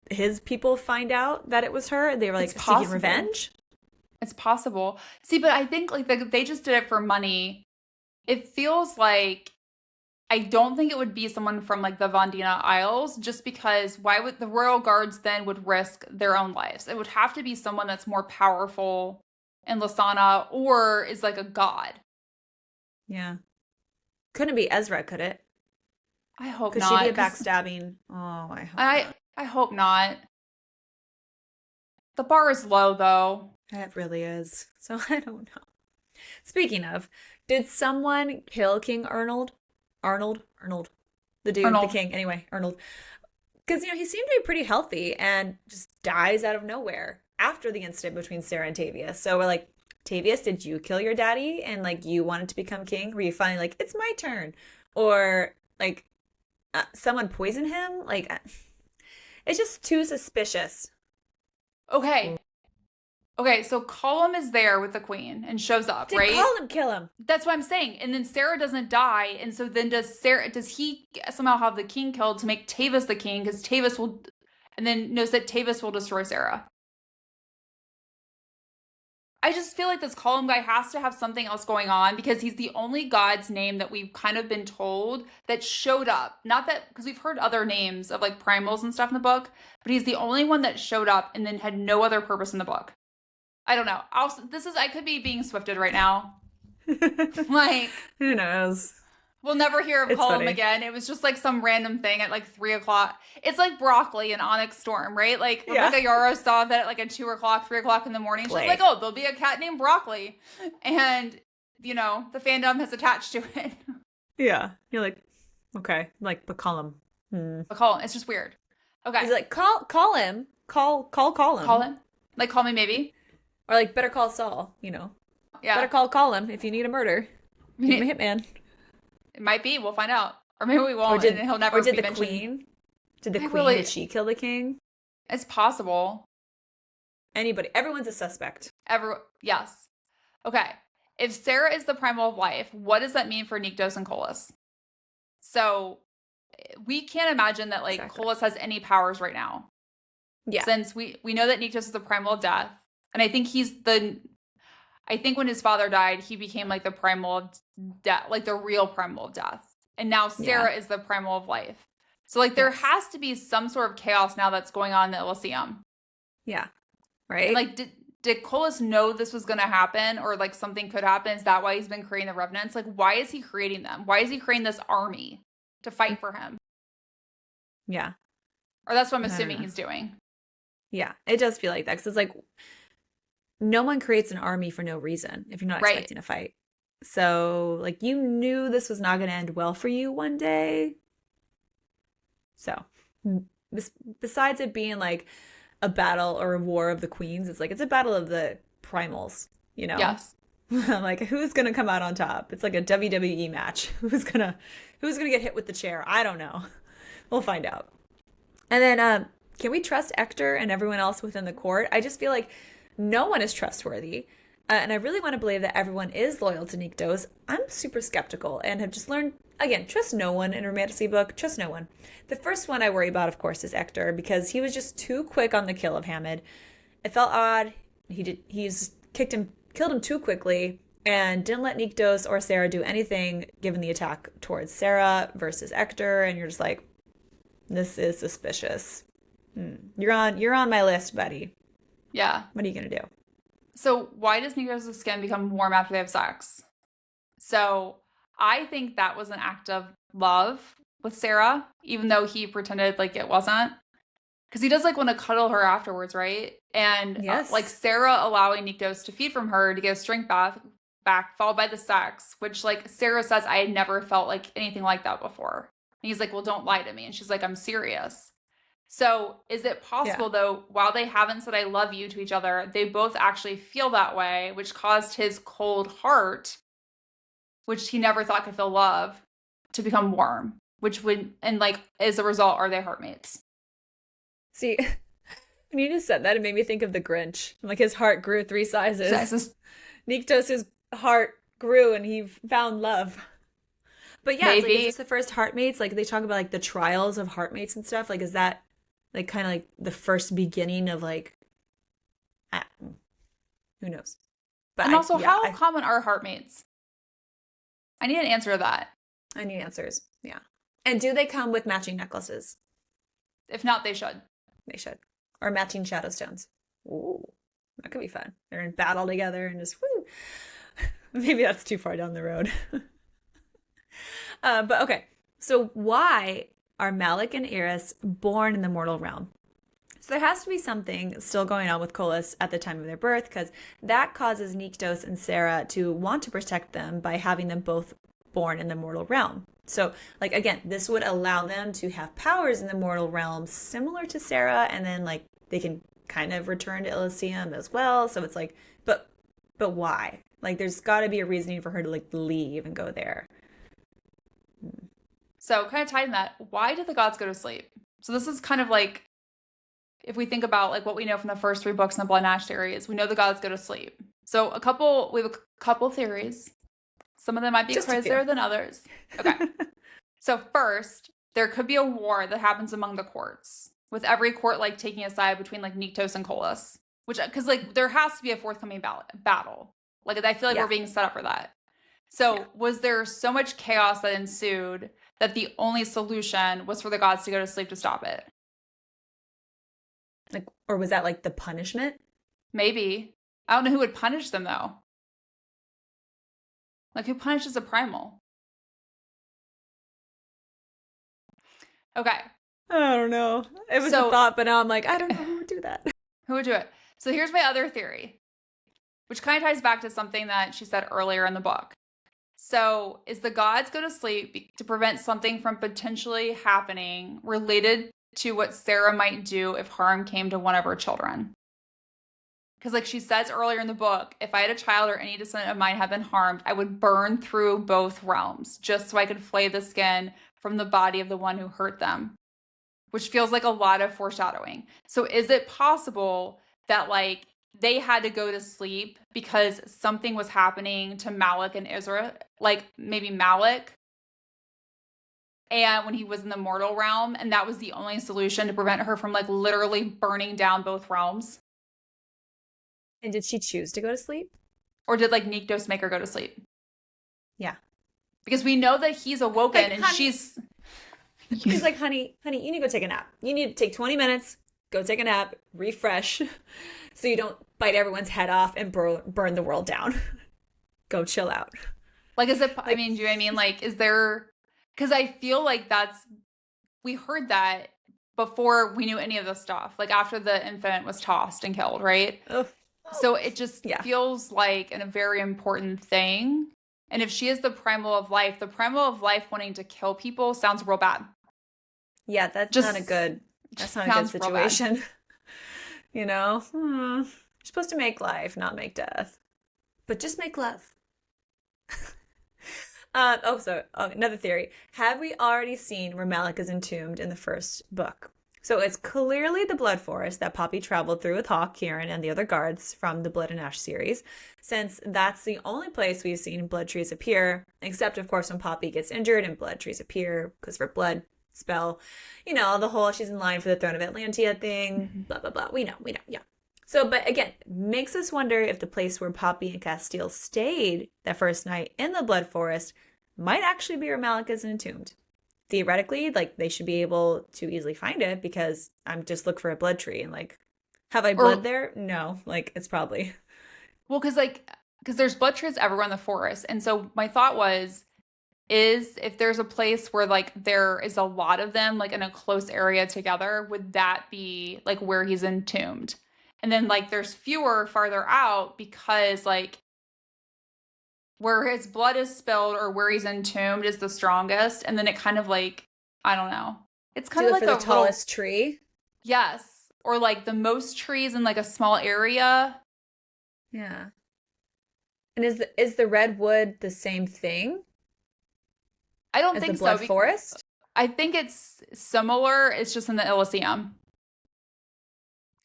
his people find out that it was her and they were like seeking revenge? It's possible. See, but I think like they just did it for money. It feels like I don't think it would be someone from like the Vandina Isles, just because why would the royal guards then would risk their own lives? It would have to be someone that's more powerful in Lysana or is like a god. Yeah. Couldn't be Ezra, could it? I hope could not. Could she be a backstabbing? Oh, I hope not. I hope not. The bar is low though. It really is. So I don't know. Speaking of, did someone kill King Arnold? Arnold? The dude, the king. Anyway, Arnold. Because, he seemed to be pretty healthy and just dies out of nowhere after the incident between Sarah and Tavius. So we're like, Tavius, did you kill your daddy and, like, you wanted to become king? Were you finally like, it's my turn? Or, like, someone poisoned him? Like, it's just too suspicious. Okay. Okay, so Colum is there with the queen and shows up, Did right? Colum kill him? That's what I'm saying. And then Sarah doesn't die, and so then does he somehow have the king killed to make Tavis the king? Because Tavis will, and then knows that Tavis will destroy Sarah. I just feel like this Column guy has to have something else going on because he's the only god's name that we've kind of been told that showed up. Not that, because we've heard other names of like primals and stuff in the book, but he's the only one that showed up and then had no other purpose in the book. I don't know. I could be being swifted right now. Like, who knows? We'll never hear of Column again. It was just like some random thing at like 3 o'clock. It's like broccoli and Onyx Storm, right? Like Rebecca Yarros saw that at like at 2 o'clock, 3 o'clock in the morning. She's like, oh, there'll be a cat named Broccoli. And, the fandom has attached to it. Yeah. You're like, okay. Like, but Column. But Column, it's just weird. Okay. He's like, call him. Call him. Call him. Like, call me maybe. Or like, better call Saul, Yeah. Better call him if you need a murder. Need a hitman. It might be. We'll find out. Or maybe we won't, and he'll never be mentioned. Queen? Did the queen, did she kill the king? It's possible. Anybody. Everyone's a suspect. Yes. Okay. If Sarah is the primal of life, what does that mean for Nyktos and Kolis? So, we can't imagine that, like, exactly. Kolis has any powers right now. Yeah. Since we know that Nyktos is the primal of death. And I think I think when his father died, he became like the primal of death, like the real primal of death. And now Sarah is the primal of life. So like there has to be some sort of chaos now that's going on in the Elysium. Yeah. Right. And like did Kolis know this was going to happen or like something could happen? Is that why he's been creating the revenants? Like why is he creating them? Why is he creating this army to fight for him? Yeah. Or that's what I'm assuming he's doing. Yeah. It does feel like that because it's like no one creates an army for no reason if you're not expecting a fight. So, like, you knew this was not going to end well for you one day. So, besides it being, like, a battle or a war of the queens, it's like, it's a battle of the primals, Yes. Like, who's going to come out on top? It's like a WWE match. Who's gonna get hit with the chair? I don't know. We'll find out. And then, can we trust Ector and everyone else within the court? I just feel like no one is trustworthy. And I really want to believe that everyone is loyal to Nyktos. I'm super skeptical and have just learned, again, trust no one in a romantasy book. Trust no one. The first one I worry about, of course, is Ector because he was just too quick on the kill of Hamid. It felt odd. He's killed him too quickly and didn't let Nyktos or Sarah do anything given the attack towards Sarah versus Ector. And you're just like, this is suspicious. You're on my list, buddy. Yeah. What are you going to do? So why does Nyktos' skin become warm after they have sex? So I think that was an act of love with Sarah, even though he pretended like it wasn't. Because he does like want to cuddle her afterwards, right? And like Sarah allowing Nyktos to feed from her to get strength back, followed by the sex, which like Sarah says, I had never felt like anything like that before. And he's like, well, don't lie to me. And she's like, I'm serious. So is it possible, though, while they haven't said I love you to each other, they both actually feel that way, which caused his cold heart, which he never thought could feel love, to become warm, which would, and like, as a result, are they heartmates? See, when you just said that, it made me think of the Grinch. Like his heart grew 3 sizes. Nyktos' heart grew and he found love. But yeah, it's like, is this the first heartmates? Like they talk about like the trials of heartmates and stuff. Like, is that like kind of like the first beginning of like, who knows? But and also, how common are heartmates? I need an answer to that. I need answers. Yeah. And do they come with matching necklaces? If not, they should. They should. Or matching shadow stones. Ooh, that could be fun. They're in battle together and just woo. Maybe that's too far down the road. But okay. So why are Malik and Iris born in the mortal realm? So there has to be something still going on with Kolis at the time of their birth, because that causes Nyktos and Sarah to want to protect them by having them both born in the mortal realm. So, like, again, this would allow them to have powers in the mortal realm similar to Sarah, and then, like, they can kind of return to Elysium as well. So it's like, but why? Like, there's got to be a reasoning for her to, like, leave and go there. So, kind of tied in that, why did the gods go to sleep? So this is kind of like, if we think about like what we know from the first 3 books in the Blood and Ash series, we know the gods go to sleep. So we have a couple theories. Some of them might be crazier than others. Okay. So first, there could be a war that happens among the courts, with every court like taking a side between like Nyktos and Kolis, which because like there has to be a forthcoming battle. Like I feel like we're being set up for that. So was there so much chaos that ensued that the only solution was for the gods to go to sleep to stop it? Like, or was that like the punishment? Maybe. I don't know who would punish them though. Like who punishes a primal? Okay. I don't know. It was a thought, but now I'm like, I don't know who would do that. Who would do it? So here's my other theory, which kind of ties back to something that she said earlier in the book. So is the gods go to sleep to prevent something from potentially happening related to what Sarah might do if harm came to one of her children? Because like she says earlier in the book, if I had a child or any descendant of mine had been harmed, I would burn through both realms just so I could flay the skin from the body of the one who hurt them, which feels like a lot of foreshadowing. So is it possible that like they had to go to sleep because something was happening to Malik and Israel, like maybe Malik, and when he was in the mortal realm, and that was the only solution to prevent her from like literally burning down both realms? And did she choose to go to sleep? Or did like Nyktos make her go to sleep? Yeah. Because we know that he's awoken like, and honey, she's like, honey, you need to go take a nap. You need to take 20 minutes, go take a nap, refresh, so you don't bite everyone's head off and burn the world down. Go chill out. Like, is it, like, I mean, do you know what I mean? Like, is there, because I feel like we heard that before we knew any of this stuff, like after the infant was tossed and killed, right? Ugh. So it just feels like a very important thing. And if she is the primal of life wanting to kill people sounds real bad. Yeah, that's not a good situation. You know? You're supposed to make life, not make death. But just make love. Another theory. Have we already seen where Malik is entombed in the first book? So it's clearly the Blood Forest that Poppy traveled through with Hawk, Kieran, and the other guards from the Blood and Ash series, since that's the only place we've seen blood trees appear, except, of course, when Poppy gets injured and blood trees appear because of her blood spell. You know, the whole she's in line for the throne of Atlantia thing, blah, blah, blah. We know, yeah. So, but again, makes us wonder if the place where Poppy and Casteel stayed that first night in the Blood Forest might actually be where Malik is entombed. Theoretically, like, they should be able to easily find it because I'm just look for a blood tree and like, have I blood there? No, like it's probably. Well, because there's blood trees everywhere in the forest. And so my thought is if there's a place where like there is a lot of them like in a close area together, would that be like where he's entombed? And then like there's fewer farther out because like where his blood is spilled or where he's entombed is the strongest. And then it kind of like, I don't know. It's kind of like the tallest tree. Yes. Or like the most trees in like a small area. Yeah. And is the redwood the same thing? I don't think the Blood Forest? I think it's similar. It's just in the Elysium.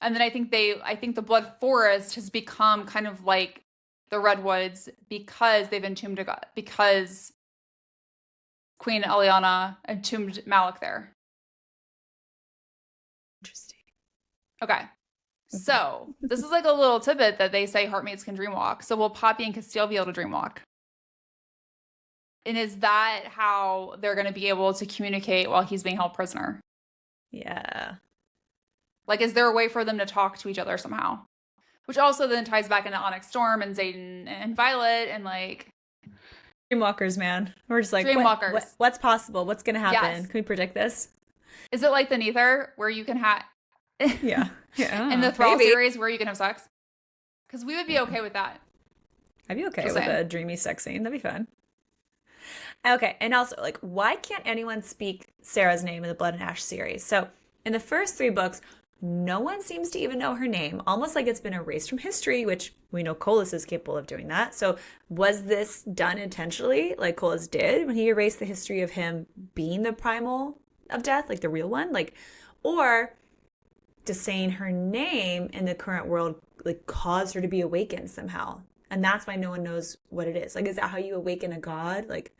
And then I think the Blood Forest has become kind of like the redwoods because they've entombed a god, because Queen Eliana entombed Malik there. Interesting. Okay. So this is like a little tidbit that they say heartmates can dreamwalk. So will Poppy and Casteel be able to dreamwalk? And is that how they're going to be able to communicate while he's being held prisoner? Yeah. Like, is there a way for them to talk to each other somehow? Which also then ties back into Onyx Storm and Zayden and Violet and like... Dreamwalkers, man. We're just like, Dreamwalkers. What's possible? What's going to happen? Yes. Can we predict this? Is it like the Neither, where you can have... Yeah. In the Thrall series, where you can have sex? Because we would be okay with that. I'd be okay with a dreamy sex scene. That'd be fun. Okay, and also, like, why can't anyone speak Sarah's name in the Blood and Ash series? So, in the first 3 books, no one seems to even know her name, almost like it's been erased from history, which we know Kolis is capable of doing that. So, was this done intentionally, like Kolis did, when he erased the history of him being the primal of death, like the real one? Like, or just saying her name in the current world like caused her to be awakened somehow. And that's why no one knows what it is. Like, is that how you awaken a god? Like,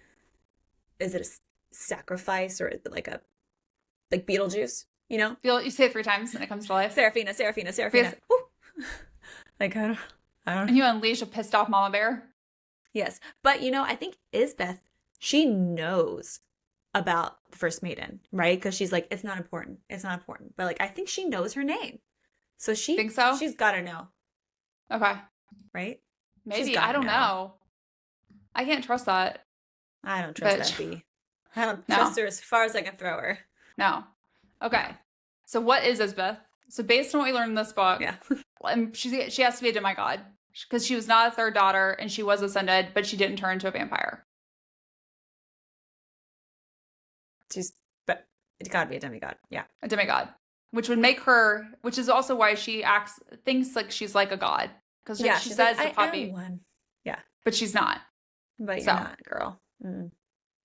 is it a sacrifice, or is it like Beetlejuice, you know? You say it 3 times and it comes to life. Seraphina. Yes. Like, I don't know. And you unleash a pissed off mama bear. Yes. But, I think Isbeth, she knows about the first maiden, right? Because she's like, it's not important. It's not important. But, like, I think she knows her name. So Think so? She's got to know. Okay. Right? Maybe. I don't know. I can't trust that. I don't trust that bee. I don't trust her as far as I can throw her. No. Okay. So what is Isbeth? So based on what we learned in this book, she has to be a demigod because she was not a third daughter and she was ascended, but she didn't turn into a vampire. But it's got to be a demigod. Yeah. A demigod, which would make her, which is also why she thinks like she's like a god. Because she says like, to Poppy. I am one. Yeah. But she's not. But you're not, girl.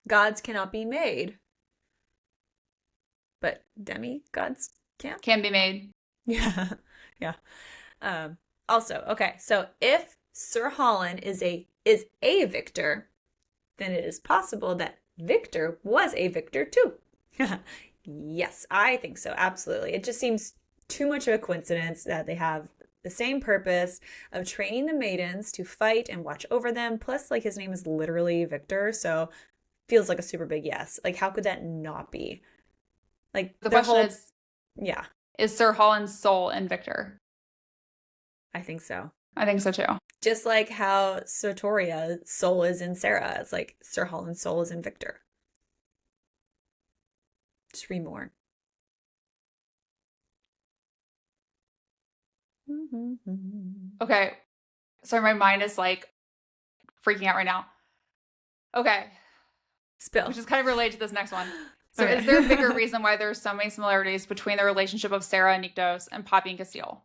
Gods cannot be made. But demigods can? Can be made. Yeah. Yeah. Also, okay, so if Sir Holland is a victor, then it is possible that Victor was a victor too. Yes, I think so. Absolutely. It just seems too much of a coincidence that they have the same purpose of training the maidens to fight and watch over them. Plus, like, his name is literally Victor, so feels like a super big yes. Like, how could that not be? Like, the question is, yeah, is Sir Holland's soul in Victor? I think so. I think so too. Just like how Sartoria's soul is in Sarah. It's like Sir Holland's soul is in Victor. Just read more. Okay. So my mind is like freaking out right now. Okay. Spill. Which is kind of related to this next one. So is there a bigger reason why there's so many similarities between the relationship of Sarah and Nyktos and Poppy and Casteel?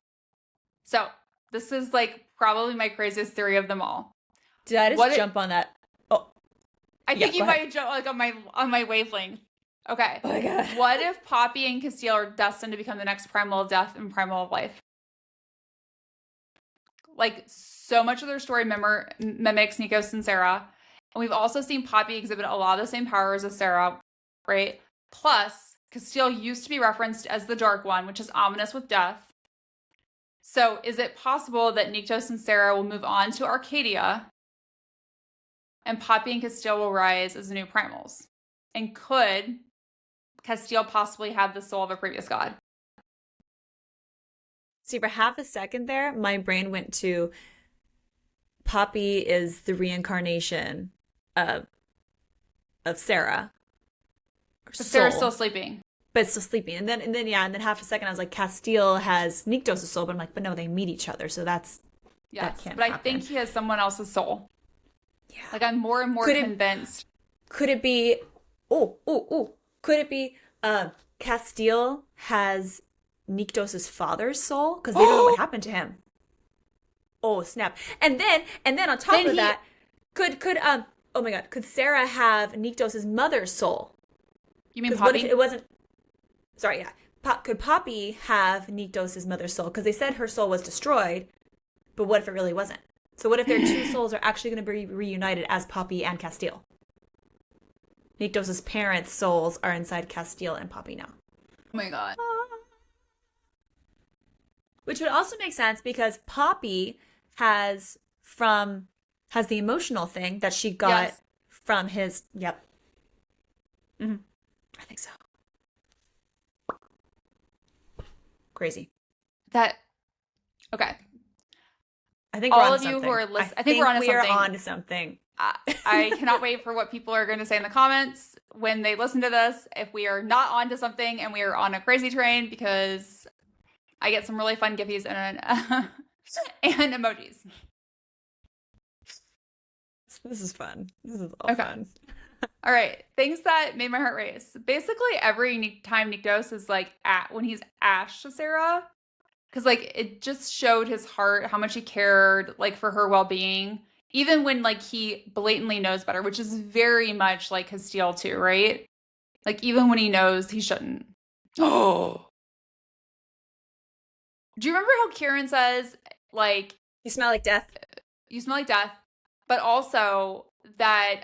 So this is like probably my craziest theory of them all. Did I just jump on that? Oh, I think you might jump like on my wavelength. Okay. Oh my god. What if Poppy and Casteel are destined to become the next primal of death and primal of life? Like, so much of their story mimics Nyktos and Sarah. And we've also seen Poppy exhibit a lot of the same powers as Sarah, right? Plus, Casteel used to be referenced as the Dark One, which is ominous with death. So is it possible that Nyktos and Sarah will move on to Arcadia and Poppy and Casteel will rise as the new primals? And could Casteel possibly have the soul of a previous god? See, for half a second there, my brain went to Poppy is the reincarnation of Sarah. But Sarah's still sleeping. But still sleeping. And then half a second I was like, Casteel has Nyktos' soul, but I'm like, but no, they meet each other, so that's yes. That can't but happen. I think he has someone else's soul. Yeah. Like, I'm more and more convinced. Could it be could it be Casteel has Nyktos' father's soul? Because they don't know what happened to him. Oh snap. And then on top of that, could Sarah have Nyktos' mother's soul? You mean Poppy? What if it wasn't? Sorry, yeah. Could Poppy have Nyktos' mother's soul? Because they said her soul was destroyed, but what if it really wasn't? So what if their two souls are actually going to be reunited as Poppy and Casteel? Nyktos' parents' souls are inside Casteel and Poppy now. Oh my god. Which would also make sense because Poppy has the emotional thing that she got from his. Yep. Mm-hmm. I think so. Crazy. Okay. I think all of you who are listening, I think we're on to something. I cannot wait for what people are going to say in the comments when they listen to this. If we are not on to something and we are on a crazy train, because I get some really fun giffies and emojis. This is fun. This is all fun. All right. Things that made my heart race. Basically, every time Nyktos is like when he's Ash to Sarah, because like it just showed his heart, how much he cared like for her well-being, even when like he blatantly knows better, which is very much like Casteel too, right? Like even when he knows he shouldn't. Oh. Do you remember how Kieran says, like, You smell like death. you smell like death, but also that,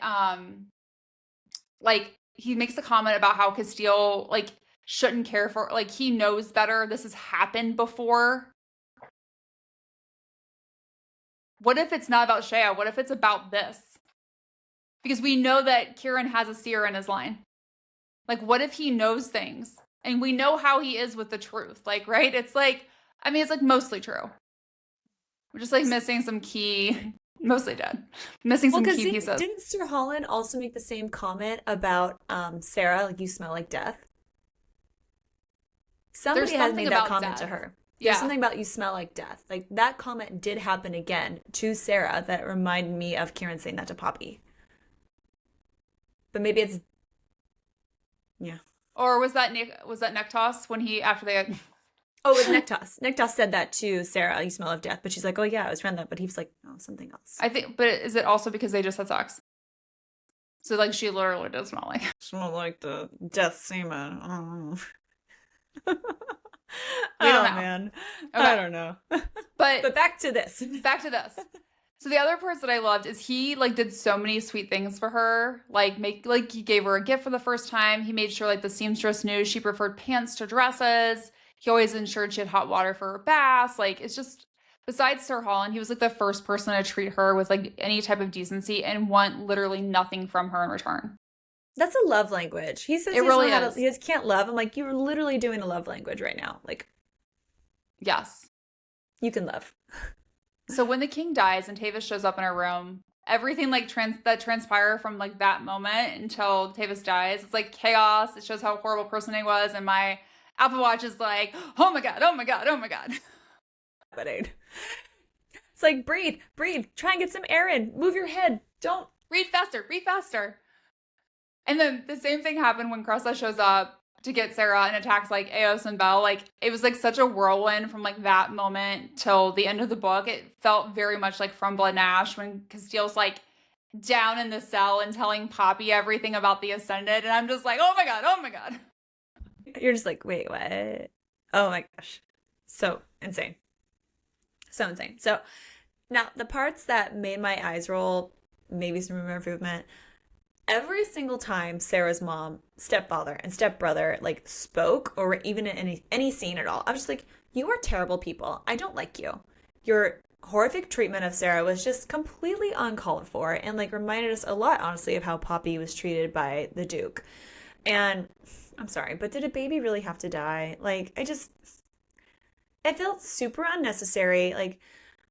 like, he makes a comment about how Casteel, like, shouldn't care for, like, he knows better. This has happened before. What if it's not about Shea? What if it's about this? Because we know that Kieran has a seer in his line. Like, what if he knows things? And we know how he is with the truth. Like, right? It's like, I mean, it's like mostly true. We're just like missing some key, mostly dead. Missing Well, some because key pieces. didn't Sir Holland also make the same comment about Sarah, like, you smell like death? Somebody had something made that about comment to death. her. There's Yeah. something about you smell like death. Like, that comment did happen again to Sarah that reminded me of Kieran saying that to Poppy. But maybe it's, yeah. Or was that Nyktos when he, after they had, Oh, it was Nyktos. Nyktos said that to Sarah, you smell of death. But she's like, oh yeah, I was around that. But he was like, no, something else. I think, but is it also because they just had sex? So like she literally does smell like. Smell like the death semen. Oh. We don't Oh know. man. Okay. I don't know. But back to this. Back to this. So the other part that I loved is he like did so many sweet things for her. Like he gave her a gift for the first time. He made sure like the seamstress knew she preferred pants to dresses. He always ensured she had hot water for her baths. Like it's just besides Sir Holland, he was like the first person to treat her with like any type of decency and want literally nothing from her in return. That's a love language. He says It really is. he just can't love. I'm like, you're literally doing a love language right now. Like, Yes. you can love. So when the king dies and Tavis shows up in her room, everything like that transpire from like that moment until Tavis dies, it's like chaos. It shows how horrible person he was, and my Apple Watch is like, oh my god, oh my god, oh my god. But it's like breathe, try and get some air in. Move your head. Don't Read faster, read faster. And then the same thing happened when Cressa shows up to get Sarah and attacks like Eos and Belle. Like it was like such a whirlwind from like that moment till the end of the book. It felt very much like from Blood and Ash when Casteel's like down in the cell and telling Poppy everything about the Ascended. And I'm just like, oh my god, oh my god. You're just like, wait, what? Oh my gosh. So insane. So insane. So now the parts that made my eyes roll, maybe some room improvement. Every single time Sarah's mom, stepfather, and stepbrother like spoke, or even in any scene at all, I was just like, you are terrible people. I don't like you. Your horrific treatment of Sarah was just completely uncalled for and like reminded us a lot, honestly, of how Poppy was treated by the Duke. And I'm sorry, but did a baby really have to die? Like, it felt super unnecessary. Like,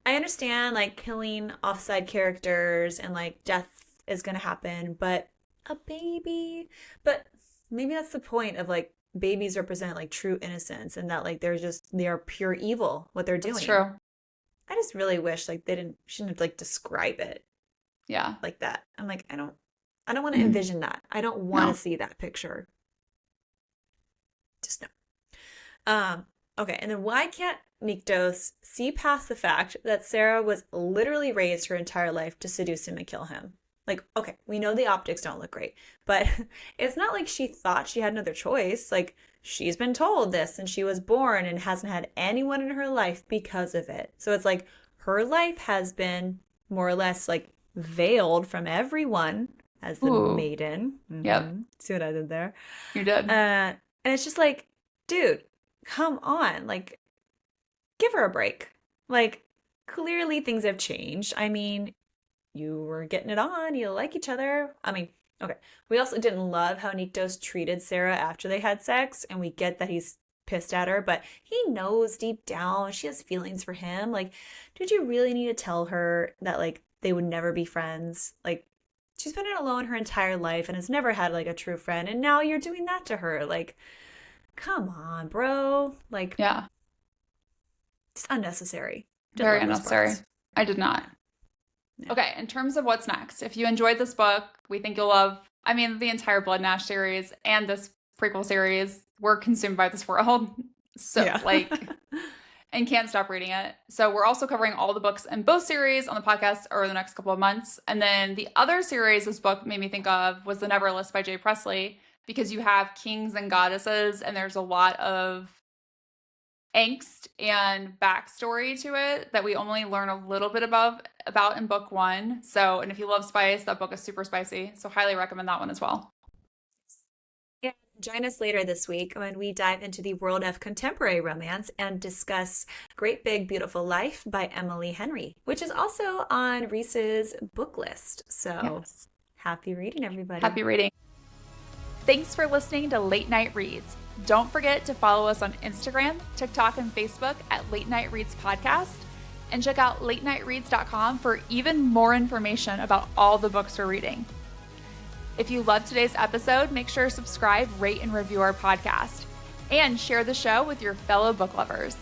I understand like killing offside characters and like death is going to happen, but a baby, but maybe that's the point of like babies represent like true innocence and that like they are pure evil what they're doing. That's true. I just really wish like shouldn't like describe it. Yeah. Like that. I'm like, I don't want to envision that. I don't want to see that picture. Just no. Okay, and then why can't Nyktos see past the fact that Sarah was literally raised her entire life to seduce him and kill him? Like, okay, we know the optics don't look great, but it's not like she thought she had another choice. Like, she's been told this and she was born and hasn't had anyone in her life because of it. So it's like her life has been more or less like veiled from everyone as the maiden. Mm-hmm. Yep. See what I did there? You did. And it's just like, dude, come on. Like, give her a break. Like, clearly things have changed. I mean, you were getting it on. You like each other. I mean, okay. We also didn't love how Nyktos treated Sarah after they had sex, and we get that he's pissed at her, but he knows deep down she has feelings for him. Like, did you really need to tell her that, like, they would never be friends? Like, she's been alone her entire life and has never had, like, a true friend, and now you're doing that to her. Like, come on, bro. Like, yeah. It's unnecessary. Very unnecessary. I did not. Yeah. Okay, in terms of what's next, if you enjoyed this book, we think you'll love, I mean, the entire Blood and Ash series and this prequel series. We're consumed by this world. So, like, and can't stop reading it. So we're also covering all the books in both series on the podcast over the next couple of months. And then the other series this book made me think of was The Never List by Jay Presley, because you have kings and goddesses, and there's a lot of angst and backstory to it that we only learn a little bit about in book 1. So, and if you love spice, that book is super spicy. So highly recommend that one as well. And join us later this week when we dive into the world of contemporary romance and discuss Great Big Beautiful Life by Emily Henry, which is also on Reese's book list. So yes. Happy reading, everybody. Happy reading. Thanks for listening to Late Night Reads. Don't forget to follow us on Instagram, TikTok, and Facebook at Late Night Reads Podcast. And check out latenightreads.com for even more information about all the books we're reading. If you loved today's episode, make sure to subscribe, rate, and review our podcast. And share the show with your fellow book lovers.